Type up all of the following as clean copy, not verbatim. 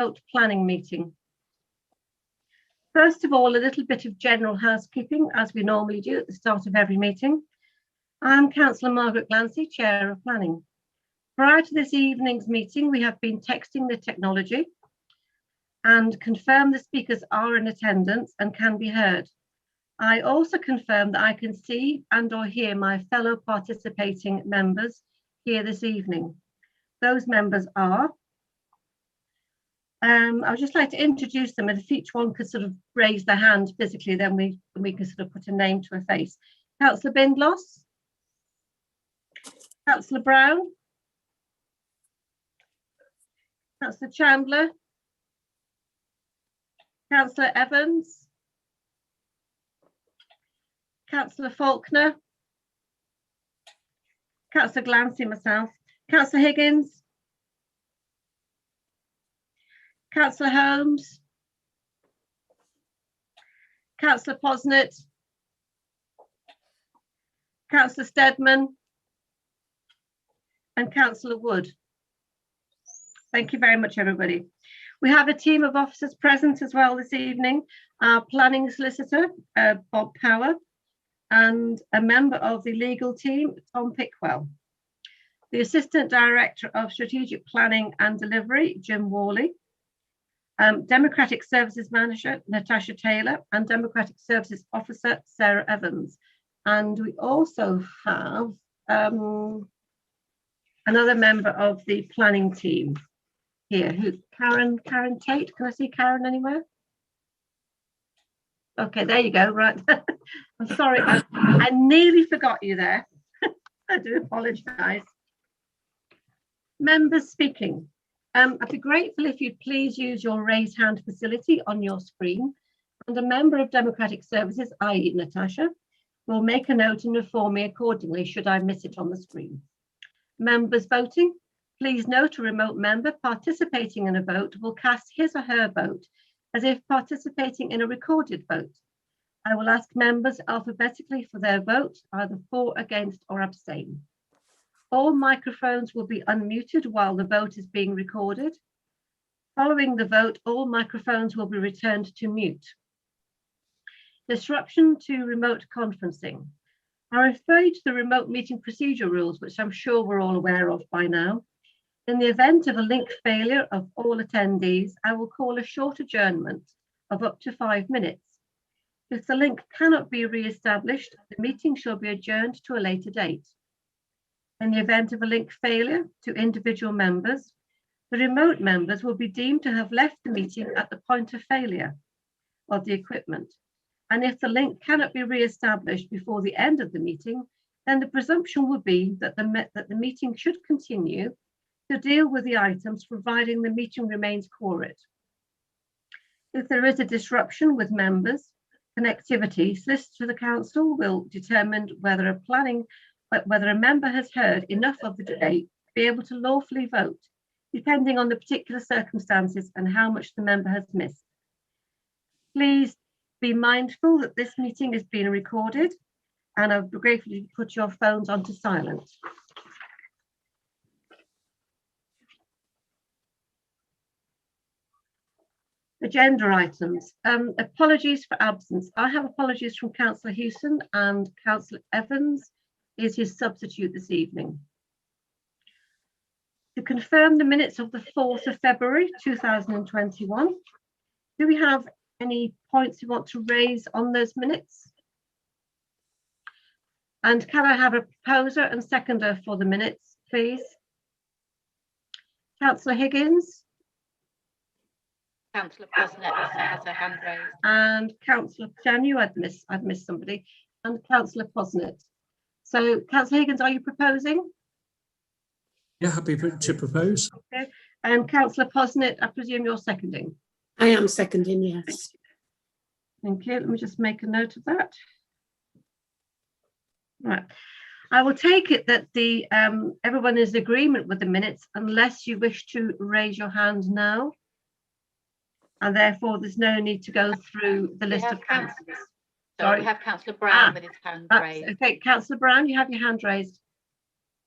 remote planning meeting. First of all, a little bit of general housekeeping, as we normally do at the start of every meeting. I'm Councillor Margaret Glancy, Chair of Planning. Prior to this evening's meeting, we have been texting the technology and confirm the speakers are in attendance and can be heard. I also confirm that I can see and or hear my fellow participating members here this evening. Those members are, I would just like to introduce them, and if each one could sort of raise their hand physically, then we can sort of put a name to a face. Councillor Bindloss, Councillor Brown, Councillor Chandler, Councillor Evans, Councillor Faulkner, Councillor Glancy, myself, Councillor Higgins, Councillor Holmes, Councillor Posnett, Councillor Steadman, and Councillor Wood. Thank you very much, everybody. We have a team of officers present as well this evening. Our planning solicitor, Bob Power, and a member of the legal team, Tom Pickwell. The Assistant Director of Strategic Planning and Delivery, Jim Worley. Democratic Services Manager, Natasha Taylor, and Democratic Services Officer, Sarah Evans. And we also have another member of the planning team here, who Karen Tate. Can I see Karen anywhere? Okay, there you go. Right. I'm sorry, I nearly forgot you there. I do apologise. Members speaking. I'd be grateful if you'd please use your raise hand facility on your screen, and a member of Democratic Services, i.e. Natasha, will make a note and inform me accordingly should I miss it on the screen. Members voting, please note a remote member participating in a vote will cast his or her vote as if participating in a recorded vote. I will ask members alphabetically for their vote, either for, against, or abstain. All microphones will be unmuted while the vote is being recorded. Following the vote, all microphones will be returned to mute. Disruption to remote conferencing. I refer you to the remote meeting procedure rules, which I'm sure we're all aware of by now. In the event of a link failure of all attendees, I will call a short adjournment of up to 5 minutes. If the link cannot be re-established, the meeting shall be adjourned to a later date. In the event of a link failure to individual members, the remote members will be deemed to have left the meeting at the point of failure of the equipment. And if the link cannot be re-established before the end of the meeting, then the presumption will be that the meeting should continue to deal with the items, providing the meeting remains quorate. If there is a disruption with members' connectivity, solicitors for the council will determine whether a member has heard enough of the debate to be able to lawfully vote, depending on the particular circumstances and how much the member has missed. Please be mindful that this meeting is being recorded, and I'd be grateful if you put your phones onto silent. Agenda items. Apologies for absence. I have apologies from Councillor Hewson, and Councillor Evans is his substitute this evening. To confirm the minutes of the 4th of February 2021, do we have any points you want to raise on those minutes? And can I have a proposer and seconder for the minutes, please? Councillor Higgins. Councillor Posnett has her hand raised. And Councillor Janu, I'd missed somebody, and Councillor Posnett. So, Councillor Higgins, are you proposing? Yeah, happy to propose. Okay. And Councillor Posnett, I presume you're seconding? I am seconding, yes. Thank you. Let me just make a note of that. Right. I will take it that the everyone is in agreement with the minutes, unless you wish to raise your hand now. And therefore, there's no need to go through the list of councillors. Sorry, we have Councillor Brown with his hand raised. Okay, Councillor Brown, you have your hand raised.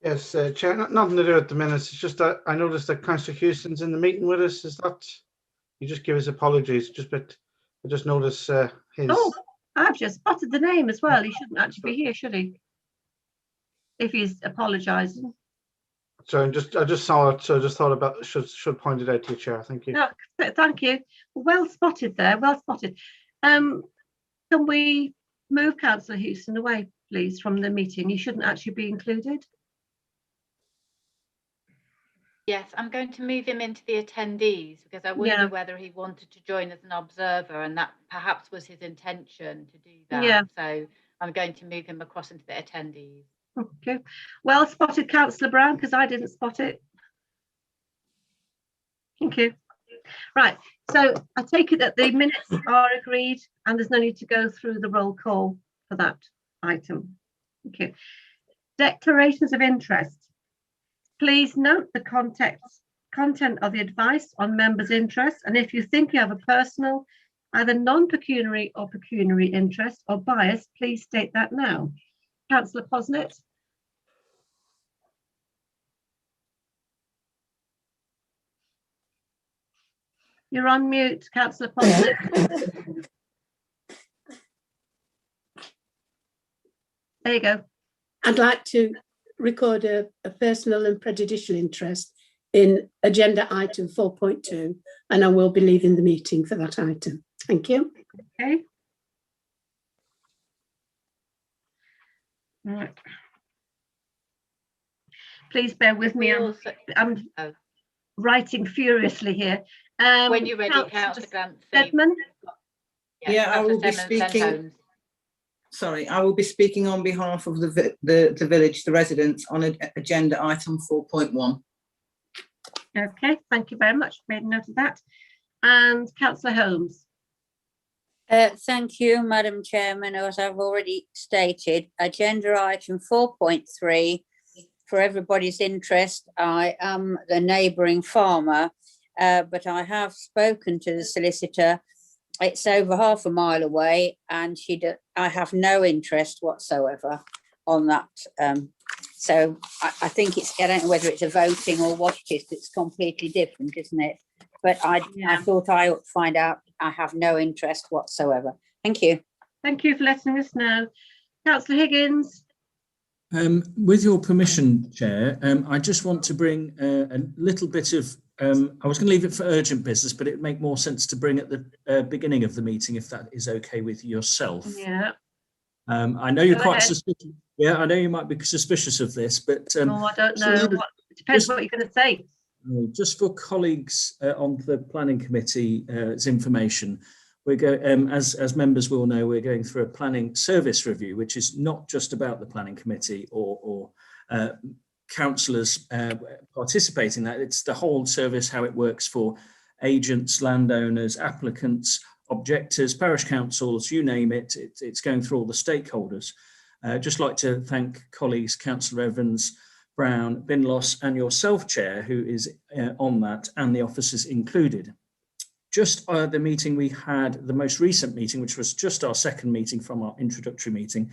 Yes, Chair, nothing to do with the minutes. It's just that I noticed that Councillor Houston's in the meeting with us. Is that he just gave his apologies. But I just noticed his. Oh, I've just spotted the name as well. He shouldn't actually be here, should he? If he's apologising. So I just saw it, so I just thought about should point it out to you, Chair. Thank you. No, thank you. Well spotted there. Well spotted. Can we move Councillor Houston away, please, from the meeting? He shouldn't actually be included. Yes, I'm going to move him into the attendees because I wonder whether he wanted to join as an observer, and that perhaps was his intention to do that. Yeah. So I'm going to move him across into the attendees. Okay. Well spotted, Councillor Brown, because I didn't spot it. Thank you. Right. So I take it that the minutes are agreed and there's no need to go through the roll call for that item. Okay. Declarations of interest. Please note the content of the advice on members' interests, and if you think you have a personal, either non-pecuniary or pecuniary interest or bias, please state that now. Councillor Posnett. You're on mute, Councillor Posnett. There you go. I'd like to record a personal and prejudicial interest in agenda item 4.2, and I will be leaving the meeting for that item. Thank you. Okay. Right. Please bear with me. I'm writing furiously here. When you're ready, Councillor Glancy. Edmund? Yeah, I will be speaking. Sorry, I will be speaking on behalf of the village, the residents, on agenda item 4.1. Okay, thank you very much. Made a note of that. And Councillor Holmes. Thank you, Madam Chairman. As I've already stated, agenda item 4.3, for everybody's interest, I am the neighbouring farmer, but I have spoken to the solicitor. It's over half a mile away, and I have no interest whatsoever on that. So I think I don't know whether it's a voting or what it is. It's completely different, isn't it? But I thought I ought to find out. I have no interest whatsoever. Thank you. Thank you for letting us know. Councillor Higgins. With your permission, Chair, I just want to bring a little bit of, I was going to leave it for urgent business, but it would make more sense to bring at the beginning of the meeting, if that is okay with yourself. Yeah. I know you're quite suspicious. Yeah, I know you might be suspicious of this, but I don't know. It depends what you're going to say. Just for colleagues on the planning committee's information, we're going, as members will know, we're going through a planning service review, which is not just about the planning committee or councillors participating in that. It's the whole service, how it works for agents, landowners, applicants, objectors, parish councils, you name it. It's going through all the stakeholders. Just like to thank colleagues, Councillor Evans, Brown, Binlos, and yourself, Chair, who is on that, and the officers included. Just the meeting we had, the most recent meeting, which was just our second meeting from our introductory meeting,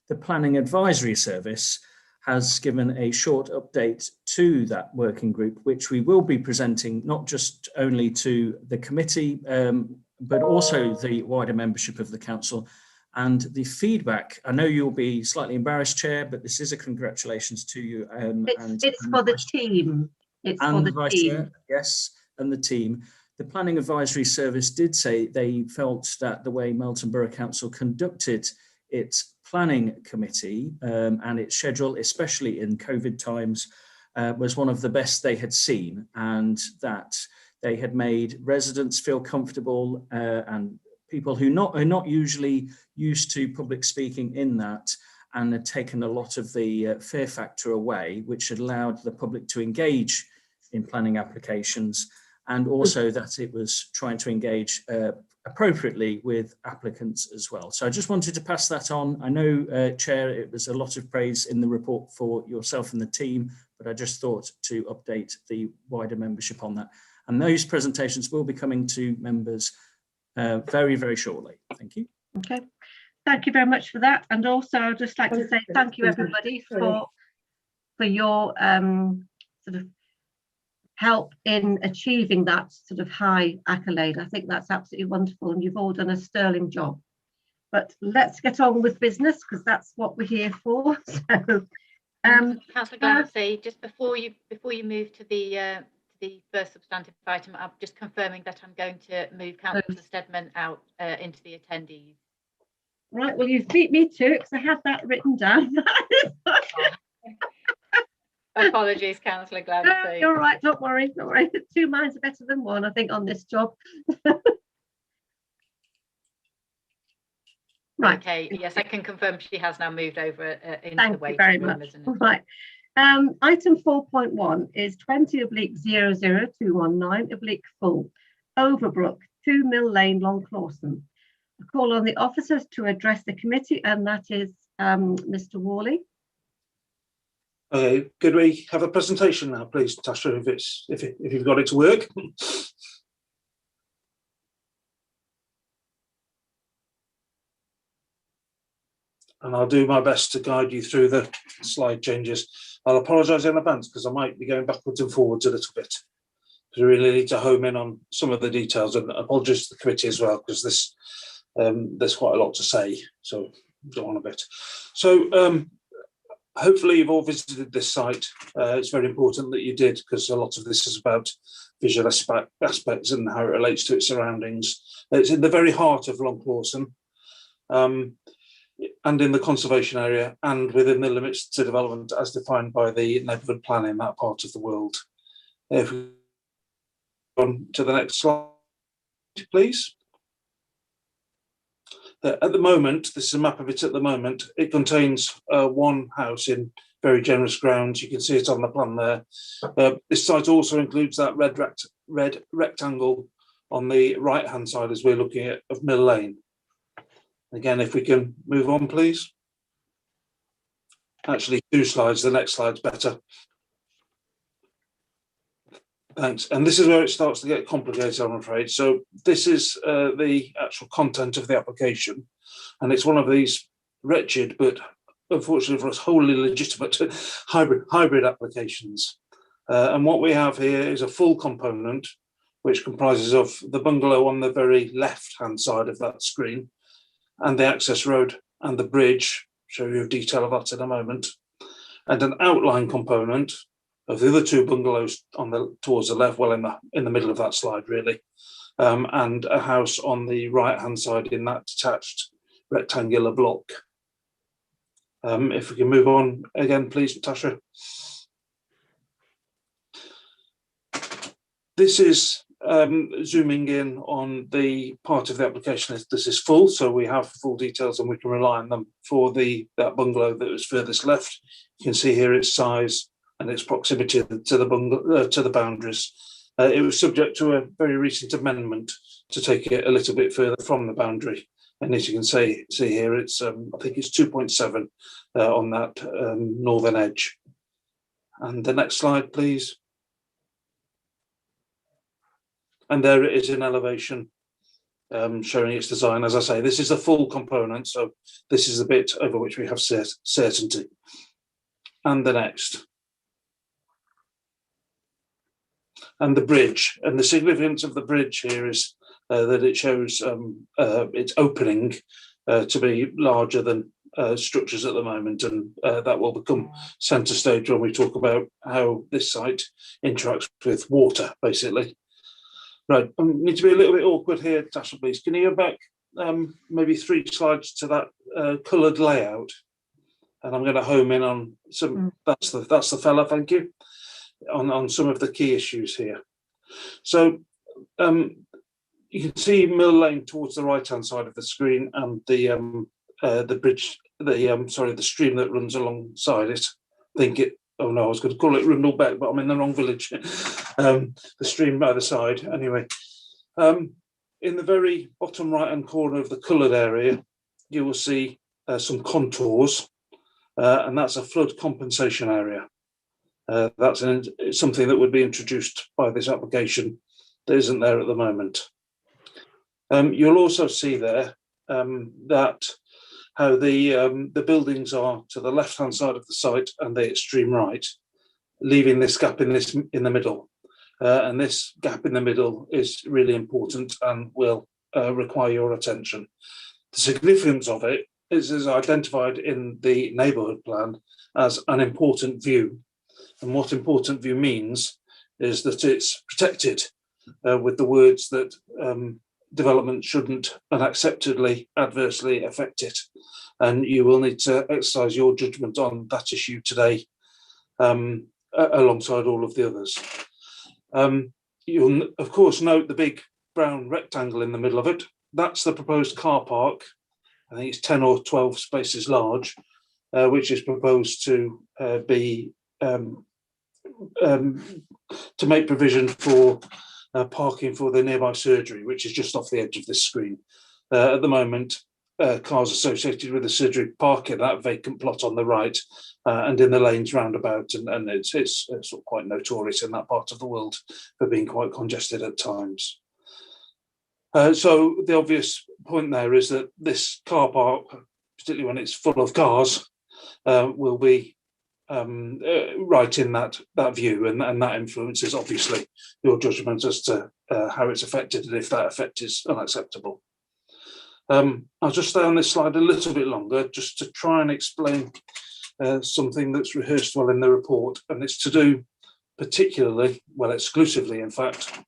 the Planning Advisory Service has given a short update to that working group, which we will be presenting not just only to the committee, but also the wider membership of the council. And the feedback, I know you'll be slightly embarrassed, Chair, but this is a congratulations to you. It's for the team. It's for the team. Chair, yes, and the team. The Planning Advisory Service did say they felt that the way Melton Borough Council conducted its planning committee and its schedule, especially in COVID times, was one of the best they had seen, and that they had made residents feel comfortable and people who are not usually used to public speaking in that, and had taken a lot of the fear factor away, which had allowed the public to engage in planning applications, and also that it was trying to engage appropriately with applicants as well. So I just wanted to pass that on. I know, Chair, it was a lot of praise in the report for yourself and the team, but I just thought to update the wider membership on that. And those presentations will be coming to members very, very shortly. Thank you. Okay, thank you very much for that. And also I'd just like to say thank you everybody for your sort of help in achieving that sort of high accolade. I think that's absolutely wonderful, and you've all done a sterling job. But let's get on with business, because that's what we're here for. So, Councillor Glancy, just before you move to the first substantive item, I'm just confirming that I'm going to move Councillor Steadman out into the attendees. Right, well, you've beat me to it, because I had that written down. Apologies, Councillor Glancy. No, you're right, don't worry, don't worry. 2 minds are better than 1, I think, on this job. Right. Okay, yes, I can confirm she has now moved over into the waiting room, isn't it? Right. Item 4.1 is 20/00219 Overbrook, 2 Mill Lane, Long Clawson. I call on the officers to address the committee, and that is Mr. Worley. Okay, could we have a presentation now, please, Tasha, if you've got it to work? And I'll do my best to guide you through the slide changes. I'll apologise in advance because I might be going backwards and forwards a little bit. We really need to home in on some of the details, and apologies to the committee as well, because there's quite a lot to say, so go on a bit. So hopefully you've all visited this site. It's very important that you did, because a lot of this is about visual aspects and how it relates to its surroundings. It's in the very heart of Long Clawson, and in the conservation area, and within the limits to development as defined by the neighbourhood plan in that part of the world. If we go on to the next slide, please. At the moment, this is a map of it at the moment. It contains one house in very generous grounds. You can see it on the plan there. This site also includes that red rectangle on the right-hand side as we're looking at of Mill Lane. Again, if we can move on, please. Actually, 2 slides, the next slide's better. Thanks. And this is where it starts to get complicated, I'm afraid. So this is the actual content of the application. And it's one of these wretched, but unfortunately for us, wholly legitimate hybrid applications. And what we have here is a full component, which comprises of the bungalow on the very left-hand side of that screen, and the access road and the bridge, show you a detail of that in a moment, and an outline component of the other 2 bungalows on towards the left, well in the middle of that slide really, and a house on the right hand side in that detached rectangular block. If we can move on again, please, Natasha. This is zooming in on the part of the application. This is full, so we have full details and we can rely on them for that bungalow that was furthest left. You can see here its size and its proximity to the boundaries. It was subject to a very recent amendment to take it a little bit further from the boundary. And as you can see here, it's I think it's 2.7 on that northern edge. And the next slide, please. And there it is in elevation, showing its design. As I say, this is a full component, so this is the bit over which we have certainty. And the next. And the bridge. And the significance of the bridge here is that it shows its opening to be larger than structures at the moment, and that will become centre stage when we talk about how this site interacts with water, basically. Right, I need to be a little bit awkward here, Tasha, please. Can you go back maybe 3 slides to that coloured layout? And I'm going to home in on some, that's the fella, thank you, on some of the key issues here. So you can see Mill Lane towards the right-hand side of the screen, and the bridge, the stream that runs alongside it. I think it, oh no, I was going to call it Rundle Beck, but I'm in the wrong village. The stream by the side, anyway. In the very bottom right-hand corner of the coloured area, you will see some contours, and that's a flood compensation area. That's something that would be introduced by this application that isn't there at the moment. You'll also see there that how the buildings are to the left-hand side of the site and the extreme right, leaving this gap in the middle. and this gap in the middle is really important and will require your attention. The significance of it is identified in the neighbourhood plan as an important view. And what important view means is that it's protected with the words that development shouldn't unacceptably adversely affect it. And you will need to exercise your judgment on that issue today, alongside all of the others. You'll, of course, note the big brown rectangle in the middle of it. That's the proposed car park. I think it's 10 or 12 spaces large, which is proposed to be to make provision for parking for the nearby surgery, which is just off the edge of this screen. At the moment, cars associated with the surgery park in that vacant plot on the right and in the lanes roundabout, and it's sort of quite notorious in that part of the world for being quite congested at times. So the obvious point there is that this car park, particularly when it's full of cars, will be right in that view, and that influences obviously your judgment as to how it's affected and if that effect is unacceptable. I'll just stay on this slide a little bit longer just to try and explain something that's rehearsed well in the report, and it's to do particularly, well, exclusively in fact,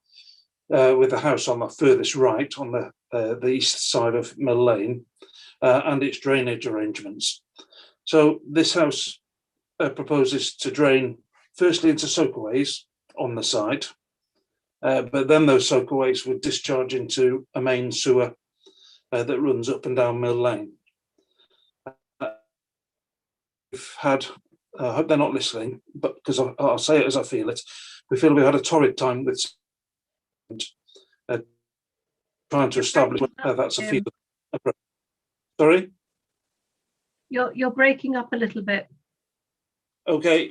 with the house on the furthest right, on the east side of Mill Lane, and its drainage arrangements. So this house proposes to drain firstly into soakaways on the site, but then those soakaways would discharge into a main sewer that runs up and down Mill Lane. We've had, I hope they're not listening, but because I'll say it as I feel it, we feel we had a torrid time with trying to establish that's a feasible approach. Sorry? You're breaking up a little bit. Okay.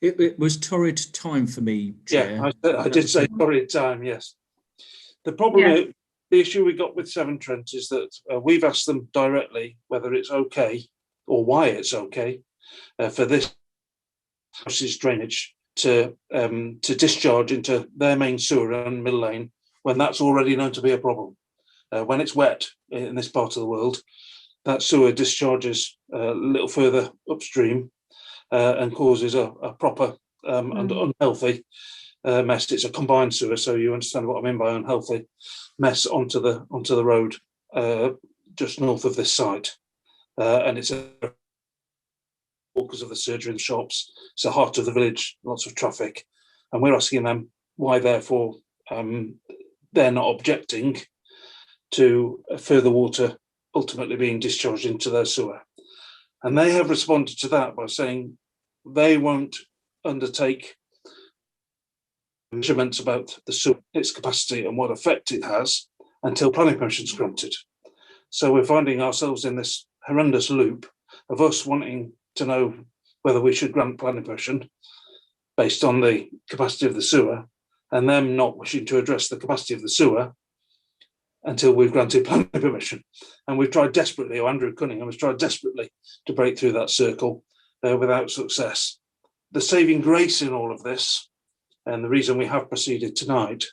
It was torrid time for me, Chair. Yeah, I did say torrid time, yes. The problem, the issue we got with Severn Trent is that we've asked them directly whether it's okay or why it's okay for this house's drainage to discharge into their main sewer on Mill Lane when that's already known to be a problem. When it's wet in this part of the world, that sewer discharges a little further upstream and causes a proper and unhealthy mess. It's a combined sewer, so you understand what I mean by unhealthy mess onto the road just north of this site, and it's because of the surgery and shops. It's the heart of the village, lots of traffic, and we're asking them why, therefore, they're not objecting to further water ultimately being discharged into their sewer. And they have responded to that by saying they won't undertake measurements about the sewer, its capacity and what effect it has until planning permission is granted. So we're finding ourselves in this horrendous loop of us wanting to know whether we should grant planning permission based on the capacity of the sewer, and them not wishing to address the capacity of the sewer until we've granted planning permission. And we've tried desperately, or Andrew Cunningham has tried desperately to break through that circle without success. The saving grace in all of this, and the reason we have proceeded tonight,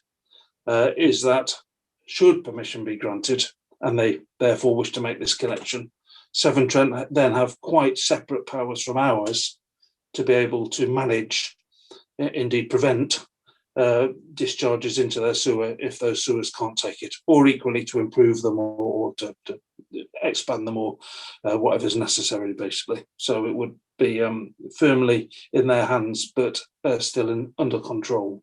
is that should permission be granted, and they therefore wish to make this connection, Severn Trent then have quite separate powers from ours to be able to manage, indeed prevent, discharges into their sewer if those sewers can't take it, or equally to improve them or to expand them or whatever's necessary, basically. So it would be firmly in their hands, but still under control.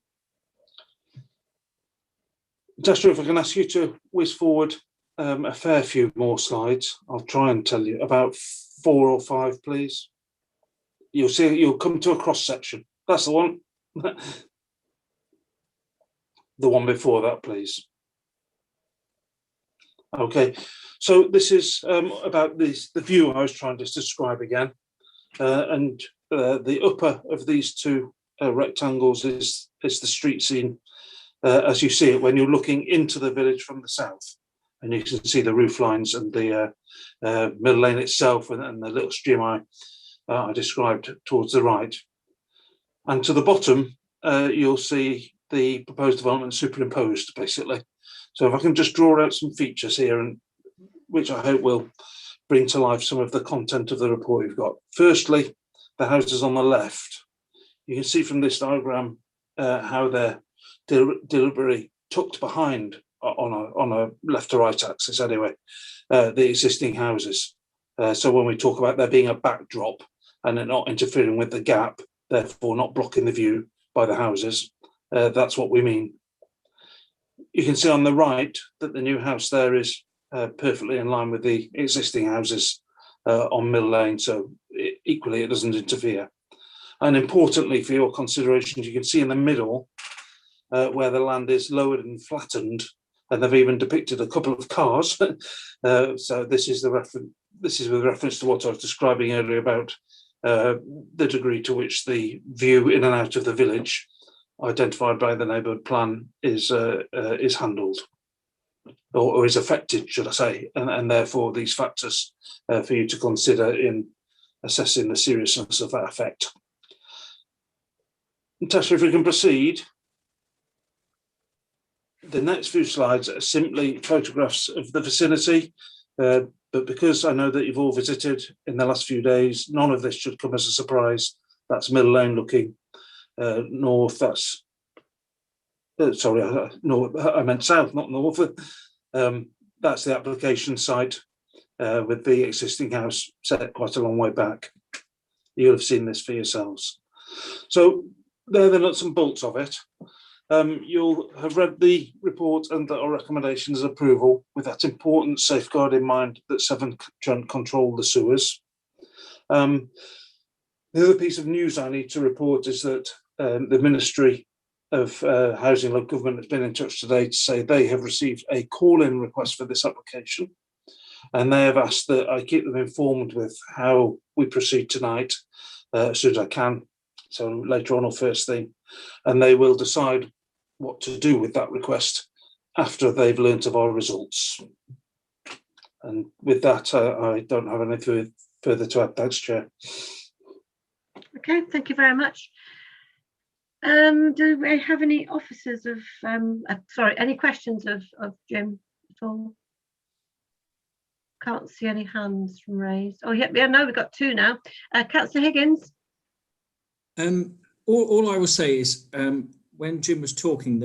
Tester, if I can ask you to whiz forward a fair few more slides. I'll try and tell you about 4 or 5, please. You'll see, you'll come to a cross section. That's the one. The one before that, please. Okay, so this is about the view I was trying to describe again. And the upper of these two rectangles is the street scene as you see it when you're looking into the village from the south. And you can see the roof lines and the Mill Lane itself and the little stream I described towards the right. And to the bottom, you'll see the proposed development superimposed, basically. So if I can just draw out some features here, and which I hope will bring to life some of the content of the report you've got. Firstly, the houses on the left. You can see from this diagram how they're deliberately tucked behind on a left to right axis anyway, the existing houses. So when we talk about there being a backdrop and it not interfering with the gap, therefore not blocking the view by the houses, that's what we mean. You can see on the right that the new house there is perfectly in line with the existing houses on Mill Lane, so equally it doesn't interfere. And importantly for your considerations, you can see in the middle where the land is lowered and flattened, and they've even depicted a couple of cars. So this is with reference to what I was describing earlier about the degree to which the view in and out of the village, identified by the neighbourhood plan, is handled or is affected, should I say, and therefore these factors for you to consider in assessing the seriousness of that effect. Natasha, if we can proceed. The next few slides are simply photographs of the vicinity, but because I know that you've all visited in the last few days, none of this should come as a surprise. That's Mill Lane looking north. That's sorry, north. I meant south, not north. That's the application site with the existing house set quite a long way back. You'll have seen this for yourselves. So they're the nuts and bolts of it. You'll have read the report and our recommendations of approval with that important safeguard in mind that Severn Trent control the sewers. The other piece of news I need to report is that the Ministry of Housing and Local Government has been in touch today to say they have received a call-in request for this application, and they have asked that I keep them informed with how we proceed tonight as soon as I can, so later on or first thing, and they will decide what to do with that request after they've learnt of our results. And with that, I don't have anything further to add. Thanks, Chair. Okay, thank you very much. Do we have any officers of, sorry, any questions of Jim at all? Can't see any hands raised. Oh, yeah, no, we've got two now. Councillor Higgins. All I will say is when Jim was talking,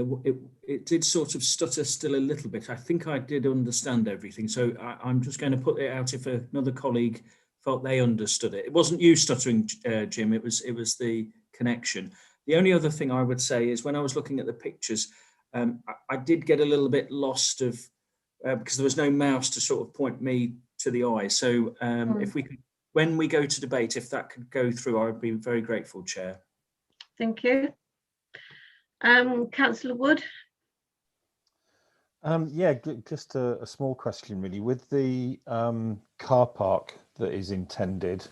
it did sort of stutter still a little bit. I think I did understand everything. So I'm just going to put it out if another colleague felt they understood it. It wasn't you stuttering, Jim, it was the connection. The only other thing I would say is when I was looking at the pictures, I did get a little bit lost of, because there was no mouse to sort of point me to the eye. So if we could, when we go to debate, if that could go through, I would be very grateful, Chair. Thank you. Councillor Wood. Yeah, just a small question really. With the car park that is intended,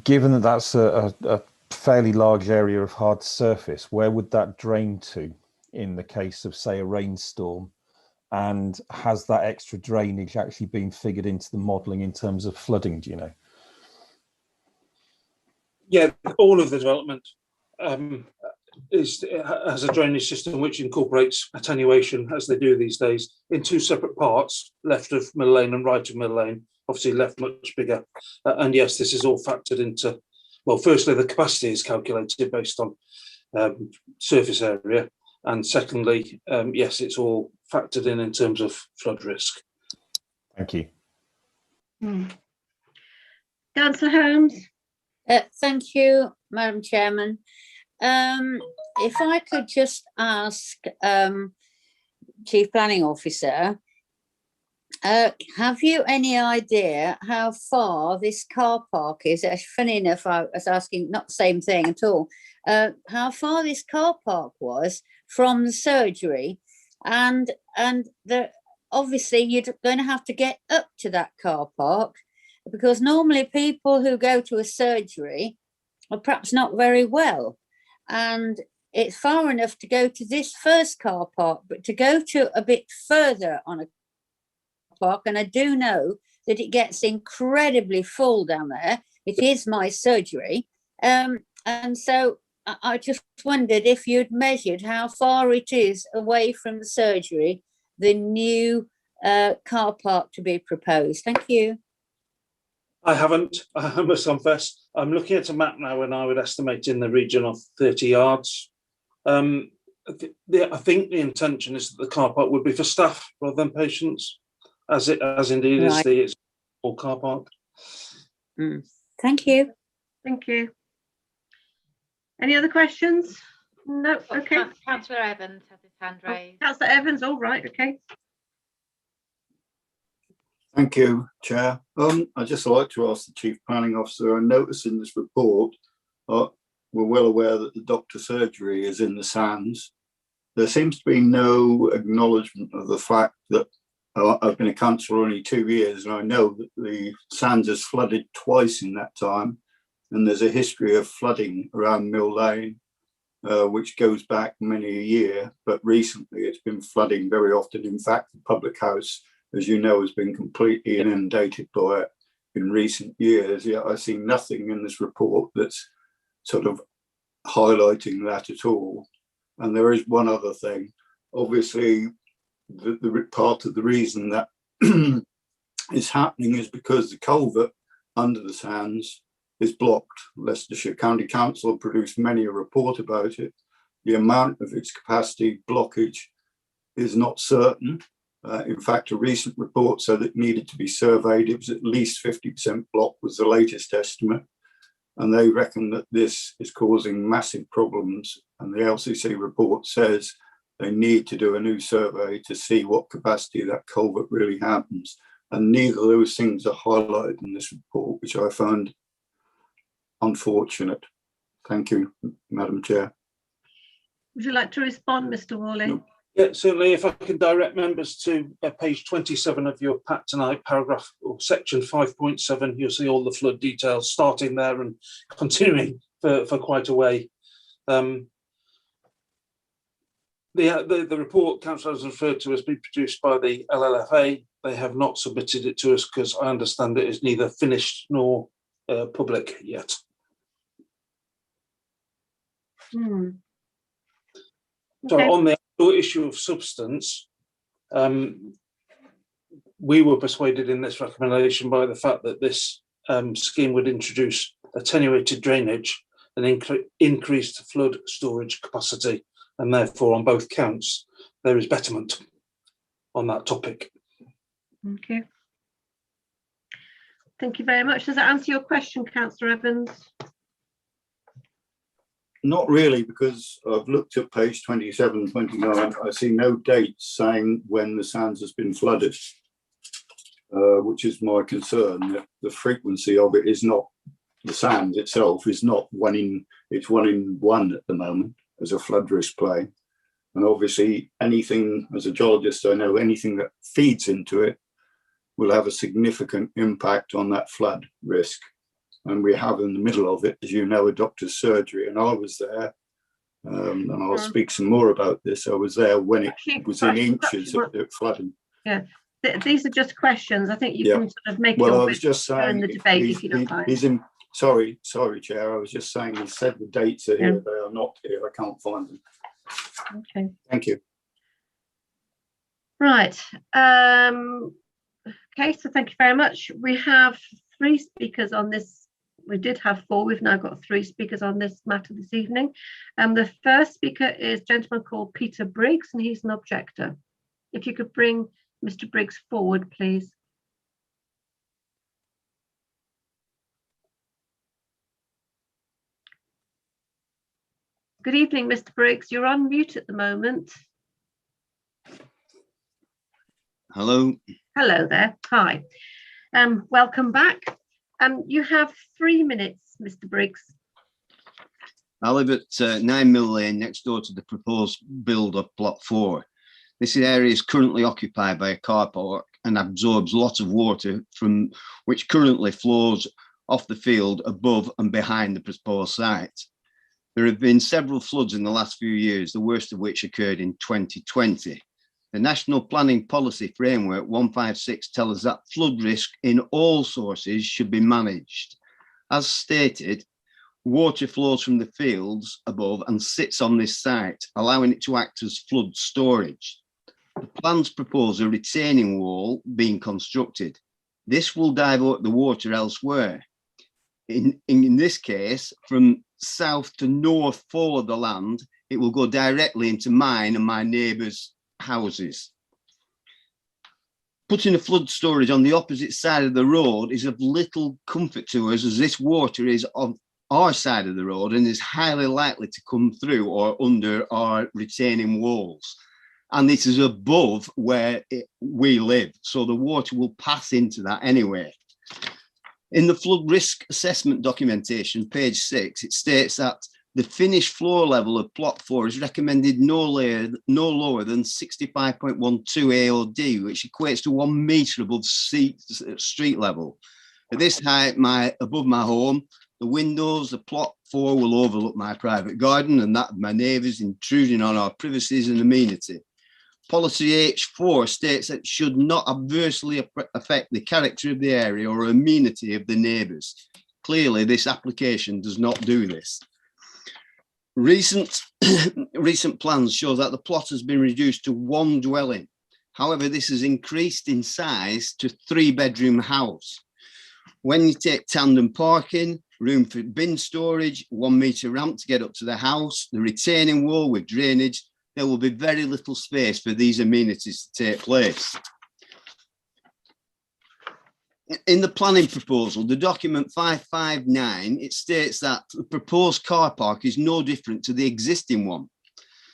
given that that's a fairly large area of hard surface, where would that drain to in the case of, say, a rainstorm? And has that extra drainage actually been figured into the modelling in terms of flooding, do you know? Yeah, all of the development has a drainage system which incorporates attenuation, as they do these days, in two separate parts, left of Mill Lane and right of Mill Lane, obviously left much bigger. And yes, this is all factored into, well, firstly, the capacity is calculated based on surface area. And secondly, yes, it's all factored in terms of flood risk. Thank you. Councillor Holmes. Thank you, Madam Chairman. If I could just ask Chief Planning Officer, have you any idea how far this car park is? Funny enough, I was asking not the same thing at all. How far this car park was from the surgery, and obviously you're going to have to get up to that car park, because normally people who go to a surgery are perhaps not very well, and it's far enough to go to this first car park, but to go to a bit further on a park, and I do know that it gets incredibly full down there. It is my surgery, and so I just wondered if you'd measured how far it is away from the surgery, the new car park to be proposed. Thank you. I haven't, I must confess. I'm looking at a map now and I would estimate in the region of 30 yards. I think the intention is that the car park would be for staff rather than patients, as indeed Right. is the whole car park. Thank you. Thank you. Any other questions? No, okay. Councillor Evans has his hand raised. Councillor Evans, all right, okay. Thank you, Chair. I'd just like to ask the Chief Planning Officer, I notice in this report, we're well aware that the doctor surgery is in the Sands. There seems to be no acknowledgement of the fact that I've been a councillor only 2 years, and I know that the Sands has flooded twice in that time. And there's a history of flooding around Mill Lane, which goes back many a year, but recently it's been flooding very often. In fact, the public house, as you know, has been completely inundated by it in recent years. Yet I see nothing in this report that's sort of highlighting that at all. And there is one other thing. Obviously, the part of the reason that is happening is because the culvert under the Sands is blocked. Leicestershire County Council produced many a report about it. The amount of its capacity blockage is not certain. In fact, a recent report said it needed to be surveyed. It was at least 50% blocked was the latest estimate. And they reckon that this is causing massive problems. And the LCC report says they need to do a new survey to see what capacity that culvert really happens. And neither of those things are highlighted in this report, which I found unfortunate. Thank you, Madam Chair. Would you like to respond, Mr. Worley? No. Yeah, certainly. If I can direct members to page 27 of your pack tonight, paragraph or section 5.7, you'll see all the flood details starting there and continuing for quite a way. The report Council has referred to has been produced by the LLFA. They have not submitted it to us because I understand it is neither finished nor public yet. So Okay. on the actual issue of substance, we were persuaded in this recommendation by the fact that this scheme would introduce attenuated drainage and increased flood storage capacity, and therefore on both counts there is betterment on that topic. Okay. Thank you very much. Does that answer your question, Councillor Evans? Not really, because I've looked at page 27, 29. I see no dates saying when the Sands has been flooded, which is my concern. The frequency of it is not, the Sands itself is not it's 1 in 1 at the moment as a flood risk play. And obviously anything, as a geologist, I know anything that feeds into it will have a significant impact on that flood risk. And we have in the middle of it, as you know, a doctor's surgery, and I was there, and I'll speak some more about this. I was there when it was in inches of flooding. Yeah, these are just questions. I think you can sort of make well, your I was just saying in the debate if you don't mind. Sorry, Chair. I was just saying he said the dates are here. They are not here. I can't find them. Okay. Thank you. Right. Okay, so thank you very much. We have 3 speakers on this. We did have 4. We've now got 3 speakers on this matter this evening. The first speaker is a gentleman called Peter Briggs, and he's an objector. If you could bring Mr. Briggs forward, please. Good evening, Mr. Briggs. You're on mute at the moment. Hello. Hello there. Hi. Welcome back. You have 3 minutes, Mr. Briggs. I live at 9 Mill Lane, next door to the proposed build of Plot 4. This area is currently occupied by a car park and absorbs lots of water from which currently flows off the field above and behind the proposed site. There have been several floods in the last few years, the worst of which occurred in 2020. The National Planning Policy Framework 156 tells us that flood risk in all sources should be managed. As stated, Water flows from the fields above and sits on this site, allowing it to act as flood storage. The plans propose a retaining wall being constructed. This will divert the water elsewhere. In this case, from south to north fall of the land, it will go directly into mine and my neighbours' houses. Putting a flood storage on the opposite side of the road is of little comfort to us, as this water is on our side of the road and is highly likely to come through or under our retaining walls. And this is above where we live, so the water will pass into that anyway. In the flood risk assessment documentation, page 6, it states that the finished floor level of plot 4 is recommended no lower than 65.12 AOD, which equates to 1 metre above street level. At this height, above my home, the windows, the plot 4 will overlook my private garden and that of my neighbours, intruding on our privacies and amenity. Policy H4 states that it should not adversely affect the character of the area or amenity of the neighbours. Clearly, this application does not do this. Recent plans show that the plot has been reduced to 1 dwelling. However, this has increased in size to 3-bedroom house. When you take tandem parking, room for bin storage, 1 metre ramp to get up to the house, the retaining wall with drainage, there will be very little space for these amenities to take place. In the planning proposal, the document 559, it states that the proposed car park is no different to the existing one.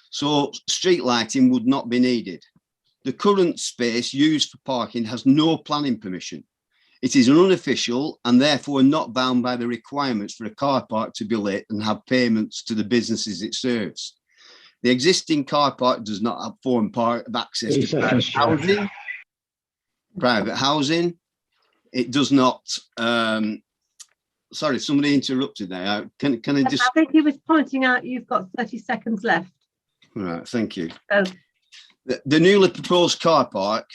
So street lighting would not be needed. The current space used for parking has no planning permission. It is unofficial and therefore not bound by the requirements for a car park to be lit and have payments to the businesses it serves. The existing car park does not form part of access to private housing. It does not. Sorry, somebody interrupted there. Can I just? I think he was pointing out you've got 30 seconds left. Right, thank you. Oh. The newly proposed car park,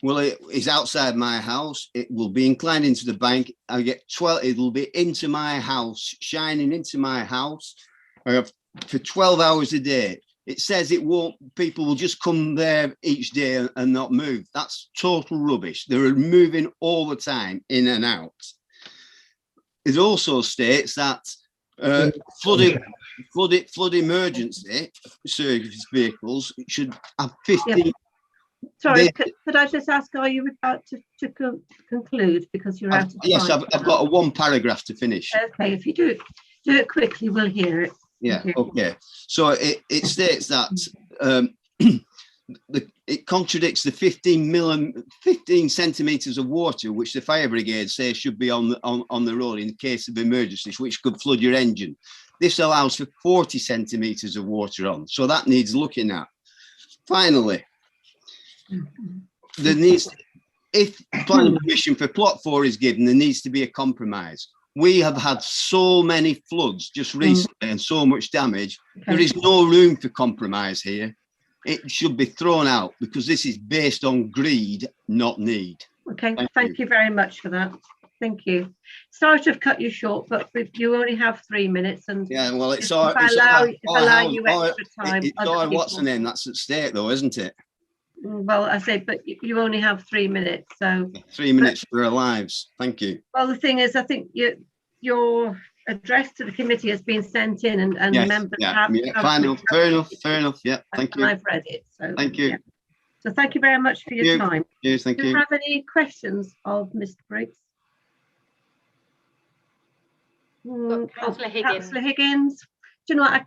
well, it is outside my house. It will be inclined into the bank. I get 12. It will be into my house, shining into my house. For 12 hours a day. It says it won't, people will just come there each day and not move. That's total rubbish. They're moving all the time in and out. It also states that flood emergency service vehicles should have 15. Yeah. Sorry, could I just ask, are you about to conclude because you're out of time? Yes, I've got a 1 paragraph to finish. Okay, if you do it quickly, we'll hear it. Yeah, okay. So it states that it contradicts the 15 centimetres of water which the fire brigade says should be on the road in case of emergencies, which could flood your engine. This allows for 40 centimetres of water on, so that needs looking at. Finally, if planning permission for plot 4 is given, there needs to be a compromise. We have had so many floods just recently and so much damage. There is no room for compromise here. It should be thrown out because this is based on greed, not need. Okay, thank you very much for that. Thank you. Sorry to have cut you short, but you only have 3 minutes. And yeah, well, it's our what's the name? That's at stake, though, isn't it? Well, I say, but you only have 3 minutes, so 3 minutes for our lives. Thank you. Well, the thing is, I think your address to the committee has been sent in, and yes, members have. Fair enough. Yeah, thank you. I've read it. So thank you. Yeah. So thank you very much for your time. Yes, thank you. Do you have any questions of Mr. Briggs? Councillor Higgins. Councillor Higgins. Do you know what?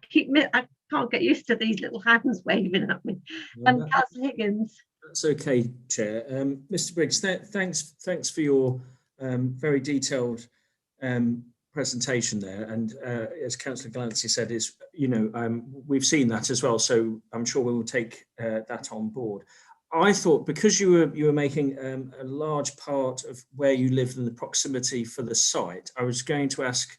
I can't get used to these little hands waving at me. And Councillor Higgins. That's okay, Chair. Mr. Briggs, thanks for your very detailed presentation there. And as Councillor Glancy said, we've seen that as well. So I'm sure we will take that on board. I thought because you were making a large part of where you live in the proximity for the site, I was going to ask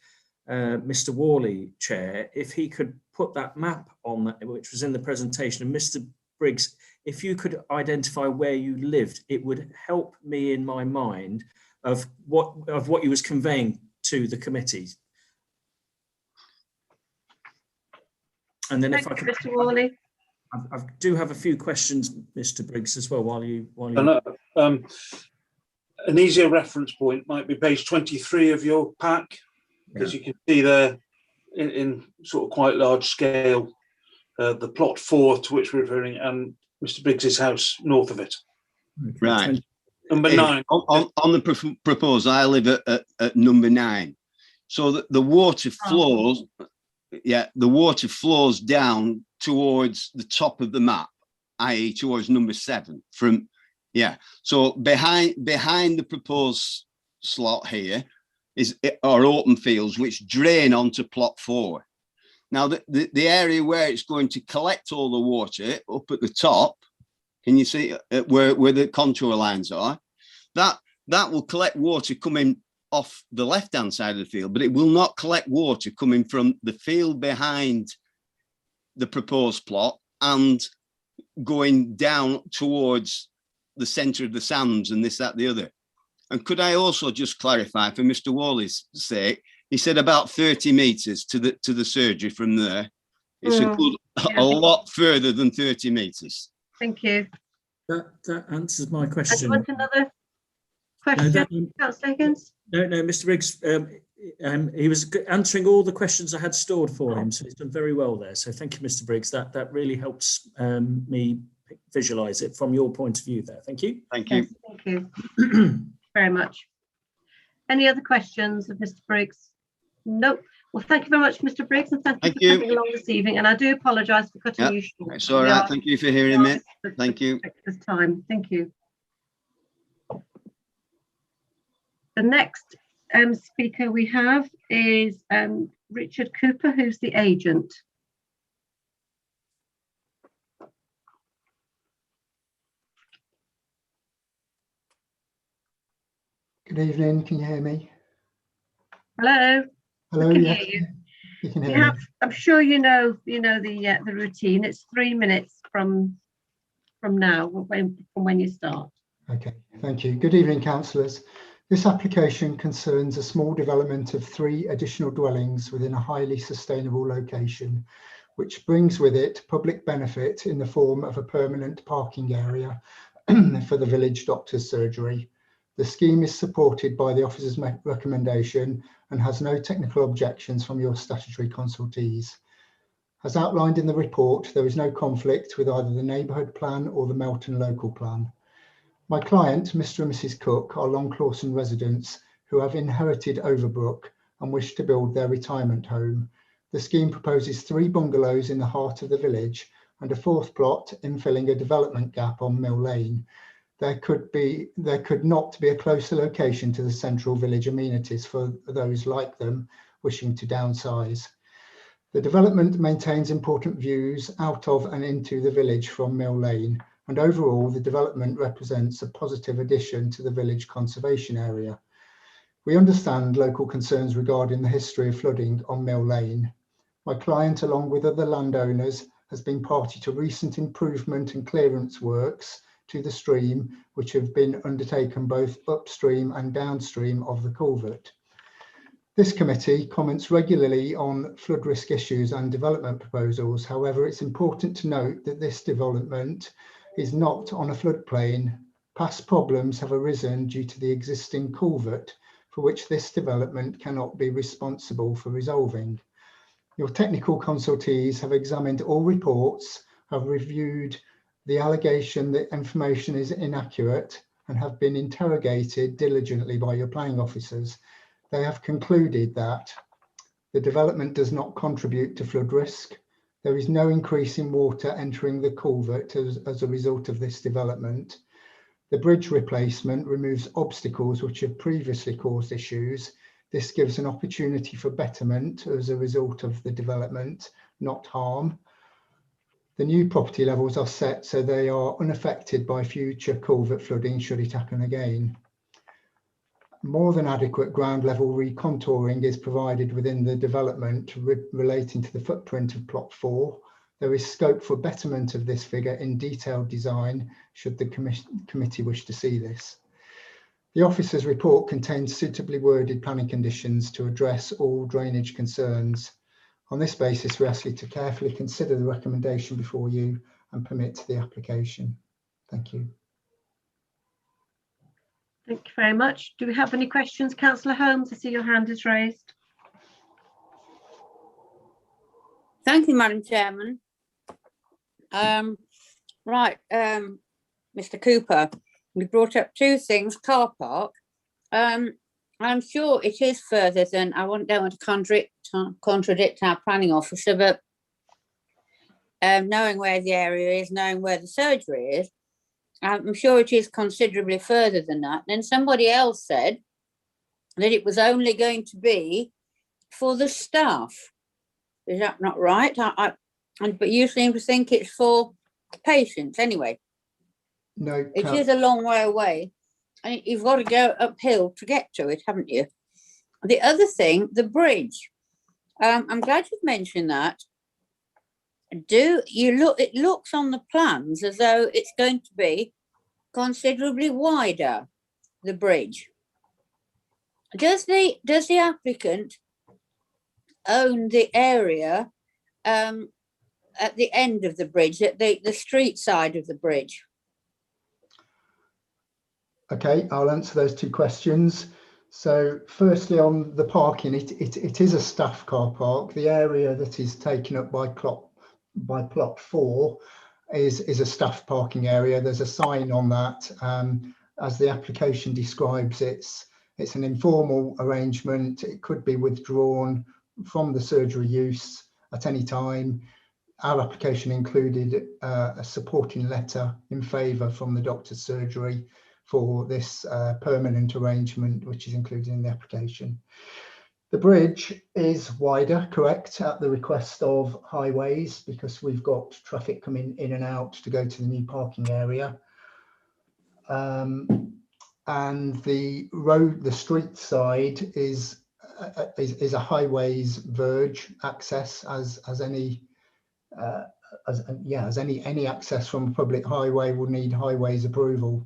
Mr. Worley, Chair, if he could put that map on that, which was in the presentation. And Mr. Briggs, if you could identify where you lived, it would help me in my mind of what you was conveying to the committee. And then Thank if I you, could, Mr. Worley. I do have a few questions, Mr. Briggs, as well. While you, an easier reference point might be page 23 of your pack, because you can see there in sort of quite large scale the plot 4 to which we're referring, and Mr. Briggs's house north of it. Okay, Right. Number 9. On the proposal, I live at number 9. So the water flows, the water flows down towards the top of the map, i.e. towards number 7 from, So behind the proposed slot here are open fields which drain onto plot 4. Now the area where it's going to collect all the water up at the top, can you see where the contour lines are? That will collect water coming off the left-hand side of the field, but it will not collect water coming from the field behind the proposed plot and going down towards the centre of the sands and this, that, the other. And could I also just clarify for Mr. Worley's sake, he said about 30 metres to the surgery from there. It's a lot further than 30 metres. Thank you. That answers my question. And you want another question, Councillor Higgins? No, Mr. Briggs, he was answering all the questions I had stored for him, so he's done very well there. So thank you, Mr. Briggs. That really helps me visualise it from your point of view there. Thank you. Thank you. Yes, thank you very much. Any other questions of Mr. Briggs? Nope. Well, thank you very much, Mr. Briggs, and thank you for coming along this evening. And I do apologise for cutting you short. It's all right. Thank you for hearing me. Thank you. This time. Thank you. The next speaker we have is Richard Cooper, who's the agent. Good evening. Can you hear me? Hello. Hello. We can Yes. hear you. You can hear me. I'm sure you know the routine. It's 3 minutes from now, from when you start. Okay. Thank you. Good evening, councillors. This application concerns a small development of 3 additional dwellings within a highly sustainable location, which brings with it public benefit in the form of a permanent parking area for the village doctor's surgery. The scheme is supported by the officer's recommendation and has no technical objections from your statutory consultees. As outlined in the report, there is no conflict with either the neighbourhood plan or the Melton local plan. My client, Mr. and Mrs. Cook, are Long Clawson residents who have inherited Overbrook and wish to build their retirement home. The scheme proposes 3 bungalows in the heart of the village and a 4th plot infilling a development gap on Mill Lane. There could not be a closer location to the central village amenities for those like them wishing to downsize. The development maintains important views out of and into the village from Mill Lane, and overall the development represents a positive addition to the village conservation area. We understand local concerns regarding the history of flooding on Mill Lane. My client, along with other landowners, has been party to recent improvement and clearance works to the stream, which have been undertaken both upstream and downstream of the culvert. This committee comments regularly on flood risk issues and development proposals. However, it's important to note that this development is not on a floodplain. Past problems have arisen due to the existing culvert, for which this development cannot be responsible for resolving. Your technical consultees have examined all reports, have reviewed the allegation that information is inaccurate, and have been interrogated diligently by your planning officers. They have concluded that the development does not contribute to flood risk. There is no increase in water entering the culvert as a result of this development. The bridge replacement removes obstacles which have previously caused issues. This gives an opportunity for betterment as a result of the development, not harm. The new property levels are set so they are unaffected by future culvert flooding should it happen again. More than adequate ground level recontouring is provided within the development relating to the footprint of plot 4. There is scope for betterment of this figure in detailed design should the committee wish to see this. The officer's report contains suitably worded planning conditions to address all drainage concerns. On this basis, we ask you to carefully consider the recommendation before you and permit the application. Thank you. Thank you very much. Do we have any questions? Councillor Holmes, I see your hand is raised. Thank you, Madam Chairman. Right, Mr. Cooper, we brought up two things. Car park. I'm sure it is further than, don't want to contradict our planning officer, but knowing where the area is, knowing where the surgery is, I'm sure it is considerably further than that. And then somebody else said that it was only going to be for the staff. Is that not right? But you seem to think it's for patients anyway. No, it is a long way away. And you've got to go uphill to get to it, haven't you? The other thing, the bridge. I'm glad you've mentioned that. It looks on the plans as though it's going to be considerably wider, the bridge. Does the applicant own the area at the end of the bridge, at the street side of the bridge? Okay, I'll answer those two questions. So firstly, on the parking, it is a staff car park. The area that is taken up by plot 4 is a staff parking area. There's a sign on that. As the application describes, it's an informal arrangement. It could be withdrawn from the surgery use at any time. Our application included a supporting letter in favour from the doctor's surgery for this permanent arrangement, which is included in the application. The bridge is wider, correct, at the request of Highways, because we've got traffic coming in and out to go to the new parking area. And the street side is a Highways verge access as any access from a public highway will need Highways approval.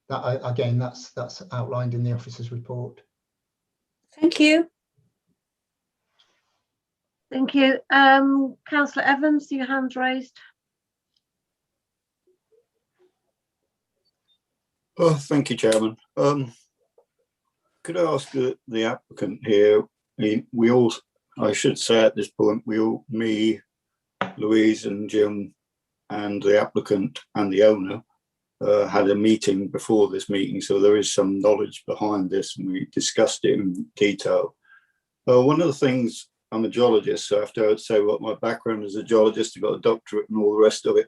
That again, that's outlined in the officer's report. Thank you. Thank you. Councillor Evans, your hand's raised. Oh, thank you, Chairman. Could I ask the applicant here, I should say at this point, me, Louise and Jim and the applicant and the owner had a meeting before this meeting, so there is some knowledge behind this and we discussed it in detail. One of the things, I'm a geologist, so I have to say what my background as a geologist, I've got a doctorate and all the rest of it.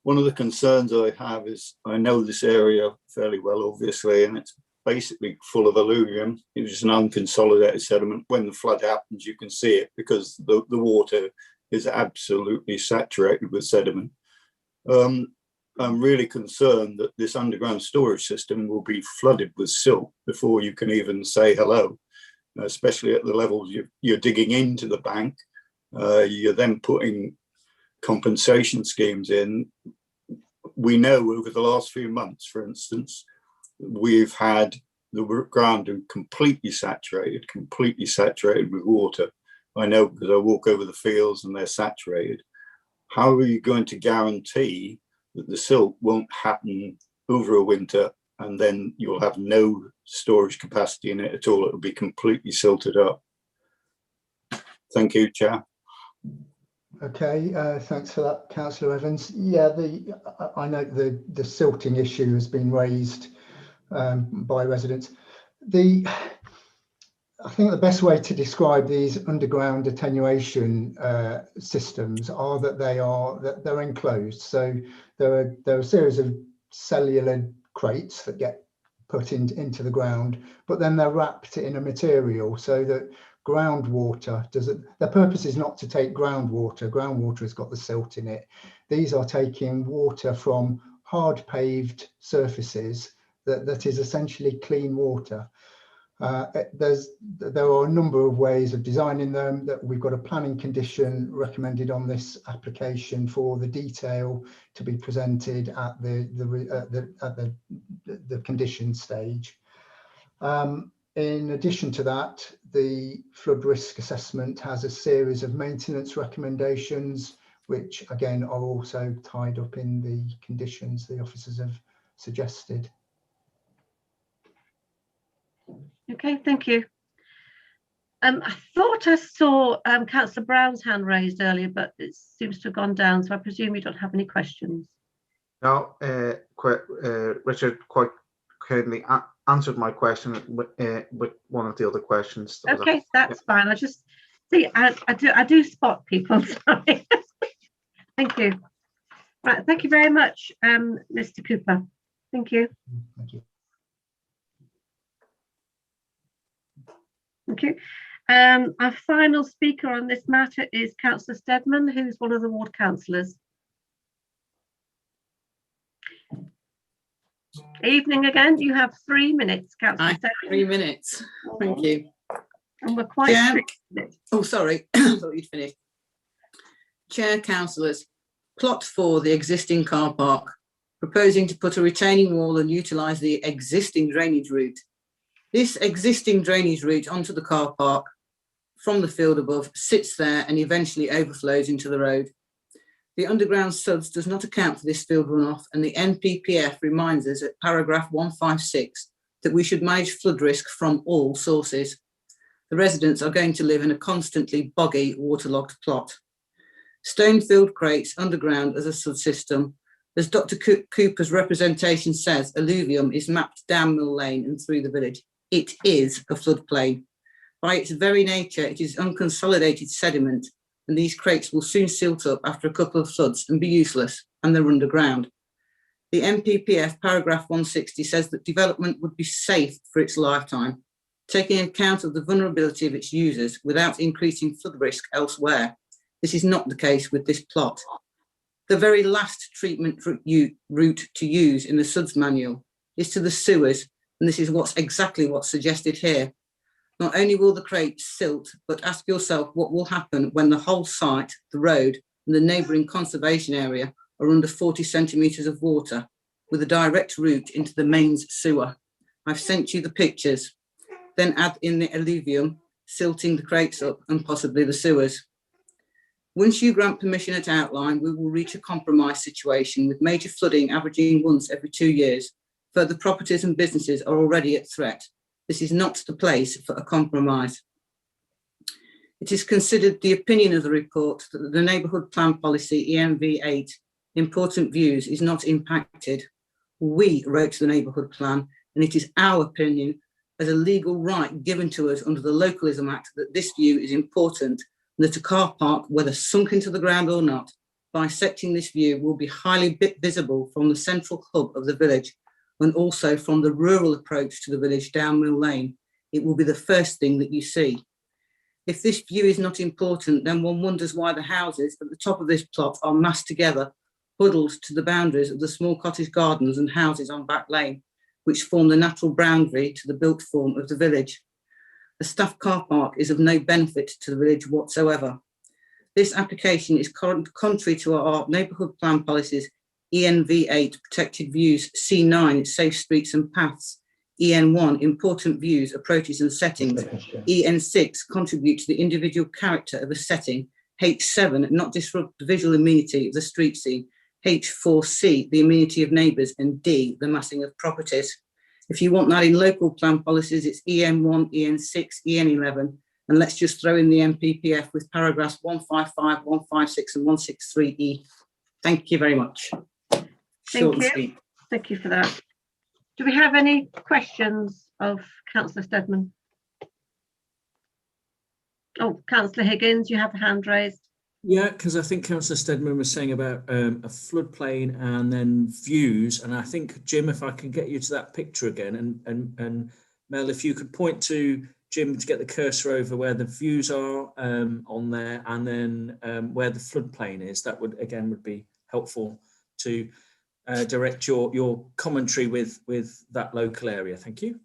One of the concerns I have is I know this area fairly well, obviously, and it's basically full of alluvium. It's an unconsolidated sediment. When the flood happens, you can see it because the water is absolutely saturated with sediment. I'm really concerned that this underground storage system will be flooded with silt before you can even say hello, especially at the levels you're digging into the bank. You're then putting compensation schemes in. We know over the last few months, for instance, we've had the ground completely saturated with water. I know because I walk over the fields and they're saturated. How are you going to guarantee that the silt won't happen over a winter and then you'll have no storage capacity in it at all? It'll be completely silted up. Thank you, Chair. Okay, thanks for that, Councillor Evans. Yeah, I know the silting issue has been raised by residents. I think the best way to describe these underground attenuation systems are that they're enclosed. So there are a series of cellular crates that get put into the ground, but then they're wrapped in a material so that groundwater their purpose is not to take groundwater. Groundwater has got the silt in it. These are taking water from hard paved surfaces that is essentially clean water. There are a number of ways of designing them. That we've got a planning condition recommended on this application for the detail to be presented at the condition stage. In addition to that, the flood risk assessment has a series of maintenance recommendations, which again are also tied up in the conditions the officers have suggested. Okay, thank you. I thought I saw Councillor Brown's hand raised earlier, but it seems to have gone down, so I presume you don't have any questions. No, Richard quite kindly answered my question with one of the other questions. Okay, that's fine. I just see, I do spot people. Sorry. Thank you. Right, thank you very much, Mr. Cooper. Thank you. Thank you. Thank you. Our final speaker on this matter is Councillor Steadman, who's one of the ward councillors. Evening again. You have 3 minutes, Councillor Steadman. 3 minutes. Thank you. And we're quite strict. Oh, sorry. I thought you'd finished. Chair, councillors, plot 4, the existing car park, proposing to put a retaining wall and utilise the existing drainage route. This existing drainage route onto the car park from the field above sits there and eventually overflows into the road. The underground suds does not account for this field runoff, and the NPPF reminds us at paragraph 156 that we should manage flood risk from all sources. The residents are going to live in a constantly boggy, waterlogged plot. Stone-filled crates underground as a subsystem. As Dr. Cooper's representation says, alluvium is mapped down Mill Lane and through the village. It is a floodplain. By its very nature, it is unconsolidated sediment, and these crates will soon silt up after a couple of floods and be useless, and they're underground. The NPPF paragraph 160 says that development would be safe for its lifetime, taking account of the vulnerability of its users without increasing flood risk elsewhere. This is not the case with this plot. The very last treatment route to use in the SUDS manual is to the sewers, and this is exactly what's suggested here. Not only will the crates silt, but ask yourself what will happen when the whole site, the road, and the neighbouring conservation area are under 40 centimetres of water, with a direct route into the mains sewer. I've sent you the pictures. Then add in the alluvium, silting the crates up, and possibly the sewers. Once you grant permission at outline, we will reach a compromise situation with major flooding averaging once every 2 years. Further properties and businesses are already at threat. This is not the place for a compromise. It is considered the opinion of the report that the Neighbourhood Plan Policy ENV8 important views is not impacted. We wrote the Neighbourhood Plan, and it is our opinion as a legal right given to us under the Localism Act that this view is important, and that a car park, whether sunk into the ground or not, bisecting this view will be highly visible from the central hub of the village, and also from the rural approach to the village down Mill Lane. It will be the first thing that you see. If this view is not important, then one wonders why the houses at the top of this plot are massed together, huddled to the boundaries of the small cottage gardens and houses on Back Lane, which form the natural boundary to the built form of the village. The staff car park is of no benefit to the village whatsoever. This application is contrary to our Neighbourhood Plan Policies ENV8 Protected Views, C9 Safe Streets and Paths, EN1 Important Views, Approaches and Settings, EN6 Contribute to the individual character of a setting, H7 Not disrupt the visual amenity of the street scene, H4C the amenity of neighbours, and D the massing of properties. If you want that in local plan policies, it's EN1, EN6, EN11, and let's just throw in the NPPF with paragraphs 155, 156 and 163E. Thank you very much. Thank you. Thank you for that. Do we have any questions of Councillor Steadman? Oh, Councillor Higgins, you have a hand raised. Yeah, because I think Councillor Steadman was saying about a floodplain and then views, and I think, Jim, if I can get you to that picture again, and Mel, if you could point to Jim to get the cursor over where the views are on there, and then where the floodplain is, that would be helpful to direct your commentary with that local area. Thank you.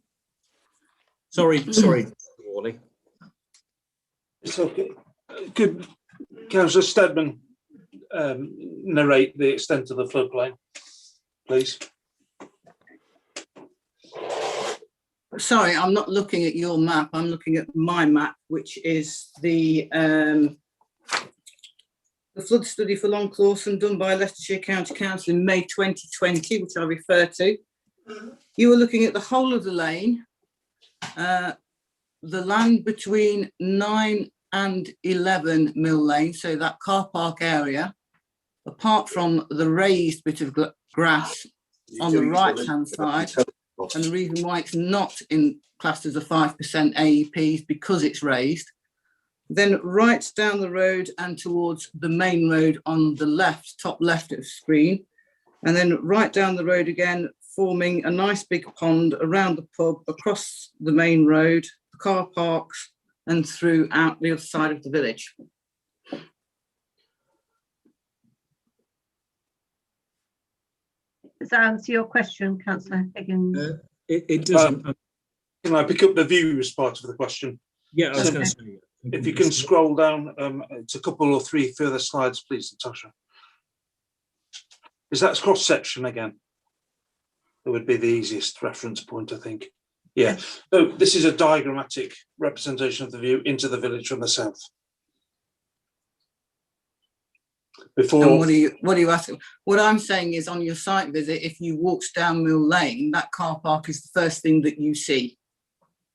Sorry, Wally. It's okay. Could Councillor Steadman narrate the extent of the floodplain, please? Sorry, I'm not looking at your map. I'm looking at my map, which is the flood study for Long Clawson done by Leicestershire County Council in May 2020, which I refer to. You were looking at the whole of the lane, the land between 9 and 11 Mill Lane, so that car park area, apart from the raised bit of grass on the right-hand side. And the reason why it's not classed as a 5% AEP is because it's raised. Then right down the road and towards the main road on the left, top left of the screen. And then right down the road again, forming a nice big pond around the pub, across the main road, the car parks, and through out the other side of the village. Does that answer your question, Councillor Higgins? It doesn't. Can I pick up the view as part of the question? Yeah, I was going to say. If you can scroll down, it's a couple or three further slides, please, Natasha. Is that cross section again? It would be the easiest reference point, I think. Yeah. So this is a diagrammatic representation of the view into the village from the south. Before. And what are you asking? What I'm saying is, on your site visit, if you walked down Mill Lane, that car park is the first thing that you see.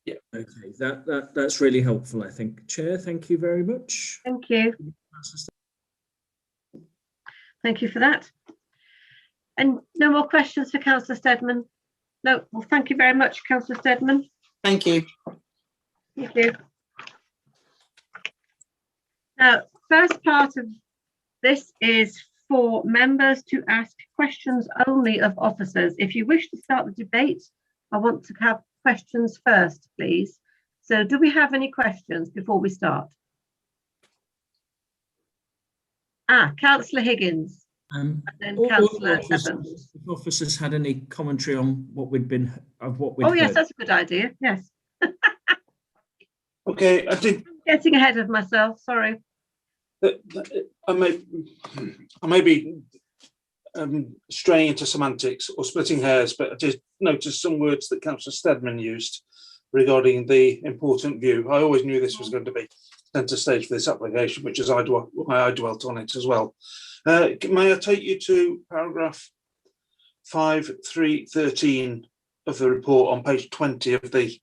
Yeah. Okay. That's really helpful, I think. Chair, thank you very much. Thank you. Thank you for that. And no more questions for Councillor Steadman? No. Well, thank you very much, Councillor Steadman. Thank you. Thank you. Now, first part of this is for members to ask questions only of officers. If you wish to start the debate, I want to have questions first, please. So do we have any questions before we start? Councillor Higgins. And then Councillor Evans. If officers had any commentary on what we'd Oh yes, heard. that's a good idea. Yes. Okay, I did. Getting ahead of myself. Sorry. I may be straying into semantics or splitting hairs, but I did notice some words that Councillor Steadman used regarding the important view. I always knew this was going to be centre stage for this application, which is why I dwelt on it as well. May I take you to paragraph 5.3.13 of the report on page 20 of the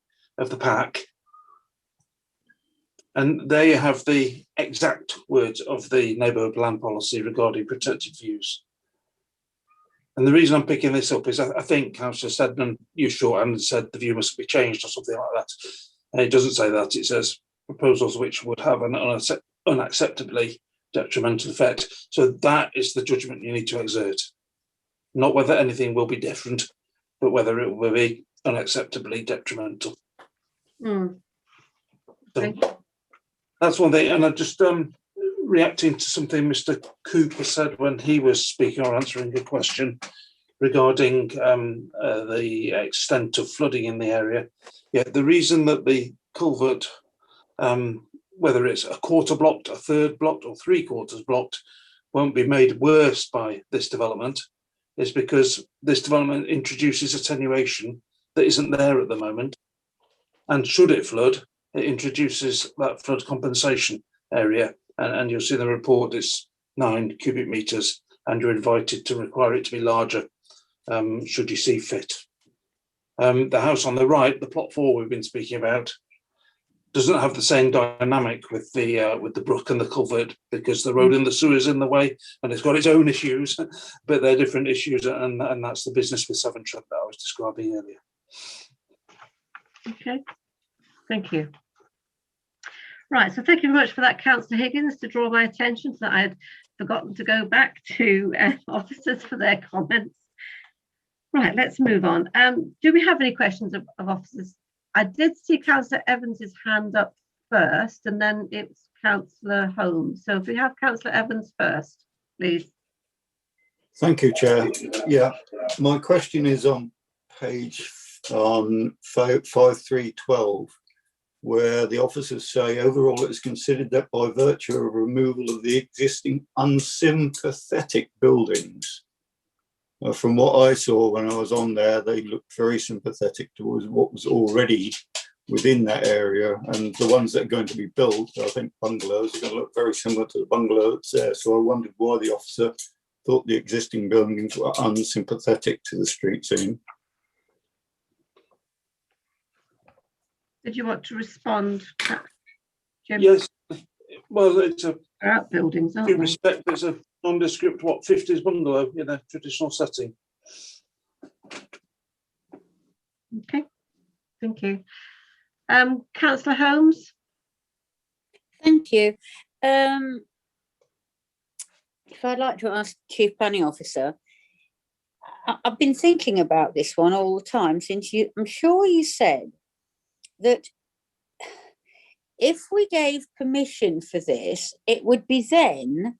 pack? And there you have the exact words of the neighbourhood land policy regarding protected views. And the reason I'm picking this up is I think Councillor Steadman used shorthand and said the view must be changed or something like that. And it doesn't say that. It says proposals which would have an unacceptably detrimental effect. So that is the judgment you need to exert. Not whether anything will be different, but whether it will be unacceptably detrimental. Okay. So, that's one thing, and I just reacting to something Mr. Cooper said when he was speaking or answering a question regarding the extent of flooding in the area. Yeah, the reason that the culvert, whether it's a quarter blocked, a third blocked, or 3/4 blocked, won't be made worse by this development is because this development introduces attenuation that isn't there at the moment, and should it flood, it introduces that flood compensation area, and you'll see in the report it's 9 cubic metres, and you're invited to require it to be larger should you see fit. The house on the right, the plot 4 we've been speaking about, doesn't have the same dynamic with the brook and the culvert because the road and the sewer is in the way, and it's got its own issues, but they're different issues, and that's the business with Severn Trent that I was describing earlier. Okay, thank you. Right, so thank you very much for that, Councillor Higgins, to draw my attention to that. I had forgotten to go back to officers for their comments. Right, let's move on. Do we have any questions of officers? I did see Councillor Evans's hand up first, and then it's Councillor Holmes. So if we have Councillor Evans first, please. Thank you, Chair. Yeah, my question is on page 5312, where the officers say overall it is considered that by virtue of removal of the existing unsympathetic buildings, From what I saw when I was on there, they looked very sympathetic towards what was already within that area, and the ones that are going to be built, I think bungalows, are going to look very similar to the bungalow that's there. So I wondered why the officer thought the existing buildings were unsympathetic to the street scene. Did you want to respond, Jim? Yes, well, it's a They're outbuildings, aren't due they? respect, it's a nondescript 50s bungalow in a traditional setting. Okay, thank you. Councillor Holmes? Thank you. If I'd like to ask Chief Planning Officer, I've been thinking about this one all the time since I'm sure you said that if we gave permission for this, it would be then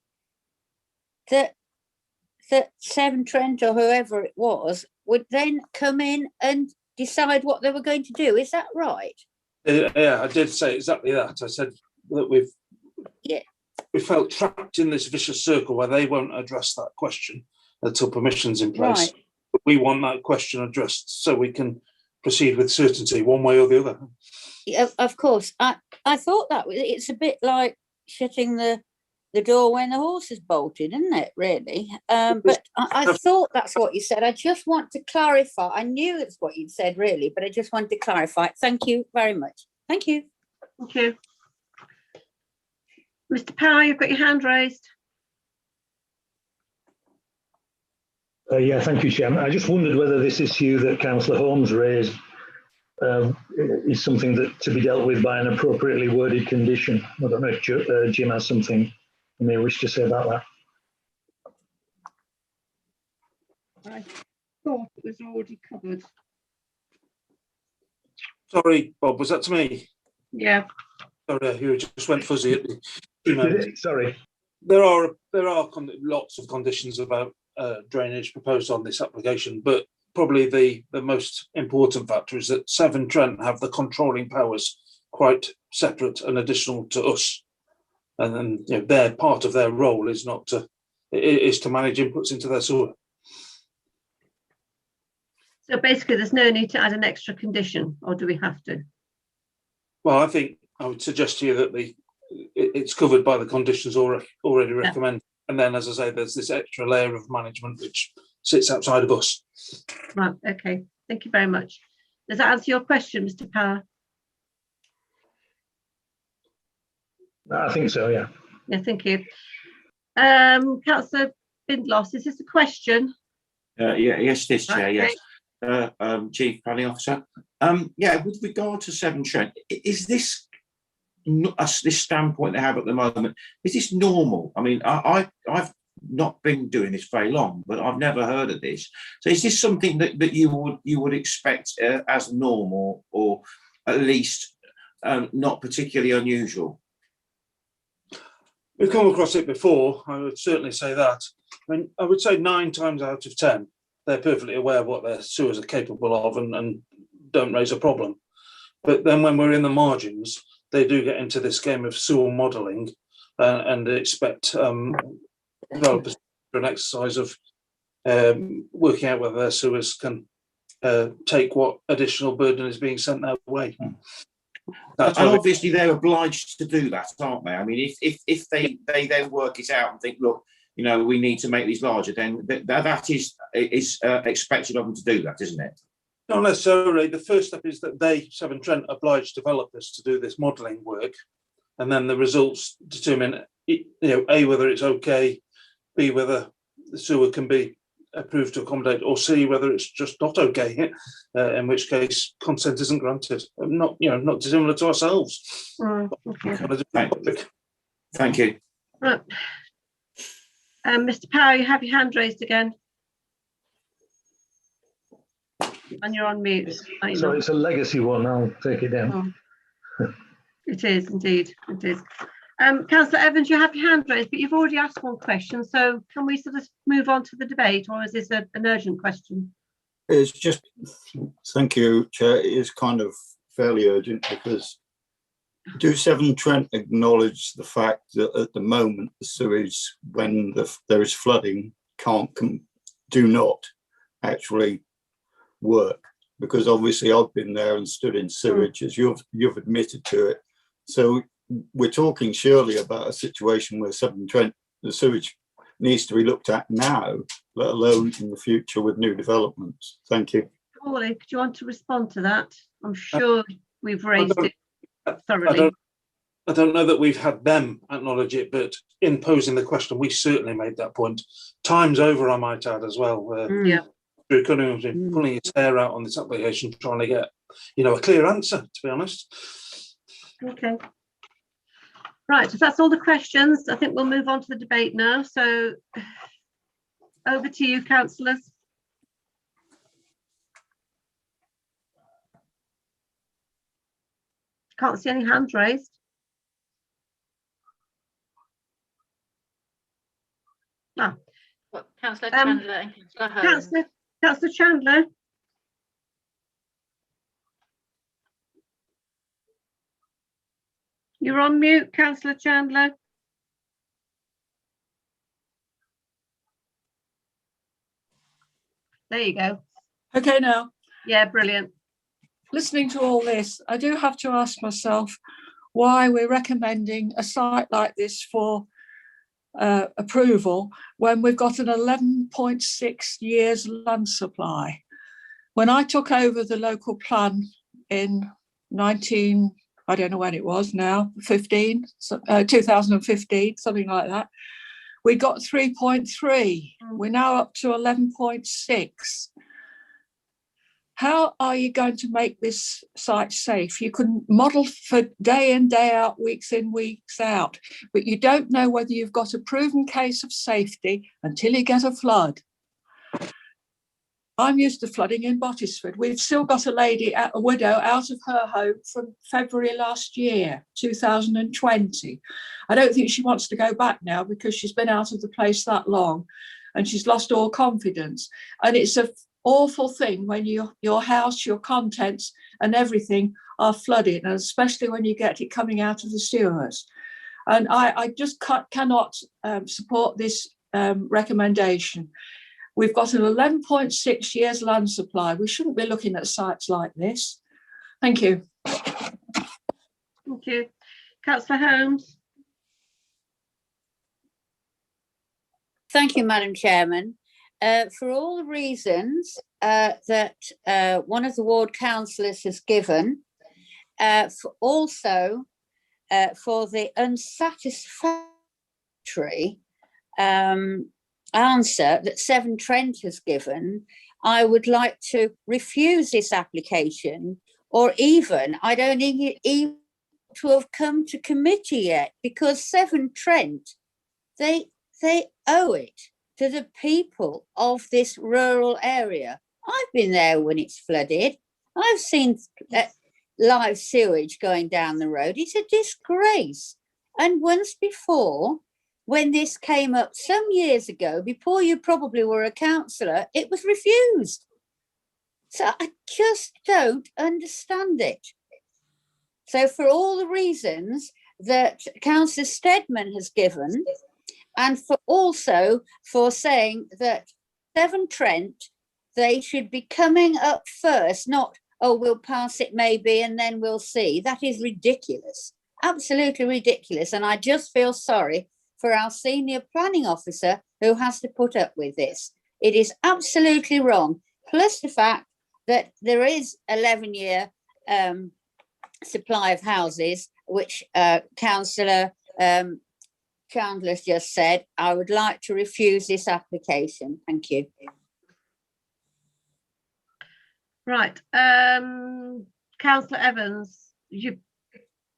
that Severn Trent or whoever it was would then come in and decide what they were going to do. Is that right? Yeah, I did say exactly that. I said that we felt trapped in this vicious circle where they won't address that question until permission's in place. Right. But we want that question addressed so we can proceed with certainty one way or the other. Yeah, of course. I thought that it's a bit like shutting the door when the horse is bolted, isn't it, really? But I thought that's what you said. I just want to clarify. I knew it's what you'd said, really, but I just wanted to clarify. Thank you very much. Thank you. Thank you. Mr. Power, you've got your hand raised. Yeah, thank you, Chairman. I just wondered whether this issue that Councillor Holmes raised is something that to be dealt with by an appropriately worded condition. I don't know if Jim has something you may wish to say about that. I thought it was already covered. Sorry, Bob, was that to me? Yeah. Sorry, you just went fuzzy at the email. Sorry. There are lots of conditions about drainage proposed on this application, but probably the most important factor is that Severn Trent have the controlling powers quite separate and additional to us. And then their part of their role is to manage inputs into their sewer. So basically there's no need to add an extra condition, or do we have to? Well, I think I would suggest to you that it's covered by the conditions already recommended. And then, as I say, there's this extra layer of management which sits outside of us. Right, okay. Thank you very much. Does that answer your question, Mr. Power? I think so, yeah. Yeah, thank you. Councillor Bindloss, is this a question? Yes, this Chair, Okay. yes. Chief Planning Officer. Yeah, with regard to Severn Trent, is this this standpoint they have at the moment, is this normal? I mean, I've not been doing this very long, but I've never heard of this. So is this something that you would expect as normal, or at least not particularly unusual? We've come across it before, I would certainly say that. I mean, I would say 9 times out of 10, they're perfectly aware of what their sewers are capable of and don't raise a problem. But then when we're in the margins, they do get into this game of sewer modelling and they expect developers for an exercise of working out whether their sewers can take what additional burden is being sent their way. And obviously they're obliged to do that, aren't they? I mean, if they then work it out and think, look, we need to make these larger, then that is expected of them to do that, isn't it? Not necessarily. The first step is that Severn Trent, oblige developers to do this modelling work, and then the results determine, A, whether it's okay, B, whether the sewer can be approved to accommodate, or C, whether it's just not okay, in which case consent isn't granted. Not dissimilar to ourselves. Okay. Thank you. Right. Mr. Power, you have your hand raised again. And you're on mute. So it's a legacy one, I'll take it down. Oh. It is, indeed, it is. Councillor Evans, you have your hand raised, but you've already asked one question, so can we sort of move on to the debate, or is this an urgent question? It's just, thank you, Chair. It is kind of fairly urgent, because do Severn Trent acknowledge the fact that at the moment the sewage, when there is flooding, can't do not actually work, because obviously I've been there and stood in sewage, as you've admitted to it. So we're talking surely about a situation where Severn Trent, the sewage needs to be looked at now, let alone in the future with new developments. Thank you. Paulie, do you want to respond to that? I'm sure we've raised it thoroughly. I don't know that we've had them acknowledge it, but in posing the question, we certainly made that point. Times over, I might add as well. Yeah. Drew Cunningham's been pulling his hair out on this application, trying to get, a clear answer, to be honest. Okay. Right, if that's all the questions, I think we'll move on to the debate now. So over to you, councillors. Can't see any hands raised. Ah. Well, Councillor Chandler and Councillor Holmes. Councillor Chandler. You're on mute, Councillor Chandler. There you go. Okay, now. Yeah, brilliant. Listening to all this, I do have to ask myself why we're recommending a site like this for approval when we've got an 11.6 years land supply. When I took over the local plan in I don't know when it was now, 2015, something like that, we got 3.3. We're now up to 11.6. How are you going to make this site safe? You can model for day in, day out, weeks in, weeks out, but you don't know whether you've got a proven case of safety until you get a flood. I'm used to flooding in Bottisford. We've still got a widow out of her home from February last year, 2020. I don't think she wants to go back now because she's been out of the place that long and she's lost all confidence. And it's an awful thing when your house, your contents and everything are flooded, and especially when you get it coming out of the sewers. And I just cannot support this recommendation. We've got an 11.6 years land supply. We shouldn't be looking at sites like this. Thank you. Thank you. Councillor Holmes. Thank you, Madam Chairman. For all the reasons that one of the ward councillors has given, also for the unsatisfactory answer that Severn Trent has given, I would like to refuse this application, or even, I don't even to have come to committee yet, because Severn Trent, they owe it to the people of this rural area. I've been there when it's flooded. I've seen live sewage going down the road. It's a disgrace. And once before, when this came up some years ago, before you probably were a councillor, it was refused. So I just don't understand it. So for all the reasons that Councillor Steadman has given, and also for saying that Severn Trent, they should be coming up first, not, oh, we'll pass it maybe and then we'll see. That is ridiculous, absolutely ridiculous. And I just feel sorry for our senior planning officer who has to put up with this. It is absolutely wrong. Plus the fact that there is 11-year supply of houses, which Councillor Chandler's just said. I would like to refuse this application. Thank you. Right. Councillor Evans, you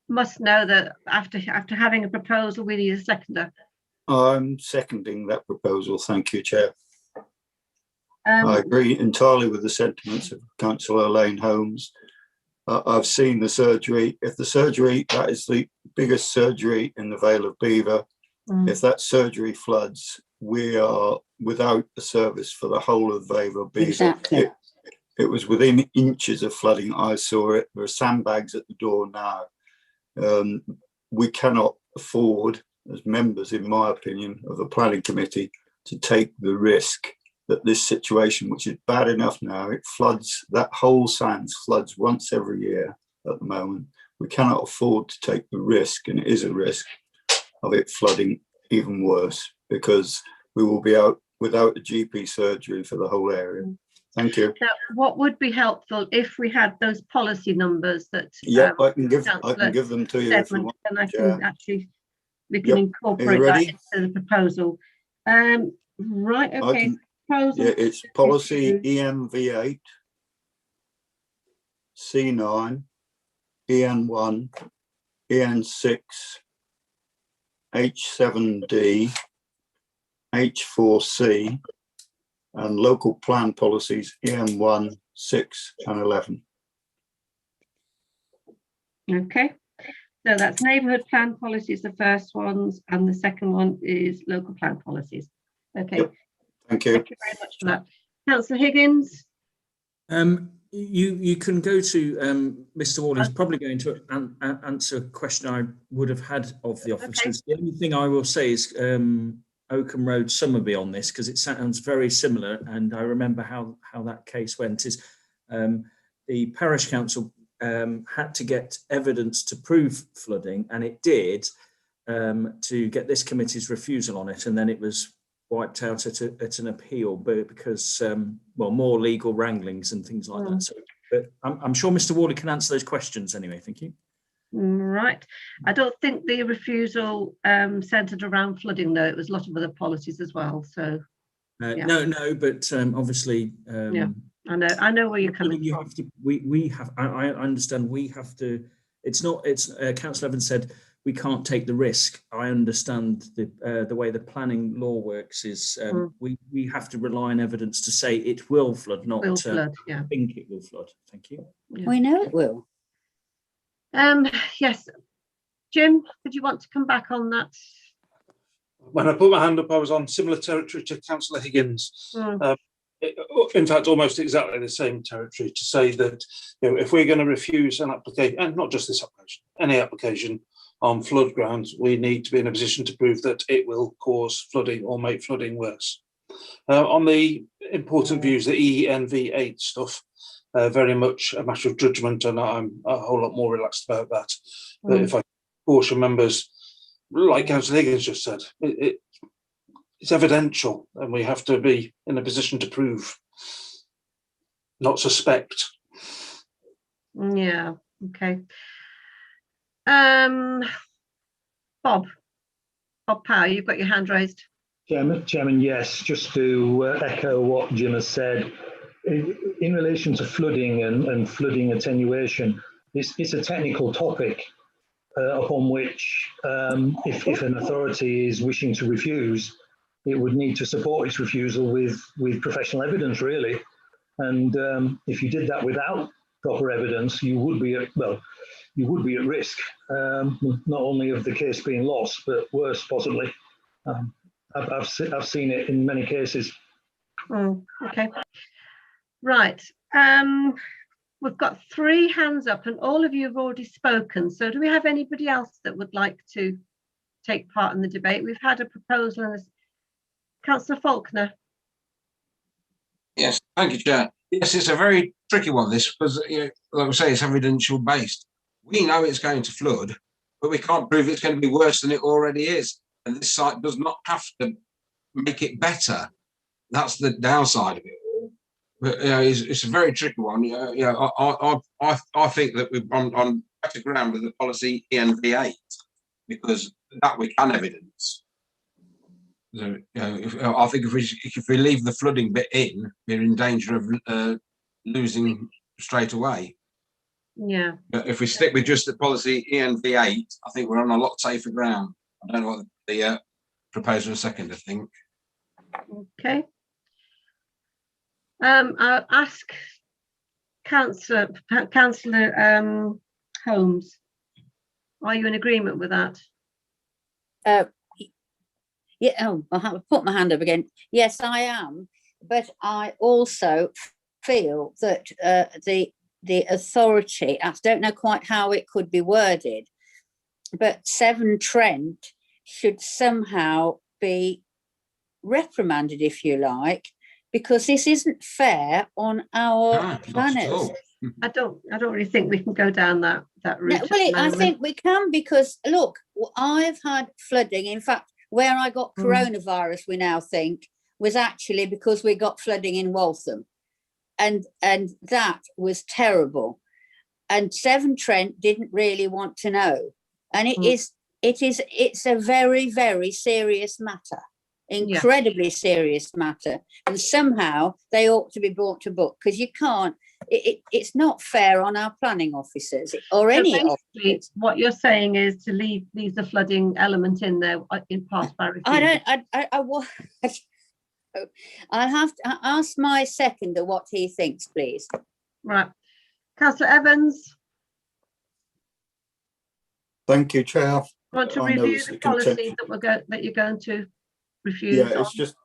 must know that after having a proposal, we need a seconder. I'm seconding that proposal. Thank you, Chair. I agree entirely with the sentiments of Councillor Elaine Holmes. I've seen the surgery. If the surgery, that is the biggest surgery in the Vale of Belvoir, if that surgery floods, we are without a service for the whole of the Vale of Belvoir. Exactly. It was within inches of flooding. I saw it. There are sandbags at the door now. We cannot afford, as members, in my opinion, of the planning committee, to take the risk that this situation, which is bad enough now, it floods, that whole sands floods once every year at the moment. We cannot afford to take the risk, and it is a risk, of it flooding even worse, because we will be out without a GP surgery for the whole area. Thank you. Now, what would be helpful if we had those policy numbers that? Yeah, I can give them to you if you want. And I Chair. can actually, we can incorporate that into the proposal. Right, okay. Proposal. Yeah, it's policy EMV8, C9, EN1, EN6, H7D, H4C, and local plan policies EM1, 6, and 11. Okay, so that's neighbourhood plan policies, the first ones, and the second one is local plan policies. Okay. Yep. Thank you. Thank you very much for that. Councillor Higgins. You can go to Mr. Wall. He's probably going to answer a question I would have had of the officers. Okay. The only thing I will say is Oakham Road Summerby on this, because it sounds very similar, and I remember how that case went. Is the parish council had to get evidence to prove flooding, and it did, to get this committee's refusal on it, and then it was wiped out at an appeal, but because well, more legal wranglings and things like that. So, but I'm sure Mr. Worley can answer those questions anyway. Thank you. Right. I don't think the refusal centred around flooding, though. It was a lot of other policies as well. So yeah. No, but obviously, yeah, I know where you're coming you from. Have to, we have. I understand. We have to. It's not. It's Councillor Evans said we can't take the risk. I understand the way the planning law works is we have to rely on evidence to say it will flood, not flood, yeah. think it will flood. Thank you. Yeah. We know it will. Yes, Jim, did you want to come back on that? When I put my hand up, I was on similar territory to Councillor Higgins. In fact, almost exactly the same territory, to say that, you know, if we're going to refuse an application, and not just this application, any application on flood grounds, we need to be in a position to prove that it will cause flooding or make flooding worse. On the important views, the ENV8 stuff, very much a matter of judgment, and I'm a whole lot more relaxed about that. But if I caution members, like Councillor Higgins just said, it's evidential, and we have to be in a position to prove, not suspect. Yeah, okay. Bob Power, you've got your hand raised. Chairman, yes, just to echo what Jim has said, in relation to flooding and flooding attenuation, it's a technical topic upon which, if an authority is wishing to refuse, it would need to support its refusal with professional evidence, really. And if you did that without proper evidence, you would be at risk, not only of the case being lost, but worse possibly. I've seen it in many cases. Okay. Right. We've got 3 hands up, and all of you have already spoken. So do we have anybody else that would like to take part in the debate? We've had a proposal, and Councillor Faulkner. Yes, thank you, Chair. Yes, it's a very tricky one, this, because, you know, like I say, it's evidential based. We know it's going to flood, but we can't prove it's going to be worse than it already is. And this site does not have to make it better. That's the downside of it all. But you know, it's a very tricky one. I think that we're on better ground with the policy ENV8, because that we can evidence. So, you know, I think if we leave the flooding bit in, we're in danger of losing straight away. Yeah. But if we stick with just the policy ENV8, I think we're on a lot safer ground. I don't know what the proposer second, I think. Okay. I'll ask Councillor Holmes. Are you in agreement with that? Yeah. Oh, I have put my hand up again. Yes, I am. But I also feel that the authority, I don't know quite how it could be worded, but Severn Trent should somehow be reprimanded, if you like, because this isn't fair on our No, not at planners. all. I don't really think we can go down that route. No, well, I think we can, because look, I've had flooding. In fact, where I got coronavirus, we now think, was actually because we got flooding in Waltham, and that was terrible. And Severn Trent didn't really want to know, and it's a very, very serious matter, incredibly serious matter, and somehow they ought to be brought to book, because you can't. It's not fair on our planning officers or any officers. What you're saying is to leave the flooding element in there in past by refusal. I'll have to ask my seconder what he thinks, please. Right, Councillor Evans. Thank you, Chair. Want to review the policy that you're going to refuse? Yeah, it's just,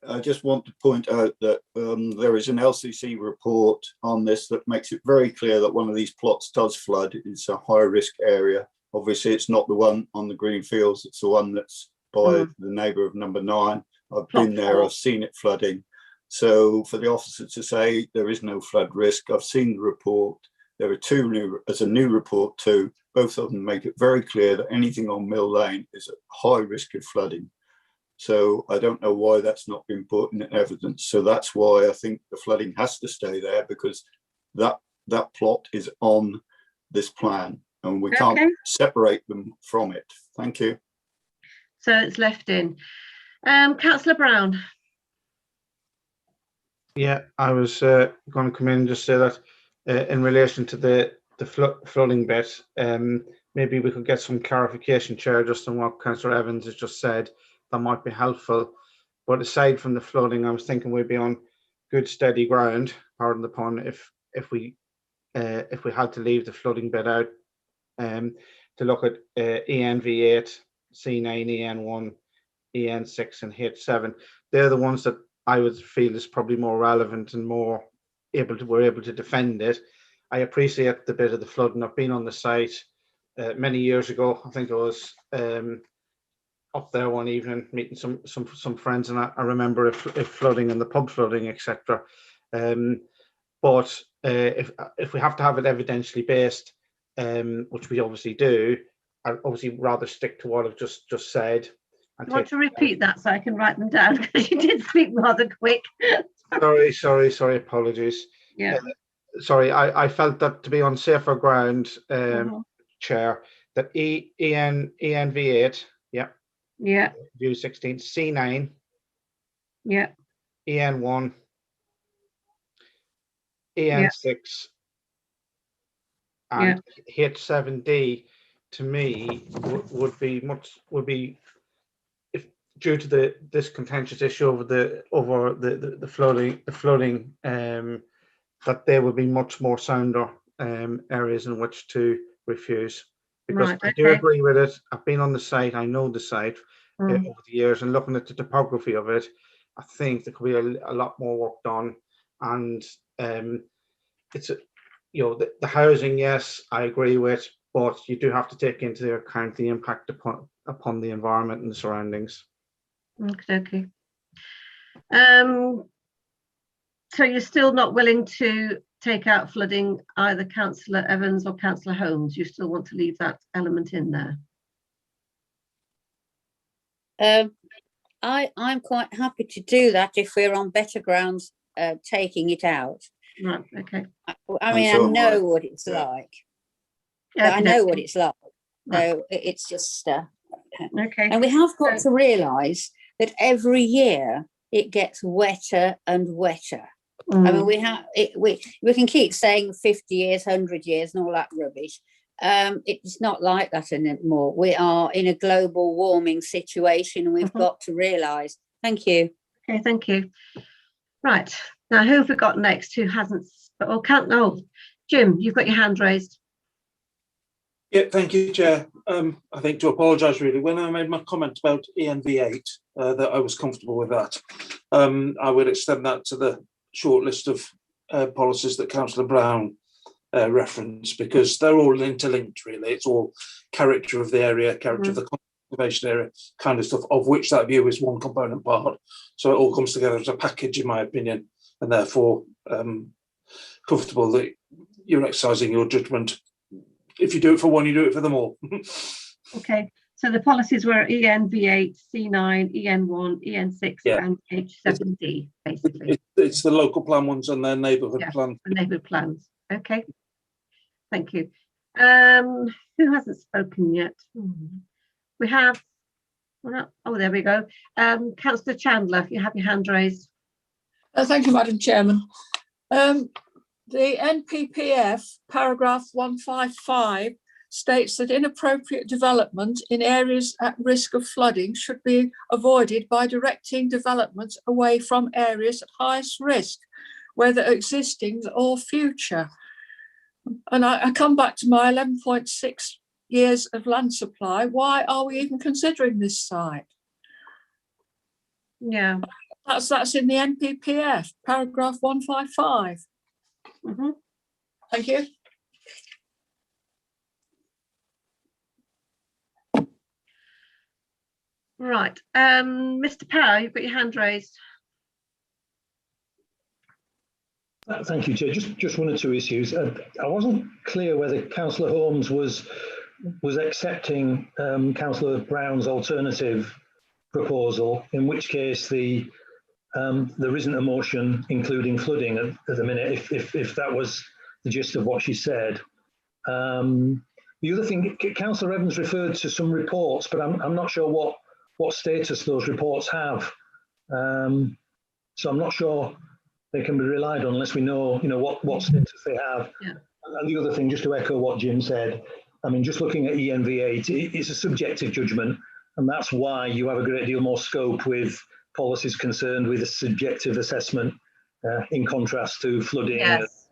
I just want to point out that there is an LCC report on this that makes it very clear that one of these plots does flood. It's a high risk area. Obviously, it's not the one on the green fields. It's the one that's by the neighbour of number 9. I've been there. I've seen it flooding. So for the officer to say there is no flood risk, I've seen the report. There are there's a new report too. Both of them make it very clear that anything on Mill Lane is at high risk of flooding. So I don't know why that's not been put in evidence. So that's why I think the flooding has to stay there, because that plot is on this plan and we can't separate them from it. Thank you. So it's left in. Councillor Brown. Yeah, I was going to come in and just say that in relation to the flooding bit, maybe we could get some clarification, Chair, just on what Councillor Evans has just said. That might be helpful. But aside from the flooding, I was thinking we'd be on good steady ground, pardon the pun, if we had to leave the flooding bit out, to look at ENV8, C9, EN1, EN6 and H7. They're the ones that I would feel is probably more relevant and more we're able to defend it. I appreciate the bit of the flooding. I've been on the site many years ago. I think I was up there one evening meeting some friends, and I remember if flooding and the pub flooding, etc. But if we have to have it evidentially based, which we obviously do, I'd obviously rather stick to what I've just said. I want to repeat that so I can write them down, because you did speak rather quick. Sorry, apologies. Yeah. Sorry, I felt that to be on safer ground, Chair, that ENV8, yeah, view 16, C9, yeah, EN1, EN6, and H7D to me would be if due to this contentious issue over the flooding that there would be much more sounder areas in which to refuse, because I do agree with it. I've been on the site, I know the site over the years, and looking at the topography of it, I think there could be a lot more work done. And it's the housing, yes, I agree with, but you do have to take into account the impact upon the environment and the surroundings. Okay. So you're still not willing to take out flooding, either Councillor Evans or Councillor Holmes? You still want to leave that element in there? I'm quite happy to do that if we're on better grounds taking it out. Right, okay. I mean, I know what it's like. I know what it's like. So it's just okay. And we have got to realise that every year it gets wetter and wetter. I mean, we can keep saying 50 years, 100 years and all that rubbish. It's not like that anymore. We are in a global warming situation, and we've got to realise. Thank you. Okay, thank you. Right, now who have we got next who hasn't, or can't? Oh, Jim, you've got your hand raised. Yeah, thank you, Chair. I think to apologise really, when I made my comment about ENV8, that I was comfortable with that. I would extend that to the short list of policies that Councillor Brown referenced, because they're all interlinked really. It's all character of the area, character of the conservation area kind of stuff, of which that view is one component part. So it all comes together as a package, in my opinion, and therefore comfortable that you're exercising your judgment. If you do it for one, you do it for them all. Okay, so the policies were ENV8, C9, EN1, EN6, and H7D, basically. It's the local plan ones and their neighbourhood plan. The neighbourhood plans. Okay, thank you. Who hasn't spoken yet? We have, oh, there we go. Councillor Chandler, you have your hand raised. Thank you, Madam Chairman. The NPPF, paragraph 155, states that inappropriate development in areas at risk of flooding should be avoided by directing development away from areas at highest risk, whether existing or future. And I come back to my 11.6 years of land supply. Why are we even considering this site? Yeah. That's in the NPPF, paragraph 155. Thank you. Right, Mr. Power, you've got your hand raised. Thank you, Chair. Just one or two issues. I wasn't clear whether Councillor Holmes was accepting Councillor Brown's alternative proposal, in which case there isn't a motion including flooding at the minute, if that was the gist of what she said. The other thing, Councillor Evans referred to some reports, but I'm not sure what status those reports have. So I'm not sure they can be relied on unless we know, what status they have. Yeah. And the other thing, just to echo what Jim said, I mean, just looking at ENV8, it's a subjective judgment, and that's why you have a great deal more scope with policies concerned with a subjective assessment in contrast to flooding. Yes,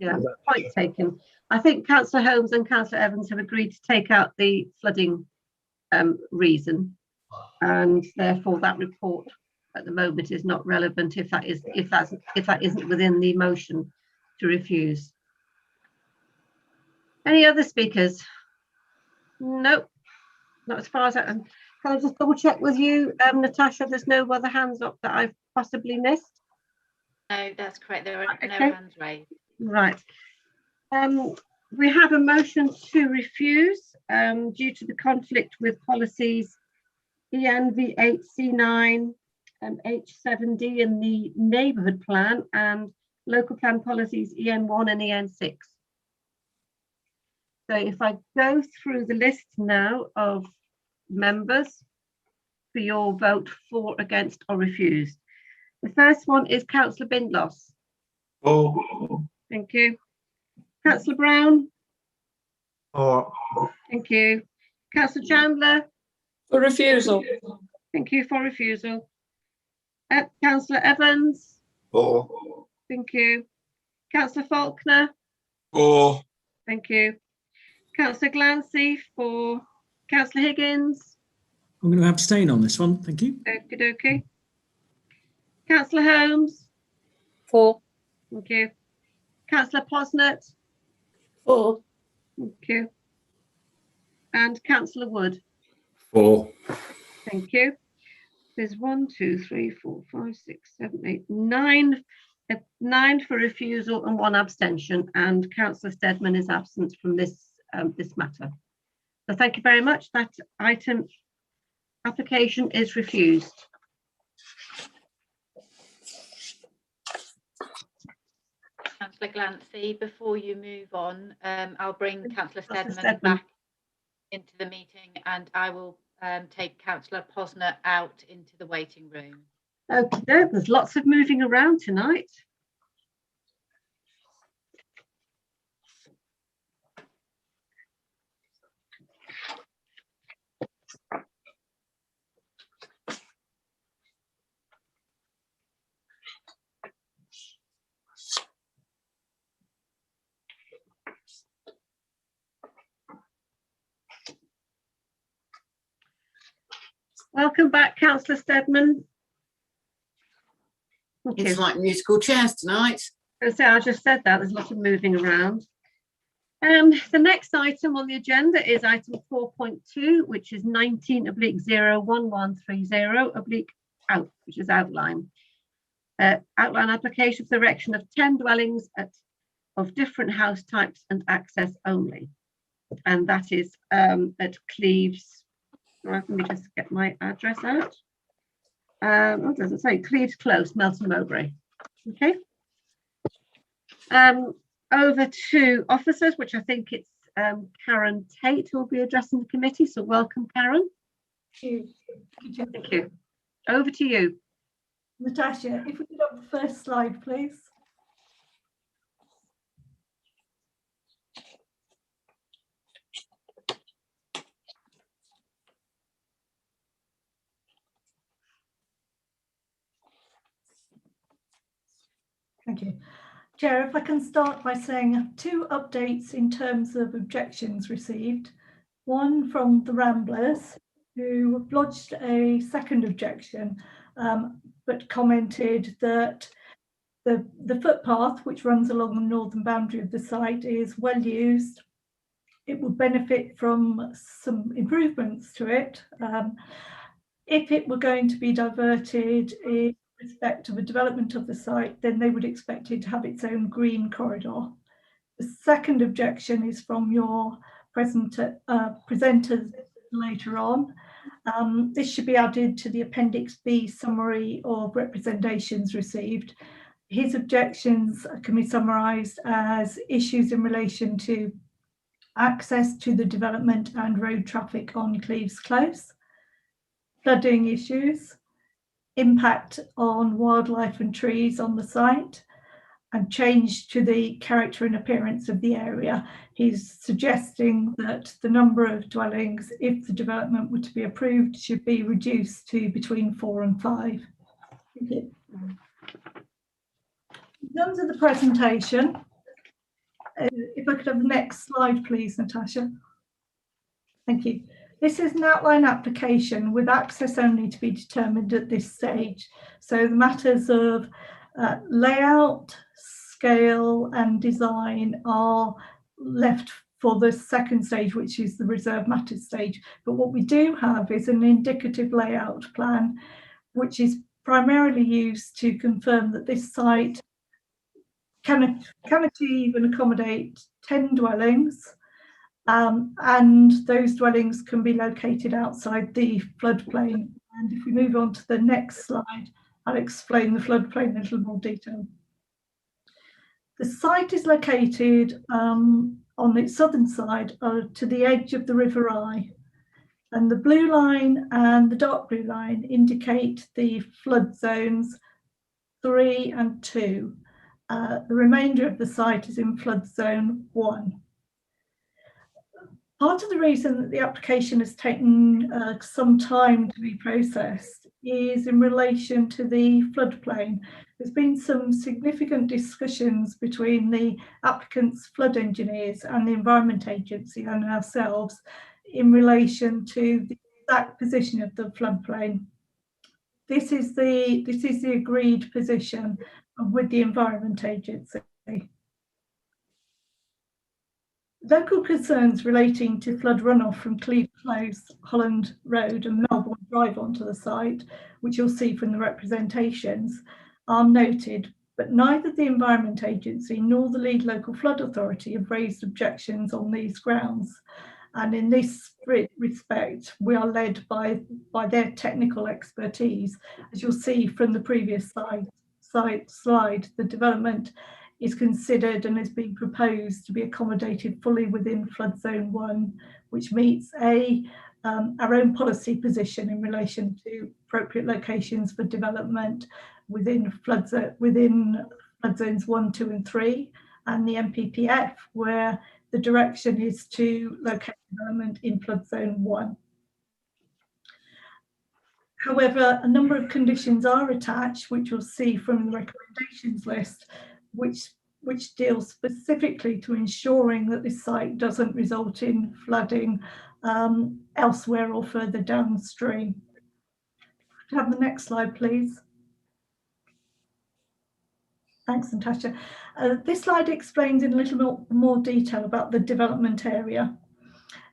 point taken. I think Councillor Holmes and Councillor Evans have agreed to take out the flooding reason, and therefore that report at the moment is not relevant if that isn't within the motion to refuse. Any other speakers? Nope, not as far as I can. Can I just double check with you, Natasha? There's no other hands up that I've possibly missed? No, that's correct. There are no hands raised. Right. We have a motion to refuse due to the conflict with policies ENV8, C9, H7D in the neighbourhood plan and local plan policies EN1 and EN6. So if I go through the list now of members for your vote for, against or refused. The first one is Councillor Bindloss. Oh. Thank you. Councillor Brown. Oh. Thank you. Councillor Chandler. For refusal. Thank you for refusal. Councillor Evans. Oh. Thank you. Councillor Faulkner. For. Thank you. Councillor Glancy for. Councillor Higgins. I'm going to abstain on this one. Thank you. Okie dokie. Councillor Holmes. For. Thank you. Councillor Posnett. For. Thank you. And Councillor Wood. For. Thank you. There's 1, 2, 3, 4, 5, 6, 7, 8, 9. 9 for refusal and 1 abstention. And Councillor Steadman is absent from this matter. So thank you very much. That item application is refused. Councillor Glancy, before you move on, I'll bring Councillor Steadman back into the meeting, and I will take Councillor Posner out into the waiting room. Okay, there's lots of moving around tonight. Welcome back, Councillor Steadman. It's like musical chairs tonight. I just said that there's a lot of moving around. The next item on the agenda is item 4.2, which is 19/01130 which is outline. Outline application for the erection of 10 dwellings of different house types and access only. And that is at Cleves. Let me just get my address out. What does it say? Cleves Close, Melton Mowbray. Okay. Over to officers, which I think it's Karen Tate who will be addressing the committee. So welcome, Karen. Thank you. Thank you. Over to you. Natasha, if we could have the first slide, please. Thank you. Chair, if I can start by saying 2 updates in terms of objections received. One from the Ramblers, who lodged a second objection, but commented that the footpath, which runs along the northern boundary of the site, is well used. It would benefit from some improvements to it. If it were going to be diverted in respect of a development of the site, then they would expect it to have its own green corridor. The second objection is from your presenters later on. This should be added to the Appendix B summary of representations received. His objections can be summarised as issues in relation to access to the development and road traffic on Cleves Close, flooding issues, impact on wildlife and trees on the site, and change to the character and appearance of the area. He's suggesting that the number of dwellings, if the development were to be approved, should be reduced to between 4 and 5. Thank you. In terms of the presentation, if I could have the next slide, please, Natasha. Thank you. This is an outline application with access only to be determined at this stage. So the matters of layout, scale and design are left for the second stage, which is the reserve matters stage. But what we do have is an indicative layout plan, which is primarily used to confirm that this site can achieve and accommodate 10 dwellings. And those dwellings can be located outside the floodplain. And if we move on to the next slide, I'll explain the floodplain in a little more detail. The site is located on the southern side to the edge of the River Eye. And the blue line and the dark blue line indicate the flood zones 3 and 2. The remainder of the site is in flood zone 1. Part of the reason that the application has taken some time to be processed is in relation to the floodplain. There's been some significant discussions between the applicant's flood engineers and the Environment Agency and ourselves in relation to the exact position of the floodplain. This is the agreed position with the Environment Agency. Local concerns relating to flood runoff from Cleves Close, Holland Road and Melbourne Drive onto the site, which you'll see from the representations, are noted, but neither the Environment Agency nor the lead local flood authority have raised objections on these grounds. And in this respect, we are led by their technical expertise. As you'll see from the previous slide, the development is considered and is being proposed to be accommodated fully within flood zone 1, which meets our own policy position in relation to appropriate locations for development within flood zones 1, 2 and 3, and the NPPF, where the direction is to locate development in flood zone 1. However, a number of conditions are attached, which you'll see from the recommendations list, which deals specifically to ensuring that this site doesn't result in flooding elsewhere or further downstream. Could I have the next slide, please? Thanks, Natasha. This slide explains in a little more detail about the development area.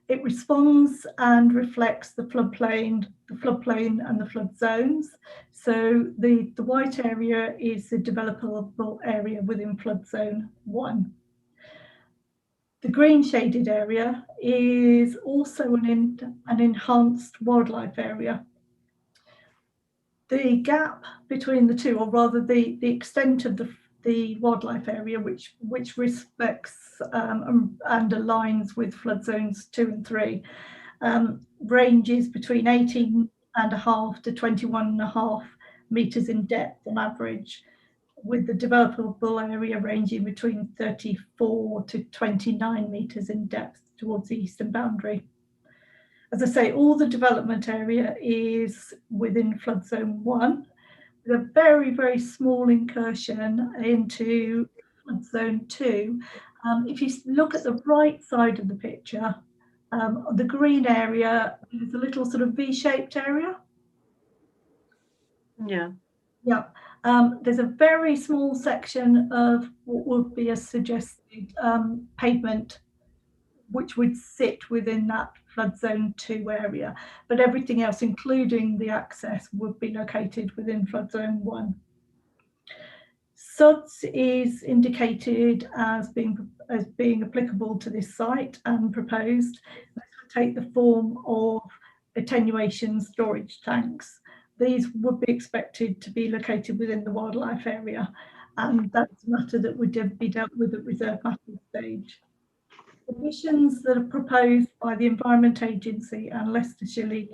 It responds and reflects the floodplain and the flood zones. So the white area is the developable area within flood zone 1. The green shaded area is also an enhanced wildlife area. The gap between the two, or rather the extent of the wildlife area, which respects and aligns with flood zones 2 and 3, ranges between 18.5 to 21.5 metres in depth on average, with the developable area ranging between 34 to 29 metres in depth towards the eastern boundary. As I say, all the development area is within flood zone 1, with a very, very small incursion into flood zone 2. If you look at the right side of the picture, the green area is a little sort of V-shaped area. Yeah. Yeah. There's a very small section of what would be a suggested pavement, which would sit within that flood zone 2 area, but everything else, including the access, would be located within flood zone 1. SUDS is indicated as being applicable to this site and proposed. This would take the form of attenuation storage tanks. These would be expected to be located within the wildlife area, and that's a matter that would be dealt with at reserve matters stage. Conditions that are proposed by the Environment Agency and Leicestershire Lead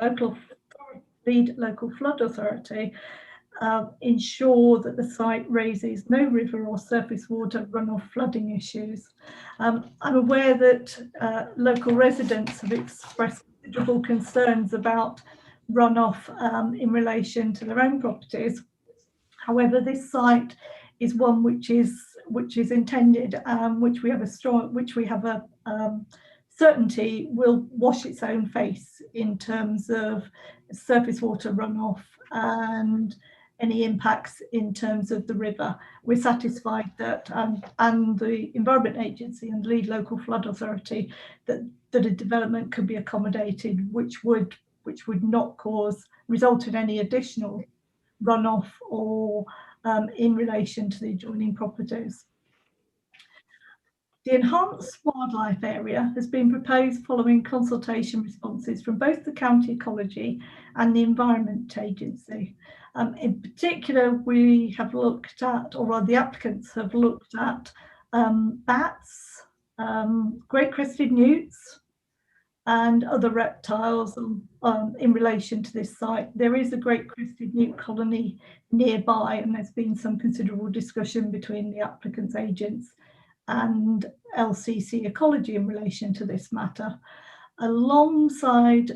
Local Flood Authority ensure that the site raises no river or surface water runoff flooding issues. I'm aware that local residents have expressed considerable concerns about runoff in relation to their own properties. However, this site is one which is intended, which we have a certainty will wash its own face in terms of surface water runoff and any impacts in terms of the river. We're satisfied that, and the Environment Agency and Lead Local Flood Authority, that a development could be accommodated, which would not result in any additional runoff or in relation to the adjoining properties. The enhanced wildlife area has been proposed following consultation responses from both the County Ecology and the Environment Agency. In particular, we have looked at, or rather the applicants have looked at, bats, great crested newts, and other reptiles in relation to this site. There is a great crested newt colony nearby, and there's been some considerable discussion between the applicants' agents and LCC Ecology in relation to this matter. Alongside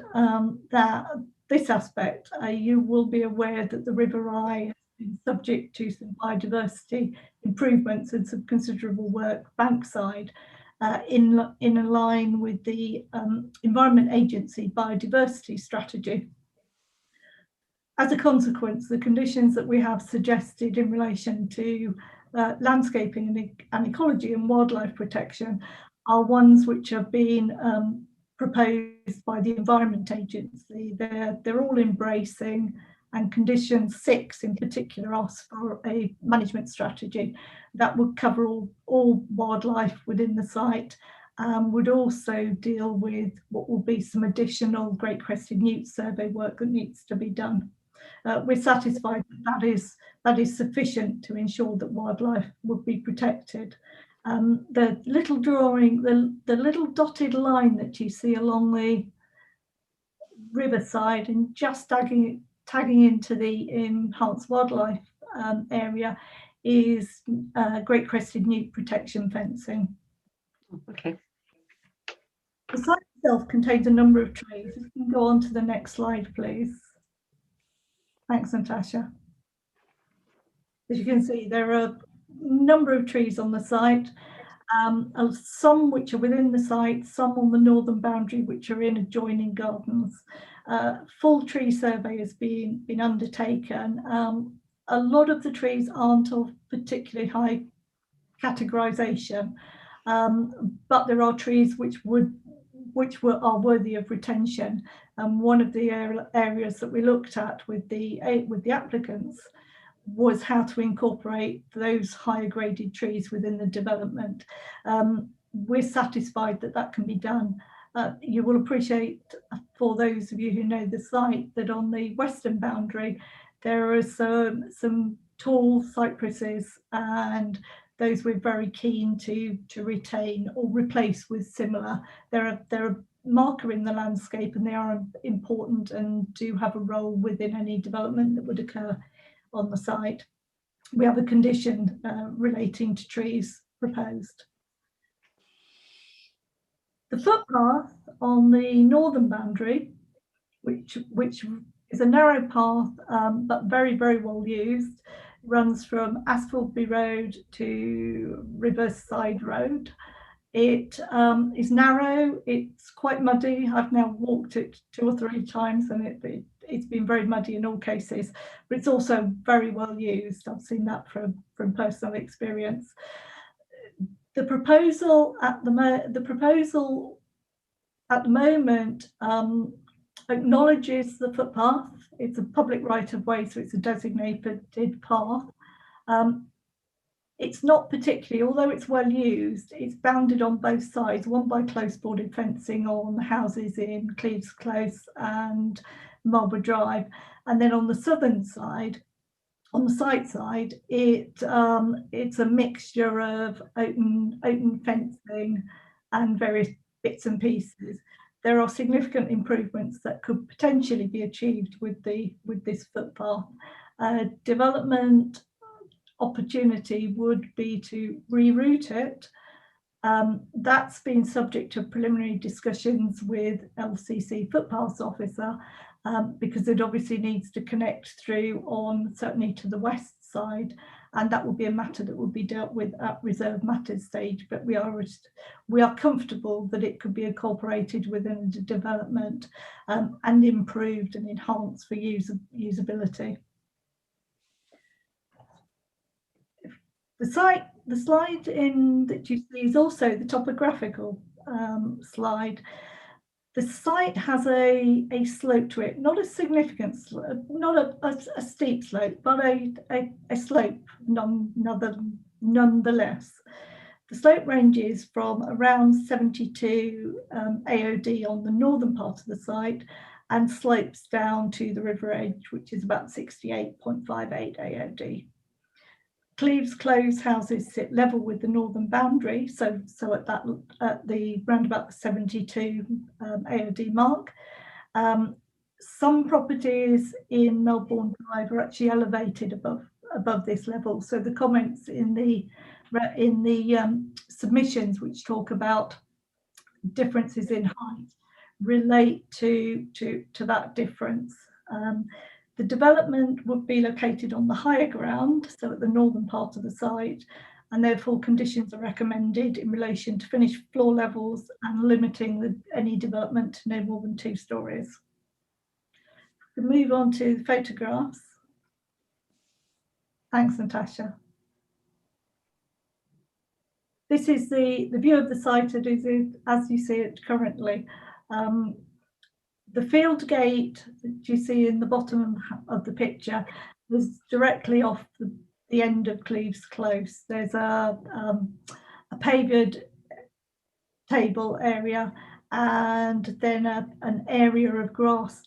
this aspect, you will be aware that the River Eye has been subject to some biodiversity improvements and some considerable work bankside in line with the Environment Agency biodiversity strategy. As a consequence, the conditions that we have suggested in relation to landscaping and ecology and wildlife protection are ones which have been proposed by the Environment Agency. They're all embracing, and condition 6 in particular asks for a management strategy that would cover all wildlife within the site, would also deal with what will be some additional great crested newt survey work that needs to be done. We're satisfied that is sufficient to ensure that wildlife would be protected. The little drawing, the little dotted line that you see along the riverside and just tagging into the enhanced wildlife area is great crested newt protection fencing. Okay. The site itself contains a number of trees. If you can go on to the next slide, please. Thanks, Natasha. As you can see, there are a number of trees on the site, some which are within the site, some on the northern boundary which are in adjoining gardens. Full tree survey has been undertaken, a lot of the trees aren't of particularly high categorisation, but there are trees which are worthy of retention. And one of the areas that we looked at with the applicants was how to incorporate those higher graded trees within the development. We're satisfied that that can be done. You will appreciate, for those of you who know the site, that on the western boundary there are some tall cypresses, and those we're very keen to retain or replace with similar. They're a marker in the landscape, and they are important and do have a role within any development that would occur on the site. We have a condition relating to trees proposed. The footpath on the northern boundary, which is a narrow path but very, very well used, runs from Asfordby Road to Riverside Road. It is narrow, it's quite muddy. I've now walked it 2 or 3 times, and it's been very muddy in all cases, but it's also very well used. I've seen that from personal experience. The proposal at the moment acknowledges the footpath. It's a public right of way, so it's a designated path. It's not particularly, although it's well used, it's bounded on both sides, one by close boarded fencing on the houses in Cleves Close and Marlborough Drive, and then on the southern side, on the site side, it's a mixture of open fencing and various bits and pieces. There are significant improvements that could potentially be achieved with this footpath. Development opportunity would be to reroute it. That's been subject to preliminary discussions with LCC Footpaths Officer, because it obviously needs to connect through on certainly to the west side, and that will be a matter that will be dealt with at reserve matters stage. But we are comfortable that it could be incorporated within the development and improved and enhanced for usability. The slide that you see is also the topographical slide. The site has a slope to it, not a significant slope, not a steep slope, but a slope nonetheless. The slope ranges from around 72 AOD on the northern part of the site and slopes down to the river edge, which is about 68.58 AOD. Cleves Close houses sit level with the northern boundary, so at the round about the 72 AOD mark. Some properties in Melbourne Drive are actually elevated above this level. So the comments in the submissions which talk about differences in height relate to that difference. The development would be located on the higher ground, so at the northern part of the site, and therefore conditions are recommended in relation to finished floor levels and limiting any development to no more than 2 stories. We move on to the photographs. Thanks, Natasha. This is the view of the site as you see it currently. The field gate that you see in the bottom of the picture is directly off the end of Cleves Close. There's a paved table area, and then an area of grass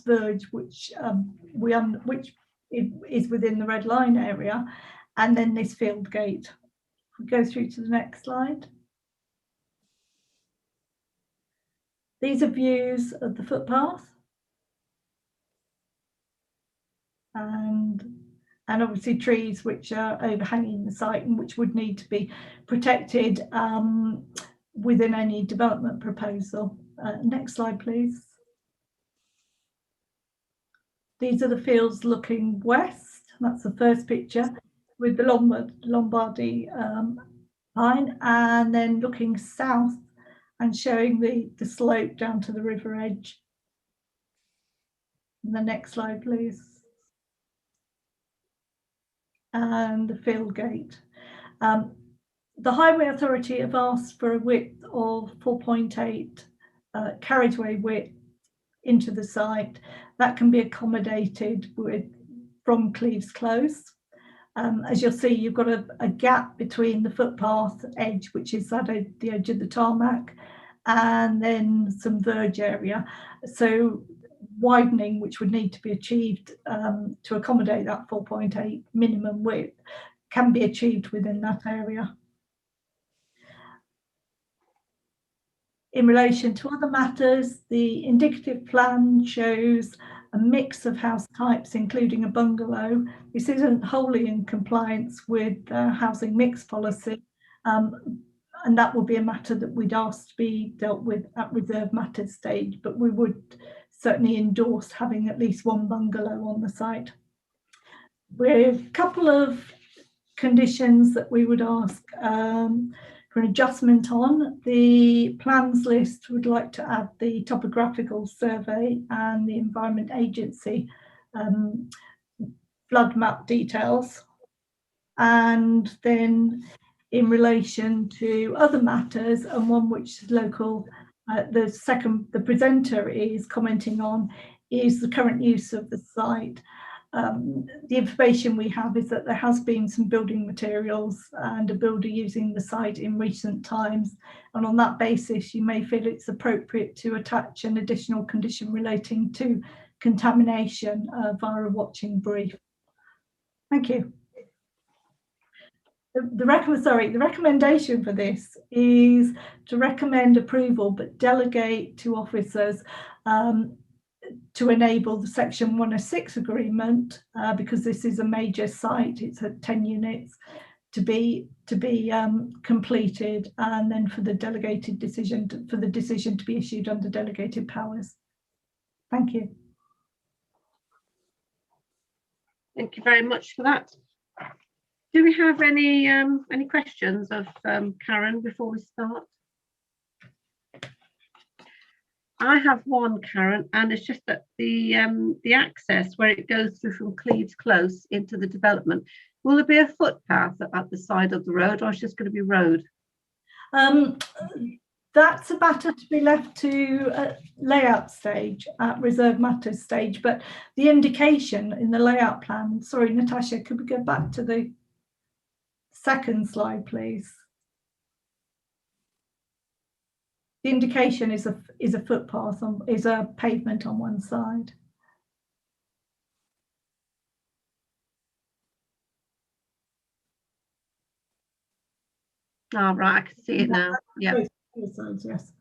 verge which is within the red line area, and then this field gate. We go through to the next slide. These are views of the footpath, and obviously trees which are overhanging the site and which would need to be protected within any development proposal. Next slide, please. These are the fields looking west. That's the first picture with the Lombardy line, and then looking south and showing the slope down to the river edge. And the next slide, please. and the field gate. The Highway Authority have asked for a width of 4.8 carriageway width into the site. That can be accommodated from Cleves Close. As you'll see, you've got a gap between the footpath edge, which is at the edge of the tarmac, and then some verge area. So widening, which would need to be achieved to accommodate that 4.8 minimum width, can be achieved within that area. In relation to other matters, the indicative plan shows a mix of house types, including a bungalow. This isn't wholly in compliance with housing mix policy, and that would be a matter that we'd ask to be dealt with at reserve matters stage, but we would certainly endorse having at least one bungalow on the site. We have a couple of conditions that we would ask for an adjustment on. The plans list would like to add the topographical survey and the Environment Agency flood map details. And then in relation to other matters, and one which is local, the presenter is commenting on, is the current use of the site. The information we have is that there has been some building materials and a builder using the site in recent times, and on that basis you may feel it's appropriate to attach an additional condition relating to contamination via a watching brief. Thank you. The recommendation for this is to recommend approval but delegate to officers to enable the Section 106 agreement, because this is a major site, it's at 10 units, to be completed, and then for the delegated decision for the decision to be issued under delegated powers. Thank you. Thank you very much for that. Do we have any questions of Karen before we start? I have one, Karen, and it's just that the access where it goes through from Cleves Close into the development, will there be a footpath at the side of the road, or is it just going to be road? That's a matter to be left to layout stage, at reserve matters stage, but the indication in the layout plan, sorry, Natasha, could we go back to the second slide, please? The indication is a footpath, is a pavement on one side. Oh, right, I can see it now. Yeah. Yes.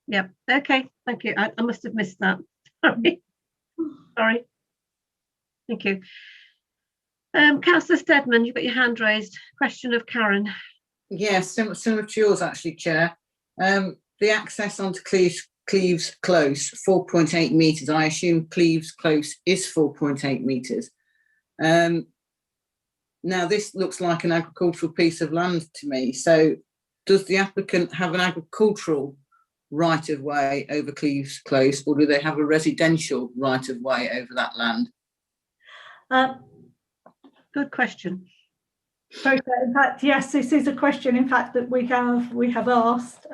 Yep. Okay. Thank you. I must have missed that. Sorry. Sorry. Thank you. Councillor Steadman, you've got your hand raised. Question of Karen. Yes, similar to yours, actually, Chair. The access onto Cleves Close, 4.8 metres. I assume Cleves Close is 4.8 metres. Now, this looks like an agricultural piece of land to me. So does the applicant have an agricultural right of way over Cleves Close, or do they have a residential right of way over that land? Good question. In fact, yes, this is a question, in fact, that we have asked.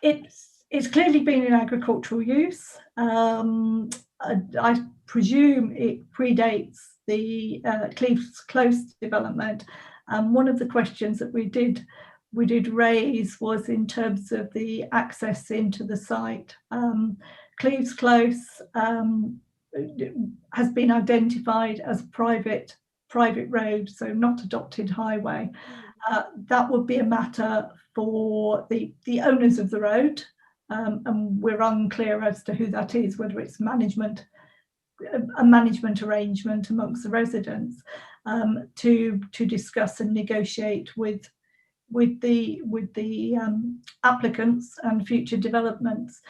It's clearly been in agricultural use. I presume it predates the Cleves Close development. One of the questions that we did raise was in terms of the access into the site. Cleves Close has been identified as private road, so not adopted highway. That would be a matter for the owners of the road, and we're unclear as to who that is, whether it's a management arrangement amongst the residents, to discuss and negotiate with the applicants and future developments.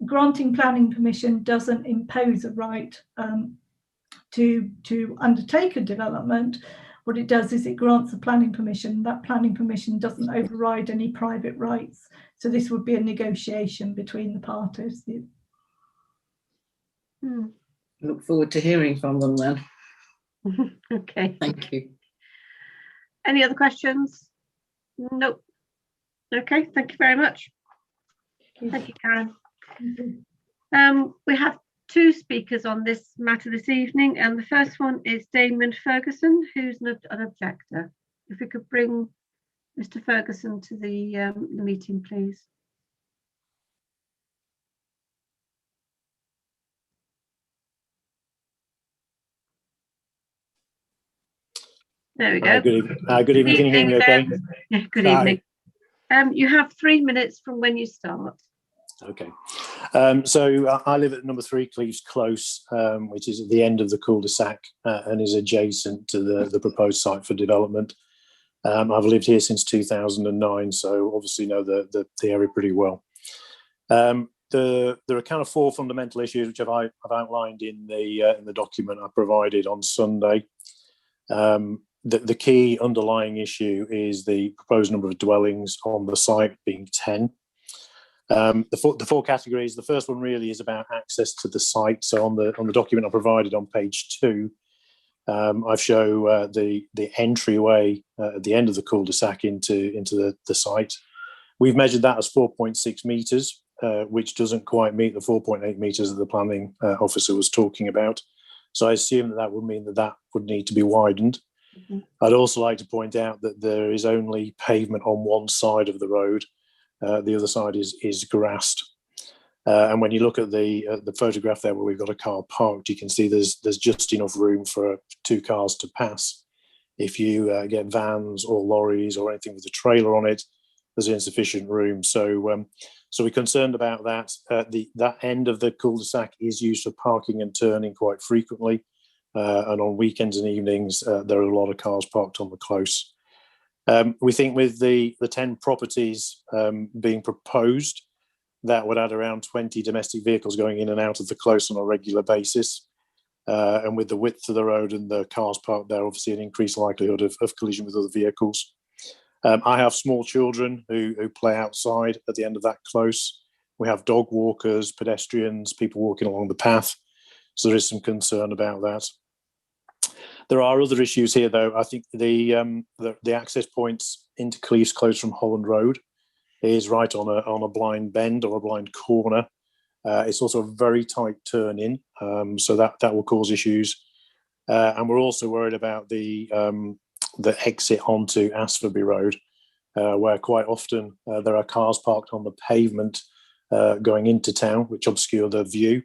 Granting planning permission doesn't impose a right to undertake a development. What it does is it grants a planning permission. That planning permission doesn't override any private rights. So this would be a negotiation between the parties. Look forward to hearing from them then. Okay. Thank you. Any other questions? Nope. Okay, thank you very much. Thank you, Karen. We have two speakers on this matter this evening, and the first one is Damon Ferguson, who's an objector. If we could bring Mr. Ferguson to the meeting, please. There we go. Good evening. Can you hear me okay? Yeah, good evening. You have 3 minutes from when you start. Okay. So I live at number 3 Cleves Close, which is at the end of the cul-de-sac and is adjacent to the proposed site for development. I've lived here since 2009, so obviously know the area pretty well. There are kind of 4 fundamental issues which I've outlined in the document I provided on Sunday. The key underlying issue is the proposed number of dwellings on the site being 10. The four categories. The first one really is about access to the site. So on the document I provided on page 2, I show the entryway at the end of the cul-de-sac into the site. We've measured that as 4.6 metres, which doesn't quite meet the 4.8 metres that the planning officer was talking about. So I assume that would mean that would need to be widened. Mm-hmm. I'd also like to point out that there is only pavement on one side of the road. The other side is grassed. And when you look at the photograph there where we've got a car parked, you can see there's just enough room for 2 cars to pass. If you get vans or lorries or anything with a trailer on it, there's insufficient room. So we're concerned about that. That end of the cul-de-sac is used for parking and turning quite frequently. And on weekends and evenings, there are a lot of cars parked on the close. We think with the 10 properties being proposed, that would add around 20 domestic vehicles going in and out of the close on a regular basis. And with the width of the road and the cars parked there, obviously an increased likelihood of collision with other vehicles. I have small children who play outside at the end of that close. We have dog walkers, pedestrians, people walking along the path. So there is some concern about that. There are other issues here, though. I think the access points into Cleves Close from Holland Road is right on a blind bend or a blind corner. It's also a very tight turn in, so that will cause issues. And we're also worried about the exit onto Asforby Road, where quite often there are cars parked on the pavement going into town, which obscure the view.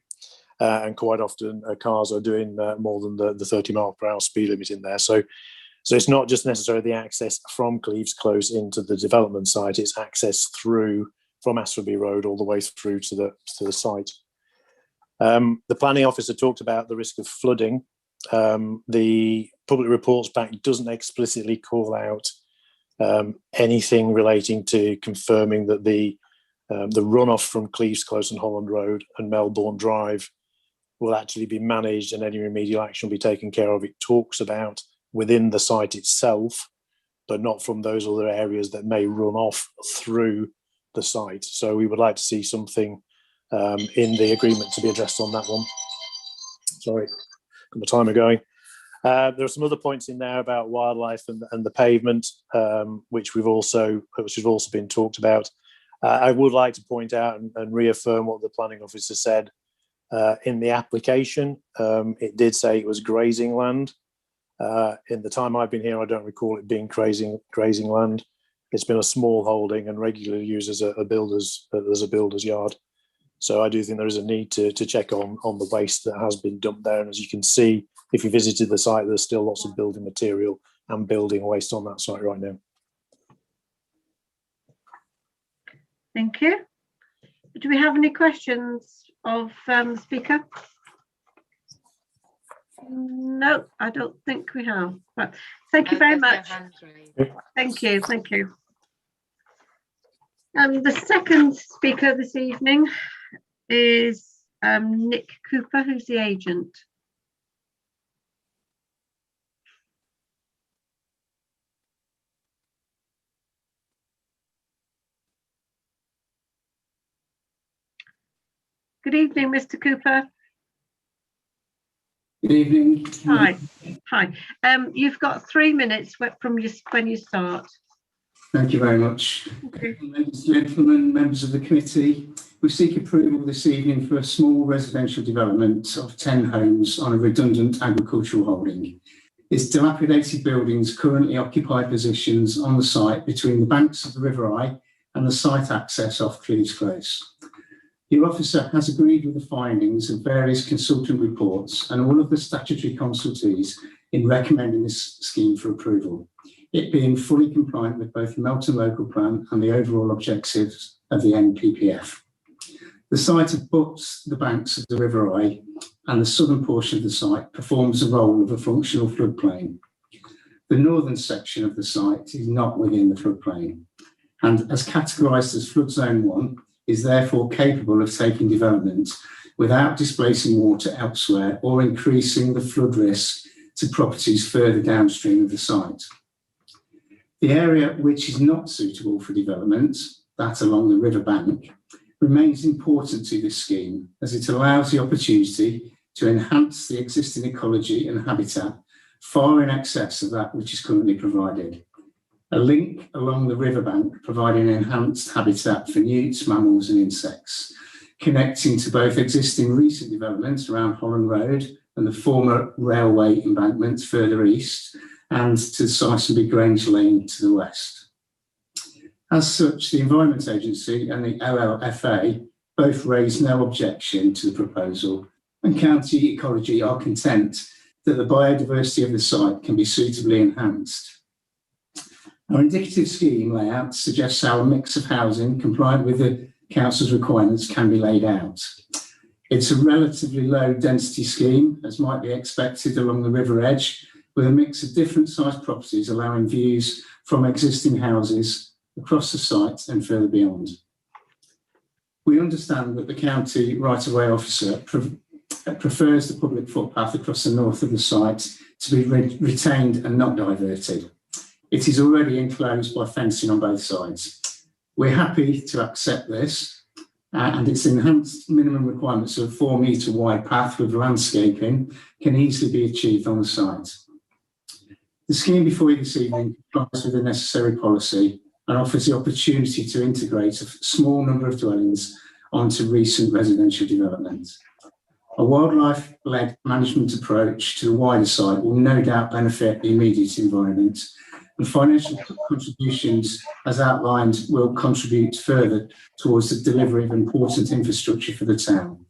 And quite often cars are doing more than the 30 mile per hour speed limit in there. So it's not just necessarily the access from Cleves Close into the development site, it's access through from Asforby Road all the way through to the site. The planning officer talked about the risk of flooding. The public reports pack doesn't explicitly call out anything relating to confirming that the runoff from Cleves Close and Holland Road and Melbourne Drive will actually be managed and any remedial action will be taken care of. It talks about within the site itself, but not from those other areas that may run off through the site. So we would like to see something in the agreement to be addressed on that one. Sorry, got my timer going. There are some other points in there about wildlife and the pavement, which has also been talked about. I would like to point out and reaffirm what the planning officer said. In the application, it did say it was grazing land. In the time I've been here, I don't recall it being grazing land. It's been a small holding and regularly used as a builder's yard. So I do think there is a need to check on the waste that has been dumped there. And as you can see, if you visited the site, there's still lots of building material and building waste on that site right now. Thank you. Do we have any questions of the speaker? No, I don't think we have. But thank you very much. Thank you. Thank you. The second speaker this evening is Nick Cooper, who's the agent. Good evening, Mr. Cooper. Good evening. Hi. Hi. You've got 3 minutes from when you start. Thank you very much. Okay. Ladies and gentlemen, members of the committee, we seek approval this evening for a small residential development of 10 homes on a redundant agricultural holding. Its dilapidated buildings currently occupy positions on the site between the banks of the River Eye and the site access off Cleves Close. Your officer has agreed with the findings of various consultant reports and all of the statutory consultees in recommending this scheme for approval, it being fully compliant with both the Melton Local Plan and the overall objectives of the NPPF. The site abuts the banks of the River Eye, and the southern portion of the site performs the role of a functional floodplain. The northern section of the site is not within the floodplain, and as categorised as Flood Zone 1, is therefore capable of taking development without displacing water elsewhere or increasing the flood risk to properties further downstream of the site. The area which is not suitable for development, that along the river bank, remains important to this scheme as it allows the opportunity to enhance the existing ecology and habitat far in excess of that which is currently provided. A link along the riverbank providing enhanced habitat for newts, mammals and insects, connecting to both existing recent developments around Holland Road and the former railway embankment further east, and to Sisonby Grange Lane to the west. As such, the Environment Agency and the OLFA both raised no objection to the proposal, and County Ecology are content that the biodiversity of the site can be suitably enhanced. Our indicative scheme layout suggests how a mix of housing compliant with the council's requirements can be laid out. It's a relatively low density scheme, as might be expected along the river edge, with a mix of different sized properties allowing views from existing houses across the site and further beyond. We understand that the county right-of-way officer prefers the public footpath across the north of the site to be retained and not diverted. It is already enclosed by fencing on both sides. We're happy to accept this, and its enhanced minimum requirements of a 4 metre wide path with landscaping can easily be achieved on the site. The scheme before you this evening complies with the necessary policy and offers the opportunity to integrate a small number of dwellings onto recent residential development. A wildlife-led management approach to the wider site will no doubt benefit the immediate environment, and financial contributions, as outlined, will contribute further towards the delivery of important infrastructure for the town.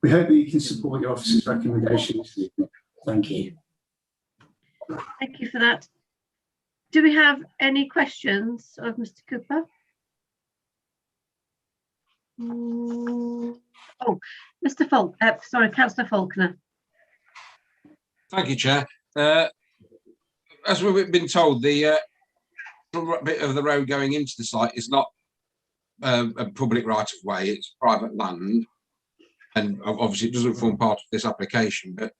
We hope that you can support your officer's recommendation this evening. Thank you. Thank you for that. Do we have any questions of Mr. Cooper? Oh, Mr. Councillor Faulkner. Thank you, Chair. As we've been told, the bit of the road going into the site is not a public right of way, it's private land. And obviously it doesn't form part of this application, but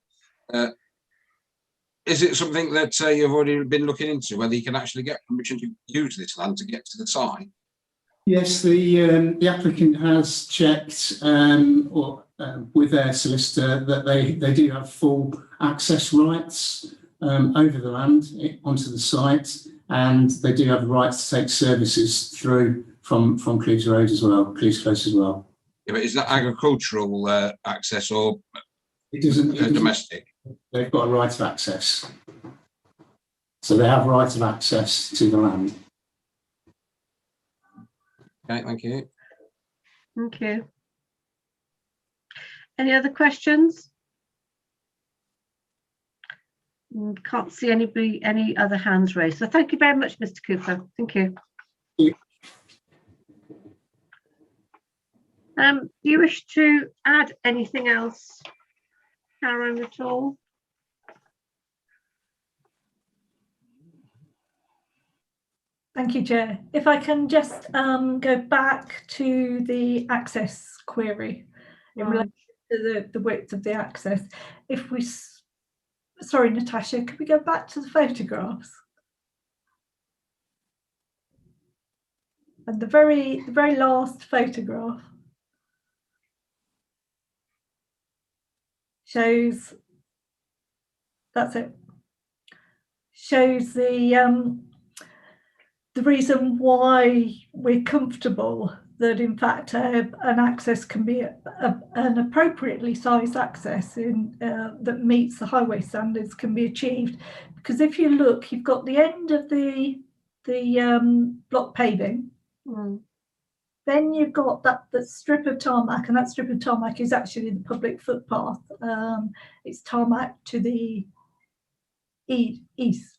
is it something that you've already been looking into, whether you can actually get permission to use this land to get to the site? Yes, the applicant has checked with their solicitor that they do have full access rights over the land onto the site, and they do have the right to take services through from Cleves Road as well, Cleves Close as well. Yeah, but is that agricultural access or it doesn't domestic? They've got a right of access, so they have right of access to the land. Okay, thank you. Thank you. Any other questions? Can't see any other hands raised. So thank you very much, Mr. Cooper. Thank you. Do you wish to add anything else, Karen, at all? Thank you, Chair. If I can just go back to the access query in relation to the width of the access. If we, sorry, Natasha, could we go back to the photographs? And the very last photograph shows That's it. Shows the reason why we're comfortable that in fact an access can be an appropriately sized access in that meets the highway standards can be achieved. Because if you look, you've got the end of the block paving. Then you've got that strip of tarmac, and that strip of tarmac is actually the public footpath. It's tarmac to the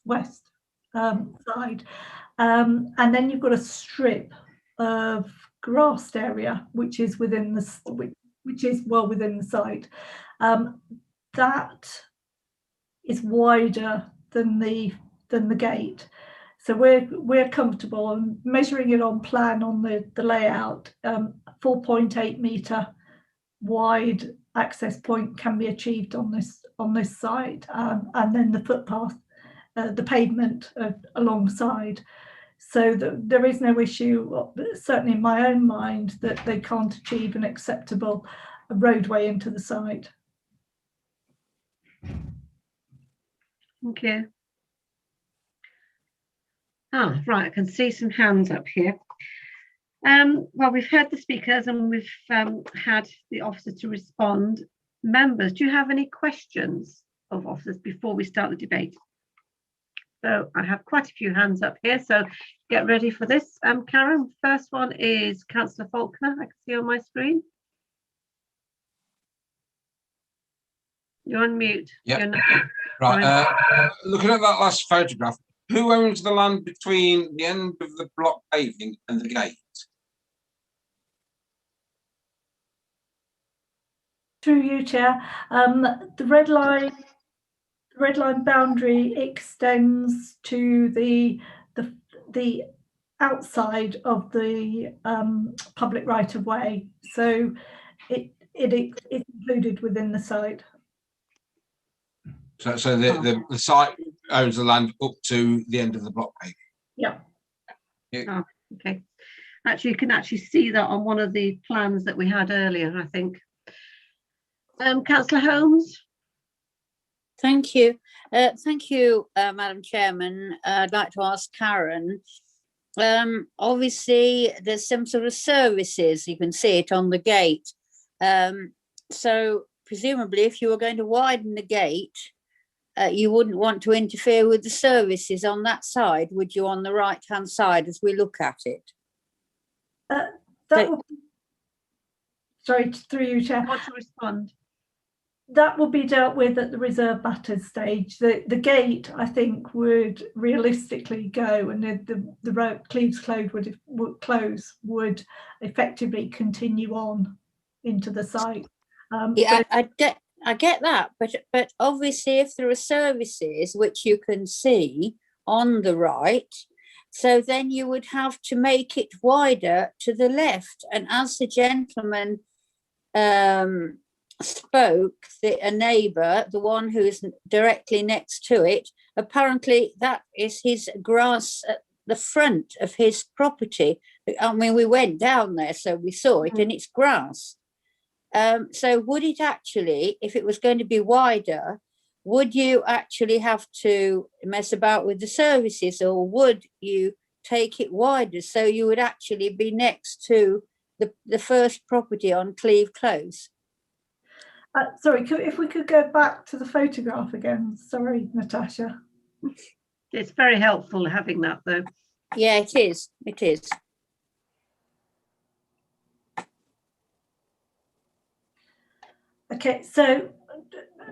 west side, and then you've got a strip of grassed area which is within the which is well within the site. That is wider than the gate. So we're comfortable and measuring it on plan on the layout. 4.8 metre wide access point can be achieved on this site, and then the footpath, the pavement alongside. So there is no issue, certainly in my own mind, that they can't achieve an acceptable roadway into the site. Thank you. Right, I can see some hands up here. Well, we've heard the speakers and we've had the officers to respond. Members, do you have any questions of officers before we start the debate? So I have quite a few hands up here, so get ready for this. Karen, first one is Councillor Faulkner, I can see on my screen. You're on mute. Yeah, right. Looking at that last photograph, who owns the land between the end of the block paving and the gate? Through you, Chair. The red line boundary extends to the outside of the public right of way, so it's included within the site. So the site owns the land up to the end of the block paving. Yeah. Oh, okay. Actually, you can actually see that on one of the plans that we had earlier, I think. Councillor Holmes. Thank you. Thank you, Madam Chairman. I'd like to ask Karen. Obviously, there's some sort of services, you can see it on the gate. So presumably, if you were going to widen the gate, you wouldn't want to interfere with the services on that side, would you, on the right-hand side as we look at it? Sorry, through you, Chair. Want to respond? That will be dealt with at the reserve matters stage. The gate, I think, would realistically go, and the road Cleves Close would effectively continue on into the site. Yeah, I get that, but obviously, if there are services which you can see on the right, so then you would have to make it wider to the left. And as the gentleman spoke, a neighbour, the one who is directly next to it, apparently that is his grass at the front of his property. I mean, we went down there, so we saw it, and it's grass. So would it actually, if it was going to be wider, would you actually have to mess about with the services, or would you take it wider so you would actually be next to the first property on Cleve Close? Sorry, if we could go back to the photograph again. Sorry, Natasha. It's very helpful having that, though. Yeah, it is. It is. Okay, so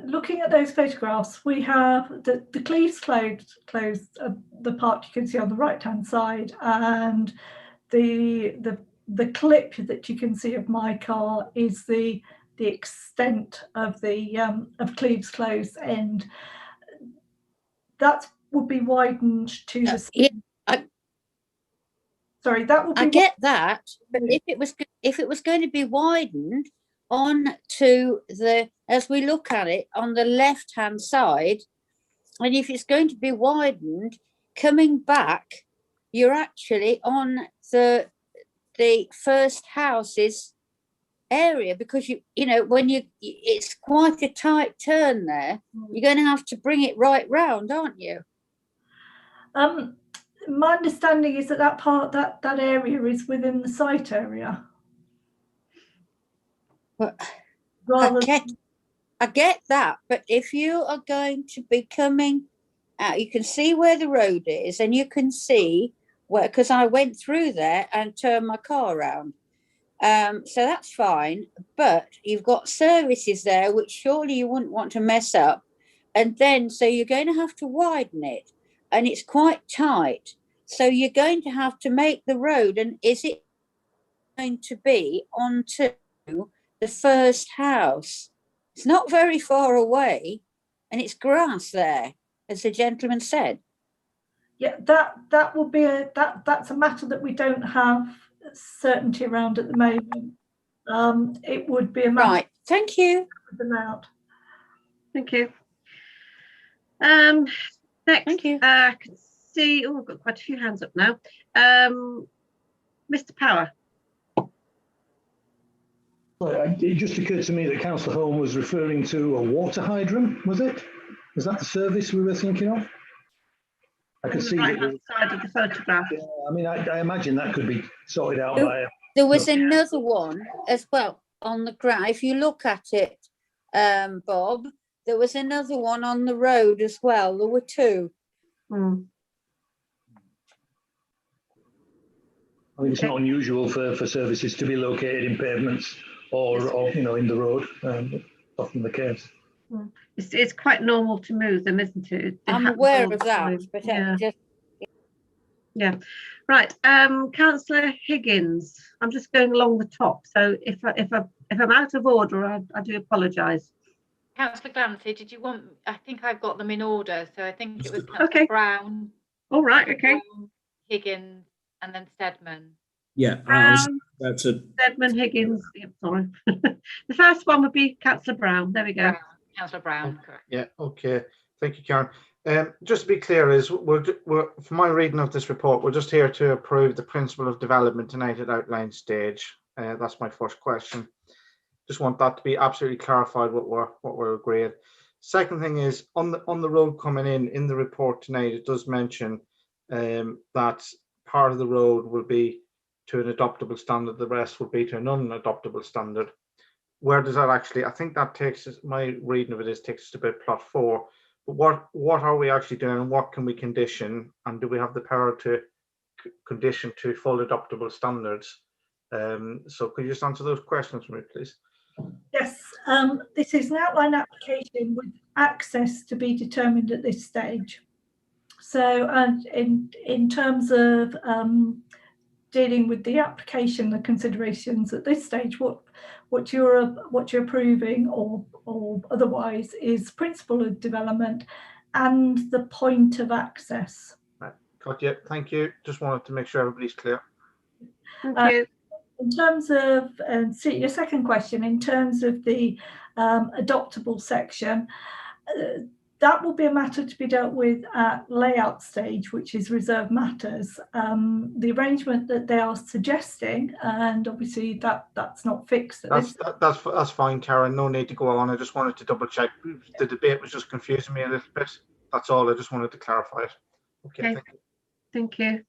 looking at those photographs, we have the Cleves Close, the part you can see on the right-hand side, and the clip that you can see of my car is the extent of the of Cleves Close end. That would be widened to the. Yeah, sorry, that would be. I get that, but if it was going to be widened on to the, as we look at it, on the left-hand side, and if it's going to be widened, coming back, you're actually on the first houses area, because you know, when it's quite a tight turn there, you're going to have to bring it right round, aren't you? My understanding is that that area is within the site area. But I get that, but if you are going to be coming out, you can see where the road is, and you can see where, because I went through there and turned my car around. So that's fine, but you've got services there which surely you wouldn't want to mess up. And then, so you're going to have to widen it, and it's quite tight. So you're going to have to make the road, and is it going to be onto the first house? It's not very far away, and it's grass there, as the gentleman said. Yeah, that will be that's a matter that we don't have certainty around at the moment. It would be a matter. Right. Thank you. Thank you. Next, thank you. I can see. Oh, I've got quite a few hands up now. Mr. Power. It just occurred to me that Councillor Home was referring to a water hydrant. Was it? Was that the service we were thinking of? I can see right hand side of the photograph. Yeah, I mean, I imagine that could be sorted out by. There was another one as well on the ground. If you look at it, Bob, there was another one on the road as well. There were two. I mean, it's not unusual for services to be located in pavements or you know, in the road. Often the case. It's quite normal to move them, isn't it? I'm aware of that, but yeah. Right, Councillor Higgins. I'm just going along the top, so if I'm out of order, I do apologise. Councillor Glancy, did you want? I think I've got them in order, so I think it was Councillor Brown. All right, okay. Brown, Higgins, and then Steadman. Yeah, Brown, about to... Steadman, Higgins. Yep, sorry. The first one would be Councillor Brown. There we go. Councillor Brown, correct. Yeah, okay. Thank you, Karen. Just to be clear, is we're for my reading of this report, we're just here to approve the principle of development in outline stage. That's my first question. Just want that to be absolutely clarified what we're agreeing. Second thing is on the road coming in the report tonight, it does mention that part of the road will be to an adoptable standard, the rest will be to a non-adoptable standard. Where does that actually? I think that takes us, my reading of it takes us to about plot 4. But what are we actually doing, and what can we condition, and do we have the power to condition to full adoptable standards? So could you just answer those questions for me, please? Yes, this is an outline application with access to be determined at this stage. So, in terms of dealing with the application, the considerations at this stage, what you're approving or otherwise is principle of development and the point of access. Right. Got you. Thank you. Just wanted to make sure everybody's clear. Thank you. In terms of your second question, in terms of the adoptable section, that will be a matter to be dealt with at layout stage, which is reserved matters. The arrangement that they are suggesting, and obviously that's not fixed. That's fine, Karen. No need to go on. I just wanted to double check. The debate was just confusing me a little bit. That's all. I just wanted to clarify it. Okay. Thank you.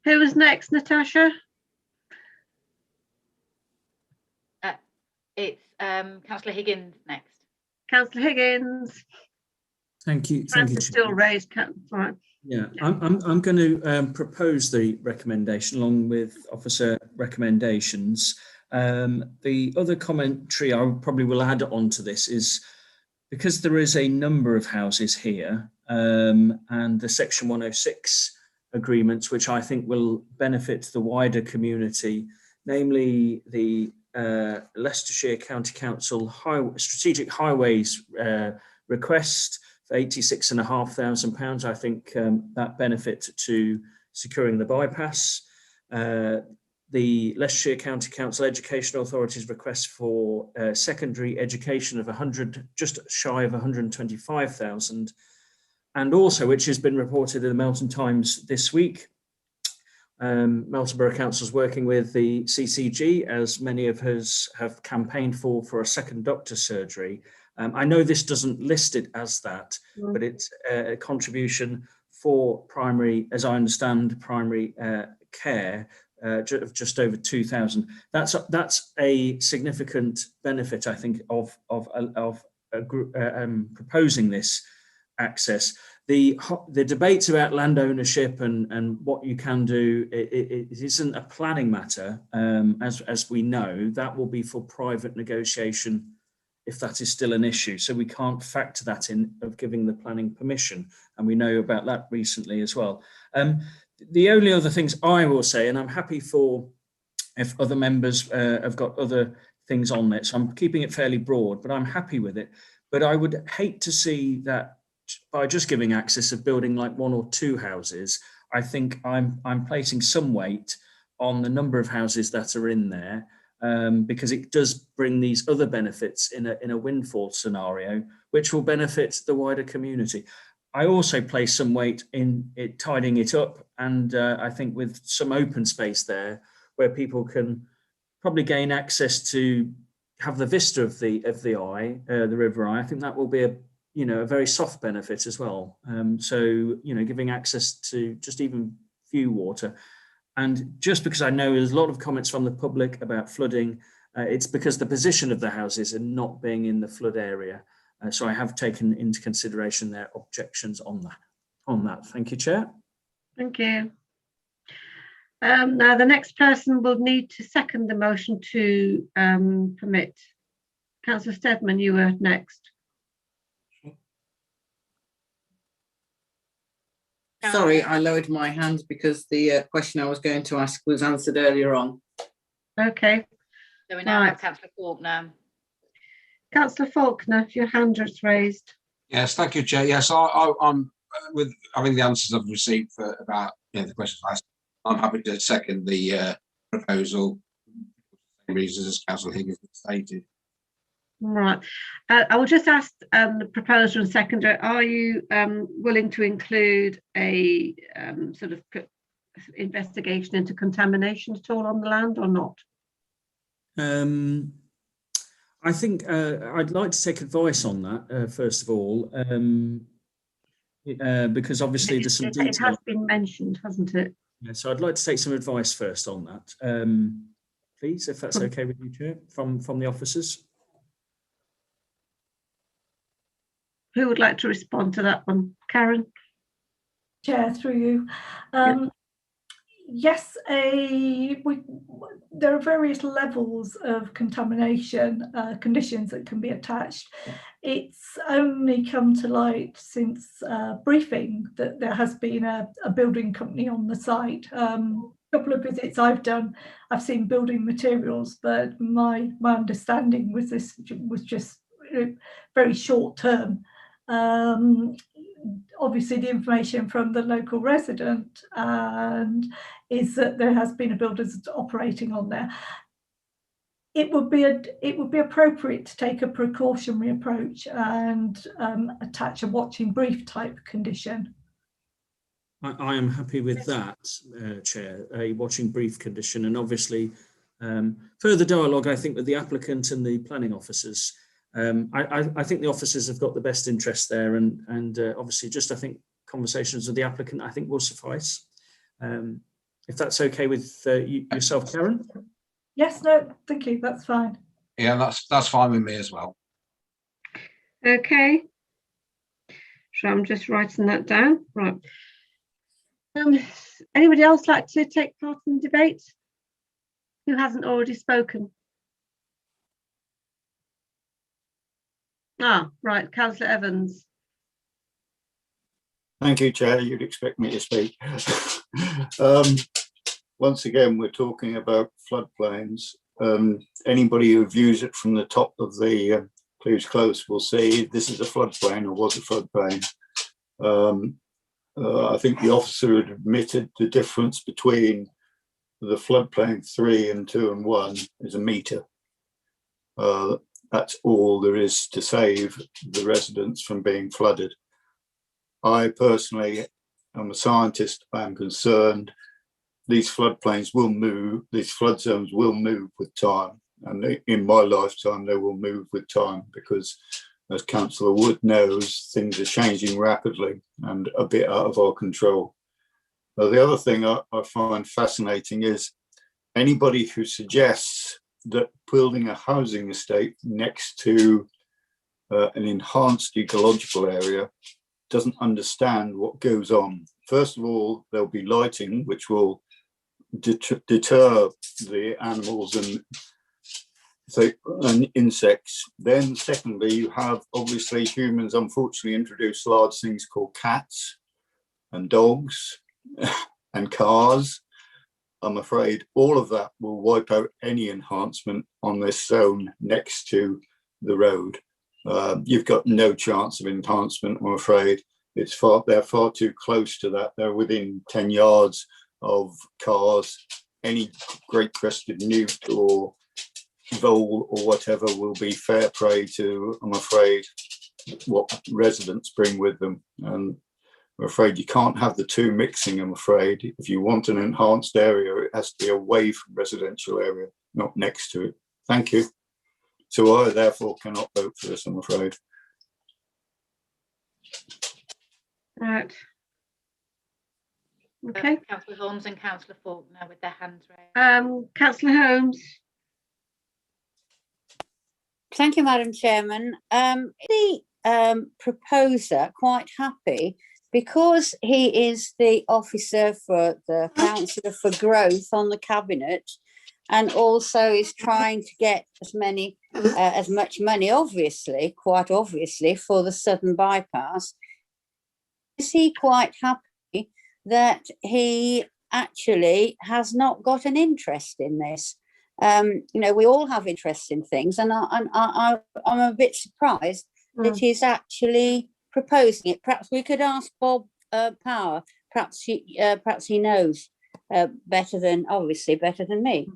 Who was next, Natasha? It's Councillor Higgins next. Councillor Higgins. Thank you. Still raised. Right. Yeah, I'm going to propose the recommendation along with officer recommendations. The other commentary I probably will add on to this is because there is a number of houses here and the Section 106 agreements, which I think will benefit the wider community, namely the Leicestershire County Council Strategic Highways request for £86,500. I think that benefit to securing the bypass. The Leicestershire County Council Education Authority's request for secondary education of just shy of 125,000, and also, which has been reported in the Melton Times this week, Melton Borough Council is working with the CCG, as many of us have campaigned for a second doctor's surgery. I know this doesn't list it as that, but it's a contribution for primary, as I understand, primary care of just over 2,000. That's a significant benefit, I think, of proposing this access. The debates about land ownership and what you can do, it isn't a planning matter, as we know. That will be for private negotiation if that is still an issue. So we can't factor that in of giving the planning permission, and we know about that recently as well. The only other things I will say, and I'm happy for if other members have got other things on it, so I'm keeping it fairly broad, but I'm happy with it. But I would hate to see that by just giving access of building like 1 or 2 houses, I think I'm placing some weight on the number of houses that are in there, because it does bring these other benefits in a windfall scenario, which will benefit the wider community. I also place some weight in it tidying it up, and I think with some open space there where people can probably gain access to have the vista of the eye, the River Eye. I think that will be a very soft benefit as well. So giving access to just even view water. And just because I know there's a lot of comments from the public about flooding, it's because the position of the houses are not being in the flood area. So I have taken into consideration their objections on that. Thank you, Chair. Thank you. Now the next person will need to second the motion to permit. Councillor Steadman, you were next. Sorry, I lowered my hand because the question I was going to ask was answered earlier on. Okay. So we now have Councillor Faulkner. Councillor Faulkner, your hand is raised. Yes, thank you, Chair. Yes, I'm with having the answers I've received for about the questions asked. I'm happy to second the proposal for the same reasons as Councillor Higgins stated. Right. I will just ask the proposer and seconder, are you willing to include a sort of investigation into contamination at all on the land or not? I think I'd like to take advice on that, first of all, because obviously there's some detail. It has been mentioned, hasn't it? Yeah, so I'd like to take some advice first on that, please, if that's okay with you, Chair, from the officers. Who would like to respond to that one? Karen? Chair, through you. Yes, there are various levels of contamination conditions that can be attached. It's only come to light since briefing that there has been a building company on the site. Couple of visits I've done, I've seen building materials, but my understanding was this was just very short term. Obviously the information from the local resident is that there has been a builder operating on there. It would be appropriate to take a precautionary approach and attach a watching brief type condition. I am happy with that, Chair, a watching brief condition, and obviously further dialogue, I think, with the applicant and the planning officers. I think the officers have got the best interest there, and obviously just I think conversations with the applicant I think will suffice. If that's okay with yourself, Karen? Yes, no, thank you, that's fine. Yeah, that's fine with me as well. Okay. So I'm just writing that down. Right. Anybody else like to take part in the debate? Who hasn't already spoken? Ah, right, Councillor Evans. Thank you, Chair. You'd expect me to speak. Once again, we're talking about floodplains. Anybody who views it from the top of the Cleves Close will see this is a floodplain or was a floodplain. I think the officer had admitted the difference between the floodplain 3 and 2 and 1 is a metre. That's all there is to save the residents from being flooded. I personally am a scientist. I'm concerned these floodplains will move, these flood zones will move with time. And in my lifetime, they will move with time because, as Councillor Wood knows, things are changing rapidly and a bit out of our control. The other thing I find fascinating is anybody who suggests that building a housing estate next to an enhanced ecological area doesn't understand what goes on. First of all, there'll be lighting, which will deter the animals and insects. Then secondly, you have obviously humans unfortunately introduce large things called cats and dogs and cars. I'm afraid all of that will wipe out any enhancement on this zone next to the road. You've got no chance of enhancement, I'm afraid. They're far too close to that. They're within 10 yards of cars. Any great crested newt or vole or whatever will be fair prey to, I'm afraid, what residents bring with them. And I'm afraid you can't have the two mixing, I'm afraid. If you want an enhanced area, it has to be away from residential area, not next to it. Thank you. So I therefore cannot vote for this, I'm afraid. Right. Okay. Councillor Holmes and Councillor Faulkner with their hands raised. Councillor Holmes. Thank you, Madam Chairman. The proposer quite happy because he is the officer for the Councillor for Growth on the Cabinet, and also is trying to get as much money, quite obviously, for the Southern Bypass. Is he quite happy that he actually has not got an interest in this? We all have interest in things, and I'm a bit surprised that he's actually proposing it. Perhaps we could ask Bob Power. Perhaps he knows better than me.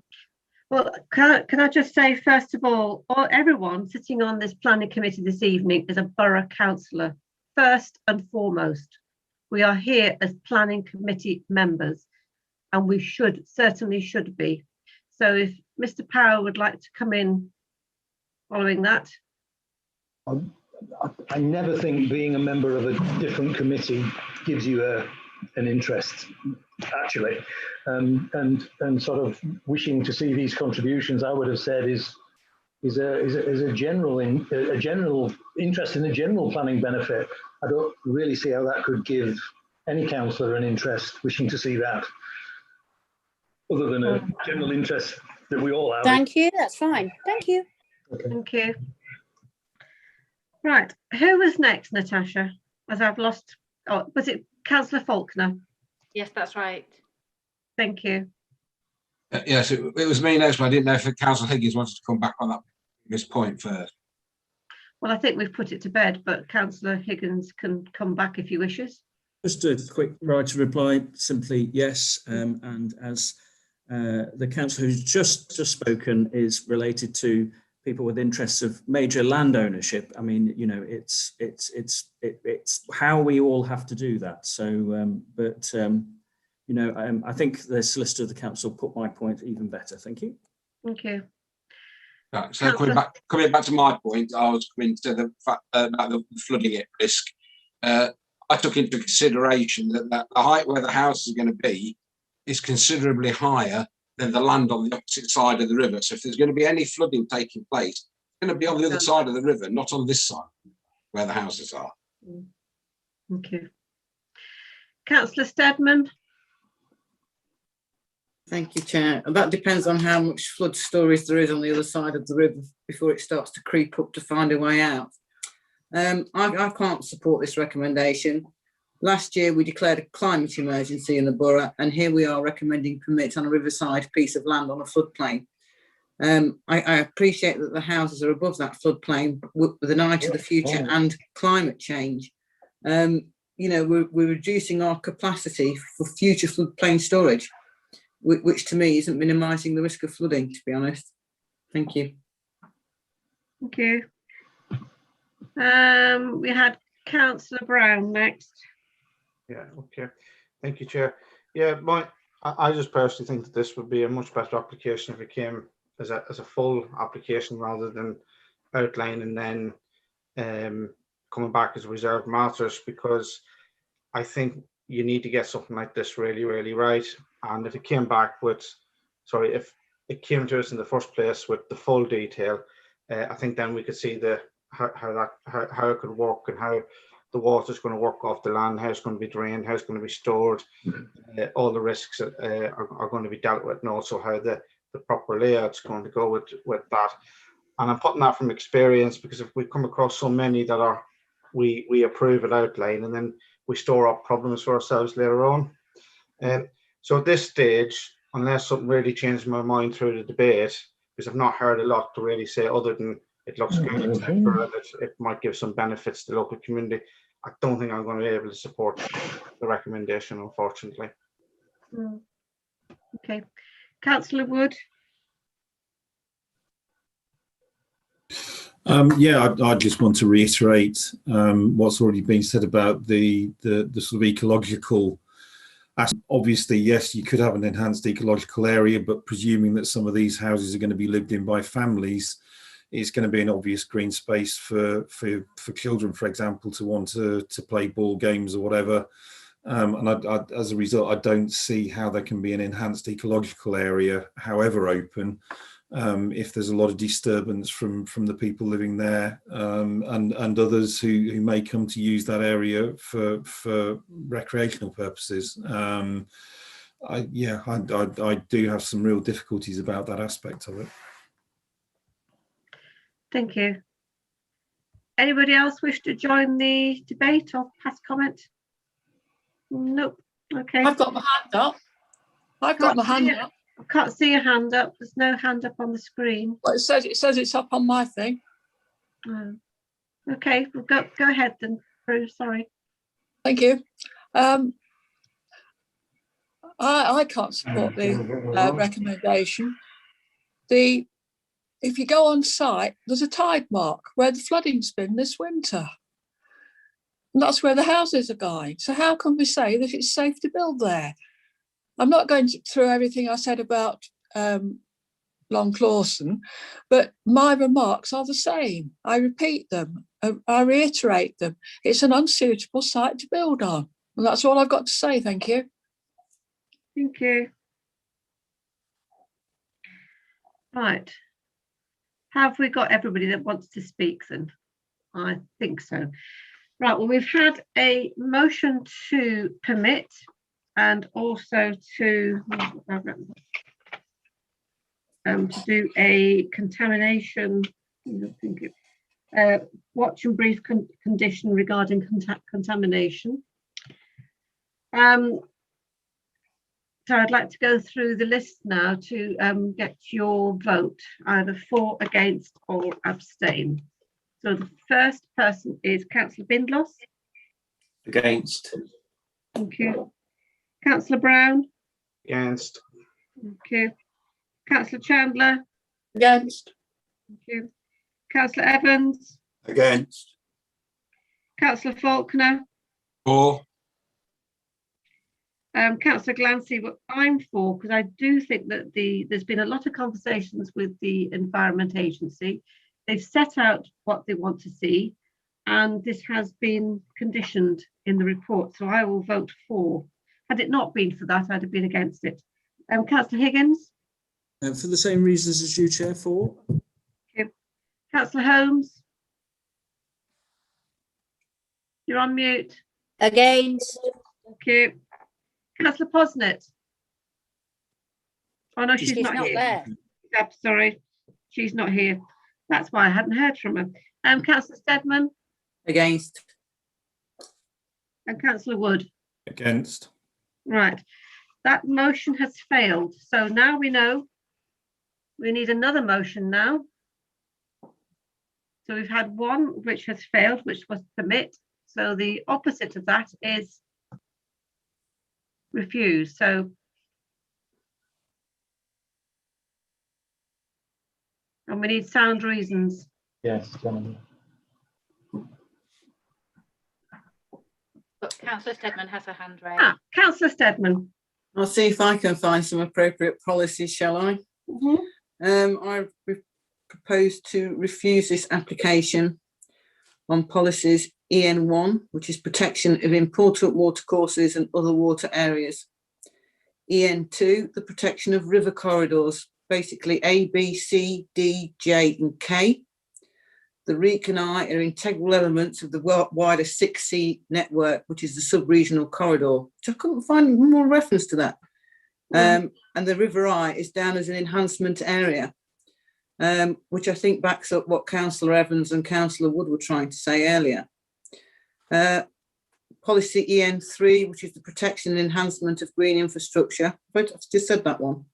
Well, can I just say, first of all, everyone sitting on this planning committee this evening is a borough councillor, first and foremost. We are here as planning committee members, and we certainly should be. So if Mr. Power would like to come in following that. I never think being a member of a different committee gives you an interest, actually, and sort of wishing to see these contributions. I would have said is a general interest in the general planning benefit. I don't really see how that could give any councillor an interest wishing to see that, other than a general interest that we all have. Thank you. That's fine. Thank you. Okay. Thank you. Right, who was next, Natasha? As I've lost, was it Councillor Faulkner? Yes, that's right. Thank you. Yes, it was me next, but I didn't know if Councillor Higgins wanted to come back on this point first. Well, I think we've put it to bed, but Councillor Higgins can come back if he wishes. Just a quick right to reply, simply yes. And as the councillor who's just spoken is related to people with interests of major land ownership. I mean, it's how we all have to do that. So, I think the solicitor of the council put my point even better. Thank you. Thank you. Right, so coming back to my point, I was coming to the fact about the flooding at risk. I took into consideration that the height where the house is going to be is considerably higher than the land on the opposite side of the river. So if there's going to be any flooding taking place, it's going to be on the other side of the river, not on this side where the houses are. Thank you. Councillor Steadman. Thank you, Chair. And that depends on how much flood storage there is on the other side of the river before it starts to creep up to find a way out. I can't support this recommendation. Last year, we declared a climate emergency in the borough, and here we are recommending permit on a riverside piece of land on a floodplain. I appreciate that the houses are above that floodplain with an eye to the future and climate change. We're reducing our capacity for future floodplain storage, which to me isn't minimising the risk of flooding, to be honest. Thank you. Thank you. We had Councillor Brown next. Yeah, okay. Thank you, Chair. Yeah, I just personally think that this would be a much better application if it came as a full application rather than outline and then coming back as reserved matters, because I think you need to get something like this really, really right. And if it came back with, sorry, if it came to us in the first place with the full detail, I think then we could see how it could work and how the water's going to work off the land, how it's going to be drained, how it's going to be stored, all the risks are going to be dealt with, and also how the proper layout's going to go with that. And I'm putting that from experience, because if we come across so many that are we approve an outline and then we store up problems for ourselves later on. So at this stage, unless something really changed my mind through the debate, because I've not heard a lot to really say other than it looks good, and it might give some benefits to the local community, I don't think I'm going to be able to support the recommendation, unfortunately. Okay, Councillor Wood. Yeah, I just want to reiterate what's already been said about the sort of ecological aspect. Obviously, yes, you could have an enhanced ecological area, but presuming that some of these houses are going to be lived in by families, it's going to be an obvious green space for children, for example, to want to play ball games or whatever. And as a result, I don't see how there can be an enhanced ecological area, however open, if there's a lot of disturbance from the people living there, and others who may come to use that area for recreational purposes. I do have some real difficulties about that aspect of it. Thank you. Anybody else wish to join the debate or pass comment? Nope. Okay. I've got my hand up. I've got my hand up. I can't see a hand up. There's no hand up on the screen. Well, it says it's up on my thing. Oh. Okay, well, go ahead then, Prue. Sorry. Thank you. I can't support the recommendation. If you go on site, there's a tide mark where the flooding's been this winter. And that's where the houses are going. So how can we say that it's safe to build there? I'm not going through everything I said about Long Clawson, but my remarks are the same. I repeat them. I reiterate them. It's an unsuitable site to build on. And that's all I've got to say. Thank you. Thank you. Right. Have we got everybody that wants to speak then? I think so. Right, well, we've had a motion to permit and also to do a contamination, watch and brief condition regarding contamination. So I'd like to go through the list now to get your vote, either for, against or abstain. So the first person is Councillor Bindloss. Against. Thank you. Councillor Brown. Against. Thank you. Councillor Chandler. Against. Thank you. Councillor Evans. Against. Councillor Faulkner. For. Councillor Glancy, well, I'm for, because I do think that there's been a lot of conversations with the Environment Agency. They've set out what they want to see, and this has been conditioned in the report. So I will vote for. Had it not been for that, I'd have been against it. Councillor Higgins? For the same reasons as you, Chair, for. Okay. Councillor Holmes? You're on mute. Against. Thank you. Councillor Posnett? Oh no, she's not here. There. Yep, sorry, she's not here. That's why I hadn't heard from her. Councillor Steadman? Against. And Councillor Wood? Against. Right, that motion has failed. So now we know we need another motion now. So we've had one which has failed, which was permit. So the opposite of that is refuse. So and we need sound reasons. Yes, gentlemen. But Councillor Steadman has her hand raised. Councillor Steadman. I'll see if I can find some appropriate policies, shall I? I propose to refuse this application on policies EN1, which is protection of important watercourses and other water areas. EN2, the protection of river corridors, basically A, B, C, D, J, and K. The REEC and I are integral elements of the wider 6C network, which is the sub-regional corridor, which I couldn't find more reference to that. And the River I is down as an enhancement area, which I think backs up what Councillor Evans and Councillor Wood were trying to say earlier. Policy EN3, which is the protection and enhancement of green infrastructure. I've just said that one.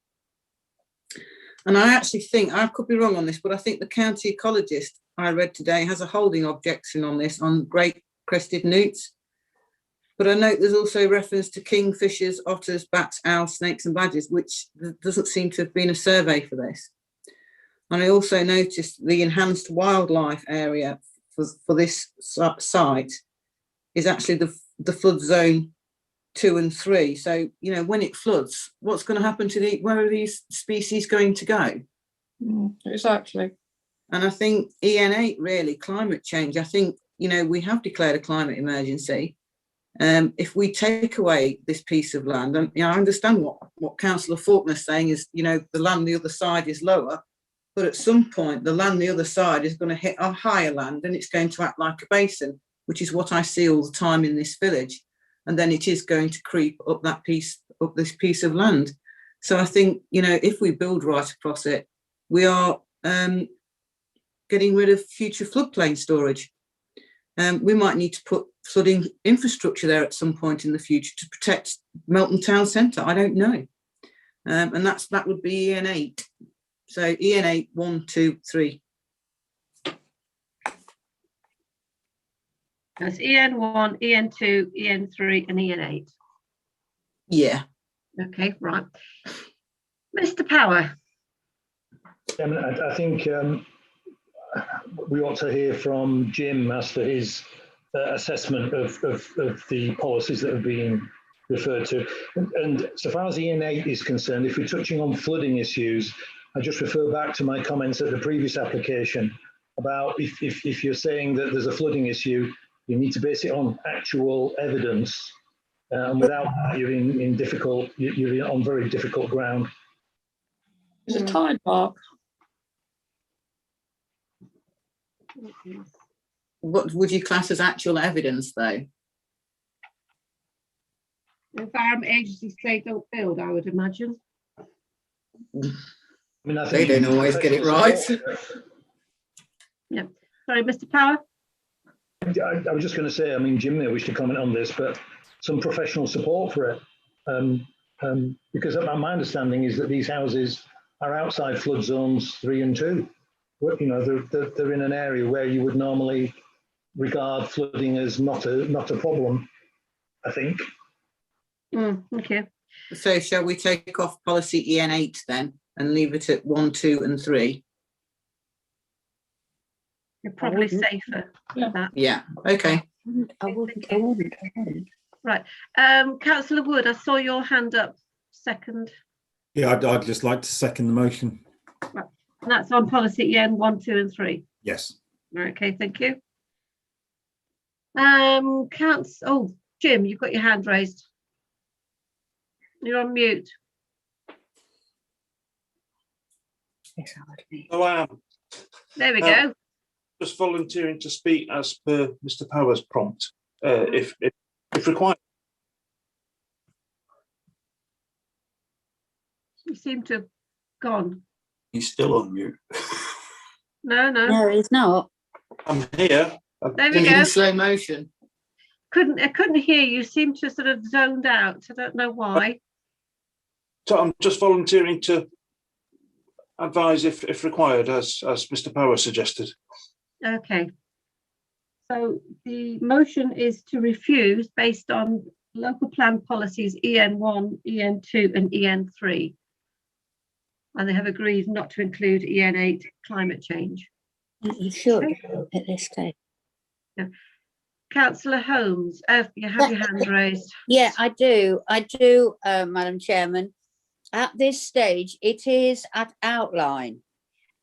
And I actually think, I could be wrong on this, but I think the county ecologist I read today has a holding objection on this, on great crested newts. But I note there's also reference to kingfishers, otters, bats, owls, snakes and badgers, which doesn't seem to have been a survey for this. And I also noticed the enhanced wildlife area for this site is actually the flood zone 2 and 3. So, you know, when it floods, what's going to happen to where are these species going to go? Exactly. And I think EN8 really, climate change, I think, you know, we have declared a climate emergency. If we take away this piece of land, and you know, I understand what Councillor Faulkner's saying is, you know, the land the other side is lower, but at some point the land the other side is going to hit a higher land and it's going to act like a basin, which is what I see all the time in this village. And then it is going to creep up this piece of land. So I think, you know, if we build right across it, we are getting rid of future floodplain storage. We might need to put flooding infrastructure there at some point in the future to protect Melton Town Centre. I don't know. And that would be EN8. So EN8, 1, 2, 3. That's EN1, EN2, EN3 and EN8. Yeah. Okay, right. Mr. Power. I think we ought to hear from Jim as to his assessment of the policies that have been referred to. And so far as EN8 is concerned, if we're touching on flooding issues, I just refer back to my comments at the previous application about if you're saying that there's a flooding issue, you need to base it on actual evidence, and without that, you're on very difficult ground. There's a tide mark. What would you class as actual evidence, though? Environment agencies say don't build, I would imagine. I mean, I they don't always get it right. Yeah. Sorry, Mr. Power. I was just going to say, I mean, Jim may wish to comment on this, but some professional support for it. Because my understanding is that these houses are outside flood zones 3 and 2. You know, they're in an area where you would normally regard flooding as not a problem, I think. Okay. So shall we take off policy EN8 then and leave it at 1, 2 and 3? You're probably safer. Yeah. Okay. I wouldn't. Right. Councillor Wood, I saw your hand up second. Yeah, I'd just like to second the motion. Right. And that's on policy EN 1, 2 and 3. Yes. Okay, thank you. Jim, you've got your hand raised. You're on mute. Oh, I am. There we go. Just volunteering to speak as per Mr. Power's prompt, if required. You seem to have gone. He's still on mute. No, he's not. I'm here. There we go. In slow motion. I couldn't hear you. You seemed to sort of zoned out. I don't know why. So I'm just volunteering to advise if required, as Mr. Power suggested. Okay. So the motion is to refuse based on local plan policies EN1, EN2 and EN3. And they have agreed not to include EN8 climate change. You should at this stage. Yeah. Councillor Holmes, you have your hand raised. Yeah, I do, Madam Chairman. At this stage, it is at outline.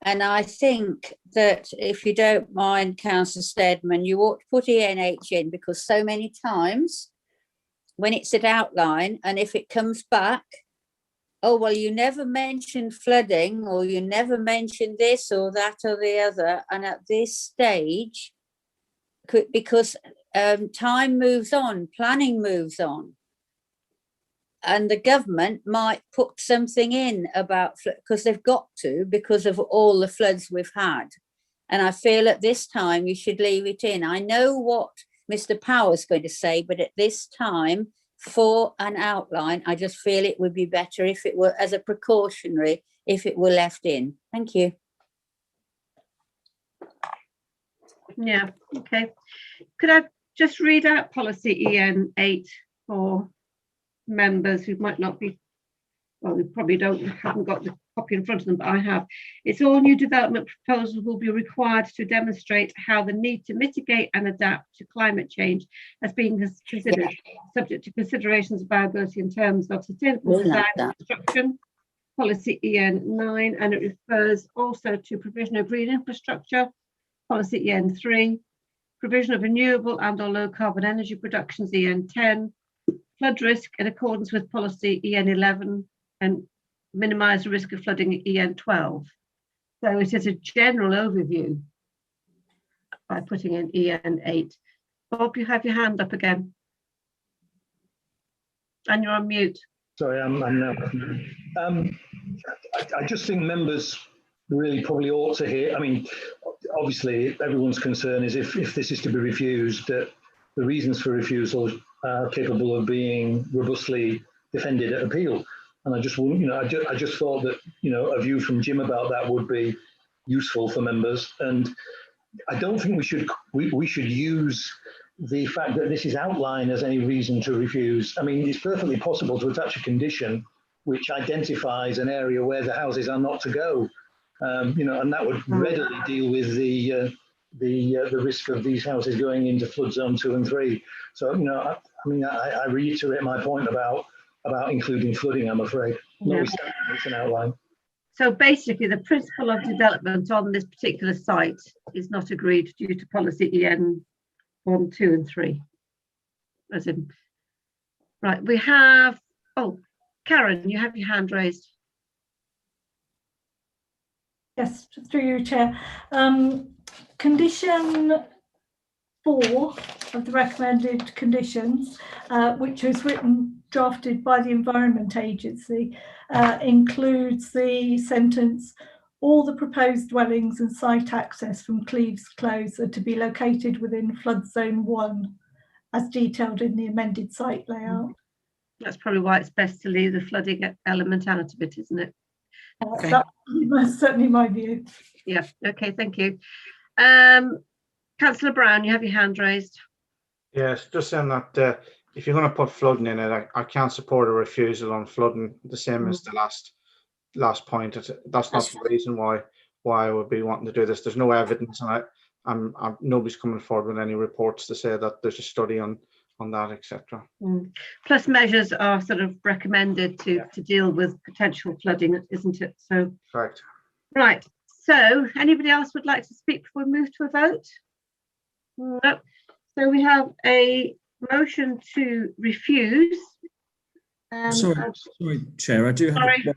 And I think that if you don't mind, Councillor Steadman, you ought to put ENH in, because so many times when it's at outline, and if it comes back, oh, well, you never mentioned flooding, or you never mentioned this or that or the other. And at this stage, because time moves on, planning moves on, and the government might put something in about, because they've got to, because of all the floods we've had. And I feel at this time you should leave it in. I know what Mr. Power's going to say, but at this time, for an outline, I just feel it would be better if it were, as a precautionary, if it were left in. Thank you. Yeah, okay. Could I just read out policy EN8 for members who might not be, well, we probably haven't got the copy in front of them, but I have. It's all new development proposals will be required to demonstrate how the need to mitigate and adapt to climate change has been considered, subject to considerations of viability in terms of sustainable design and construction, policy EN9, and it refers also to provision of green infrastructure, policy EN3, provision of renewable and or low carbon energy productions EN10, flood risk in accordance with policy EN11, and minimise the risk of flooding EN12. So it is a general overview by putting in EN8. Bob, you have your hand up again. And you're on mute. Sorry, I'm now. I just think members really probably ought to hear, I mean, obviously everyone's concern is if this is to be refused, that the reasons for refusal are capable of being robustly defended at appeal. And I just, I just thought that, a view from Jim about that would be useful for members. And I don't think we should use the fact that this is outlined as any reason to refuse. I mean, it's perfectly possible to attach a condition which identifies an area where the houses are not to go, and that would readily deal with the risk of these houses going into flood zone 2 and 3. So, I reiterate my point about including flooding, I'm afraid. Yeah. It's an outline. So basically, the principle of development on this particular site is not agreed due to policy EN 1, 2, and 3. As in, right, we have, Karen, you have your hand raised. Yes, through you, Chair. Condition 4 of the recommended conditions, which was drafted by the Environment Agency, includes the sentence, all the proposed dwellings and site access from Cleves Close are to be located within flood zone 1, as detailed in the amended site layout. That's probably why it's best to leave the flooding element out of it, isn't it? Okay. That's certainly my view. Yeah, okay, thank you. Councillor Brown, you have your hand raised. Yes, just saying that if you're going to put flooding in it, I can't support a refusal on flooding, the same as the last point. That's not the reason why I would be wanting to do this. There's no evidence, and nobody's coming forward with any reports to say that there's a study on that, etc. Plus measures are sort of recommended to deal with potential flooding, isn't it? So correct. Right. So anybody else would like to speak before we move to a vote? No. So we have a motion to refuse. Sorry, Chair. I do have I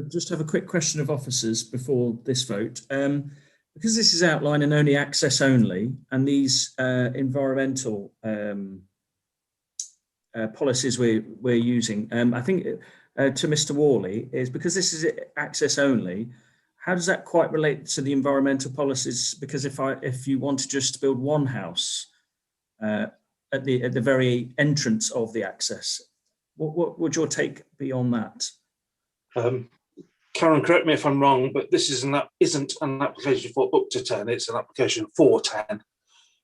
just have a quick question of officers before this vote. Because this is outline and only access only, and these environmental policies we're using, I think to Mr. Worley, is because this is access only, how does that quite relate to the environmental policies? Because if you want to just build one house at the very entrance of the access, what would your take be on that? Karen, correct me if I'm wrong, but this isn't an application for up to 10, it's an application for 10.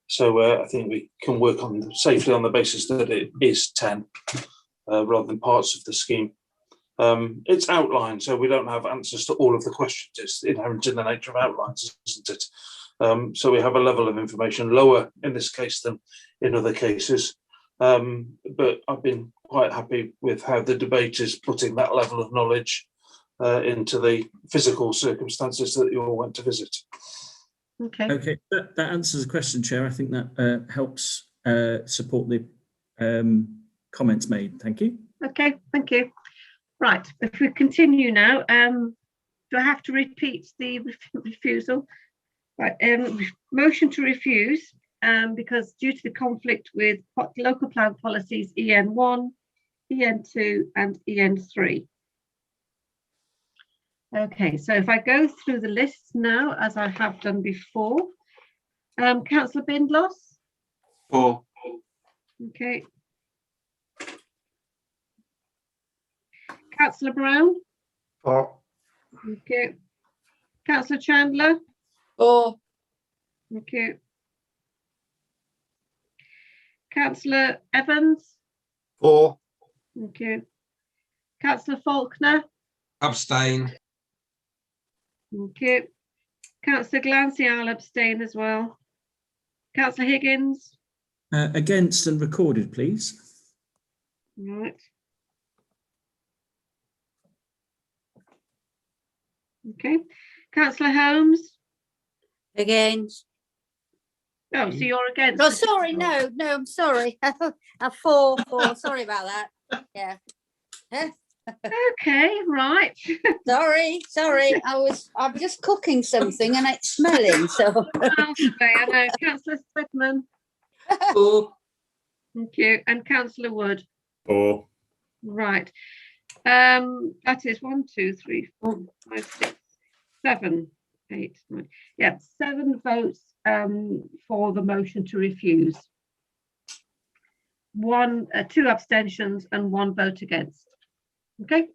So I think we can work on safely on the basis that it is 10 rather than parts of the scheme. It's outlined, so we don't have answers to all of the questions. It's inherent in the nature of outlines, isn't it? So we have a level of information lower in this case than in other cases. But I've been quite happy with how the debate is putting that level of knowledge into the physical circumstances that you all went to visit. Okay. Okay, that answers the question, Chair. I think that helps support the comments made. Thank you. Okay, thank you. Right, if we continue now, do I have to repeat the refusal? Right, motion to refuse because due to the conflict with local plan policies EN1, EN2 and EN3. Okay, so if I go through the list now, as I have done before, Councillor Bindloss? For. Okay. Councillor Brown? For. Okay. Councillor Chandler? For. Okay. Councillor Evans? For. Okay. Councillor Faulkner? Abstain. Okay. Councillor Glancy, I'll abstain as well. Councillor Higgins? Against and recorded, please. Right. Okay. Councillor Holmes? Against. Oh, so you're against? Oh, sorry, no, I'm sorry. Four, sorry about that. Yeah. Okay, right. Sorry. I'm just cooking something and it's smelling. So. I know. Councillor Stedman. For. Thank you. And Councillor Wood. For. Right. That is 1, 2, 3, 4, 5, 6, 7, 8, 9. Yeah, 7 votes for the motion to refuse. 2 abstentions and 1 vote against. Okay,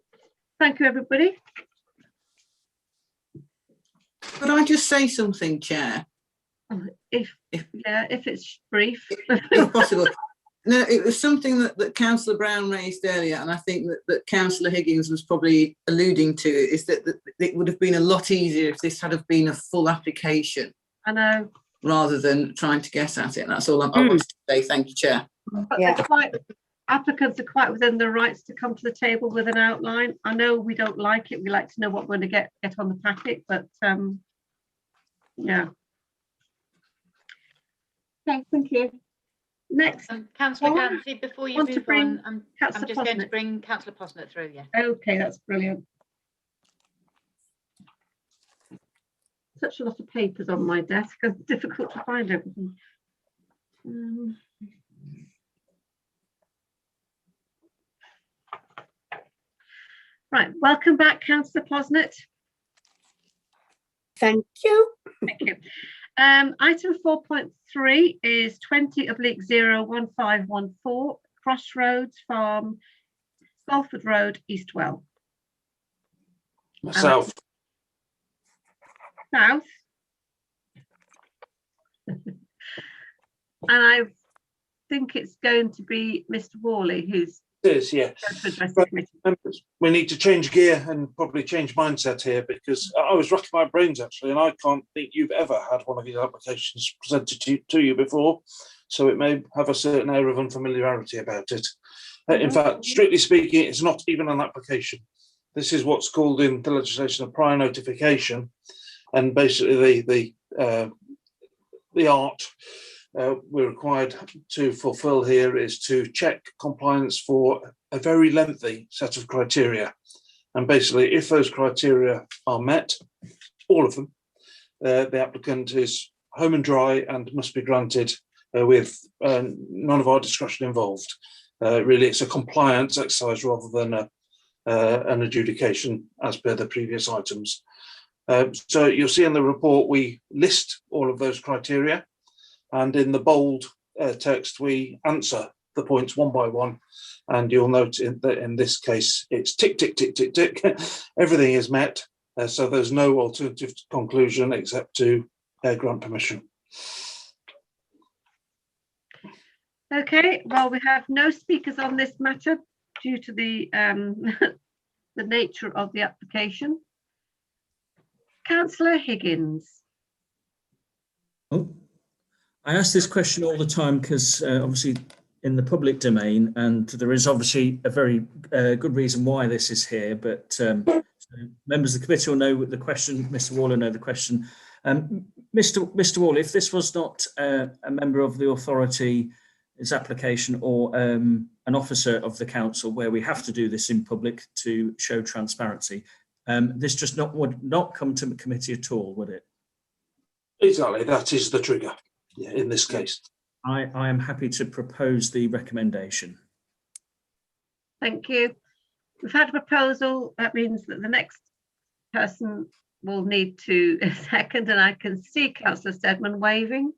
thank you, everybody. Could I just say something, Chair? If it's brief. If possible. No, it was something that Councillor Brown raised earlier, and I think that Councillor Higgins was probably alluding to, is that it would have been a lot easier if this had have been a full application. I know. Rather than trying to guess at it. That's all I wanted to say. Thank you, Chair. But applicants are quite within their rights to come to the table with an outline. I know we don't like it. We like to know what we're going to get on the packet, but yeah. Okay, thank you. Next, Councillor Glancy, before you move on, I'm just going to bring Councillor Posnett through. Yeah. Okay, that's brilliant. Such a lot of papers on my desk. It's difficult to find everything. Right, welcome back, Councillor Posnett. Thank you. Thank you. Item 4.3 is 20/01514 Crossroads Farm, Salford Road, Eastwell. South. South. And I think it's going to be Mr. Worley who's It is, yeah. We need to change gear and probably change mindset here, because I was racking my brains actually, and I can't think you've ever had one of these applications presented to you before, so it may have a certain air of unfamiliarity about it. In fact, strictly speaking, it's not even an application. This is what's called in the legislation a prior notification, and basically the art we're required to fulfill here is to check compliance for a very lengthy set of criteria. And basically, if those criteria are met, all of them, the applicant is home and dry and must be granted with none of our discretion involved. Really, it's a compliance exercise rather than an adjudication as per the previous items. So you'll see in the report, we list all of those criteria. And in the bold text, we answer the points one by one. And you'll note that in this case, it's tick, tick, tick, tick, tick. Everything is met. So there's no alternative conclusion except to grant permission. Okay, well, we have no speakers on this matter due to the the nature of the application. Councillor Higgins. Oh, I ask this question all the time because obviously in the public domain, and there is obviously a very good reason why this is here, but so members of the committee will know the question, Mr. Wall will know the question. Mr. Wall, if this was not a member of the authority, its application, or an officer of the council where we have to do this in public to show transparency, this just would not come to the committee at all, would it? Exactly, that is the trigger, yeah, in this case. I am happy to propose the recommendation. Thank you. We've had a proposal. That means that the next person will need to second, and I can see Councillor Steadman waving,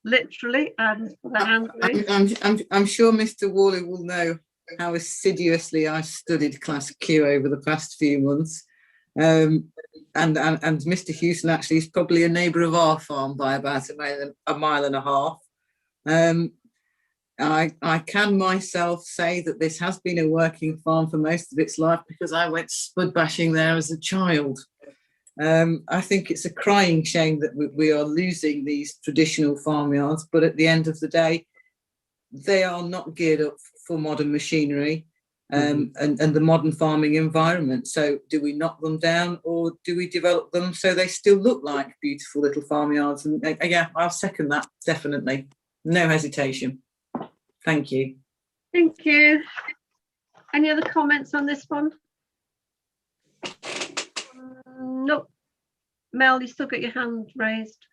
literally, and the hand raised. I'm sure Mr. Worley will know how assiduously I've studied Class Q over the past few months. And Mr. Houston actually is probably a neighbour of our farm by about a mile and a half. I can myself say that this has been a working farm for most of its life because I went spud bashing there as a child. I think it's a crying shame that we are losing these traditional farmyards, but at the end of the day, they are not geared up for modern machinery and the modern farming environment. So do we knock them down, or do we develop them so they still look like beautiful little farmyards? And yeah, I'll second that, definitely. No hesitation. Thank you. Thank you. Any other comments on this one? Nope. Mel, you still got your hand raised.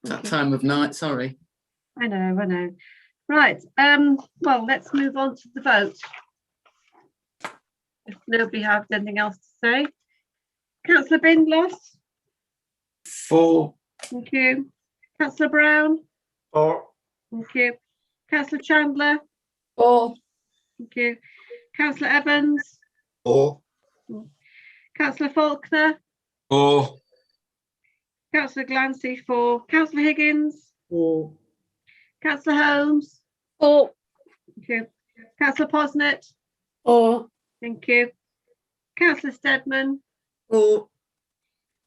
That time of night, sorry. I know. Right, well, let's move on to the vote. If nobody has anything else to say. Councillor Bindloss? 4. Thank you. Councillor Brown? 4. Thank you. Councillor Chandler? 4. Thank you. Councillor Evans? 4. Councillor Faulkner? 4. Councillor Glancy, 4. Councillor Higgins? 4. Councillor Holmes? 4. Thank you. Councillor Posnett? 4. Thank you. Councillor Steadman? 4.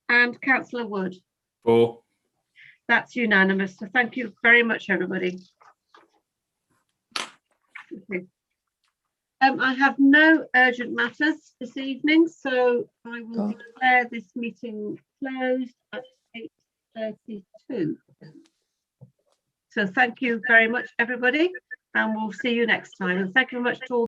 And Councillor Wood? 4. That's unanimous. So thank you very much, everybody. Okay. I have no urgent matters this evening, so I will declare this meeting closed at 8:32. So thank you very much, everybody, and we'll see you next time. And thank you very much to all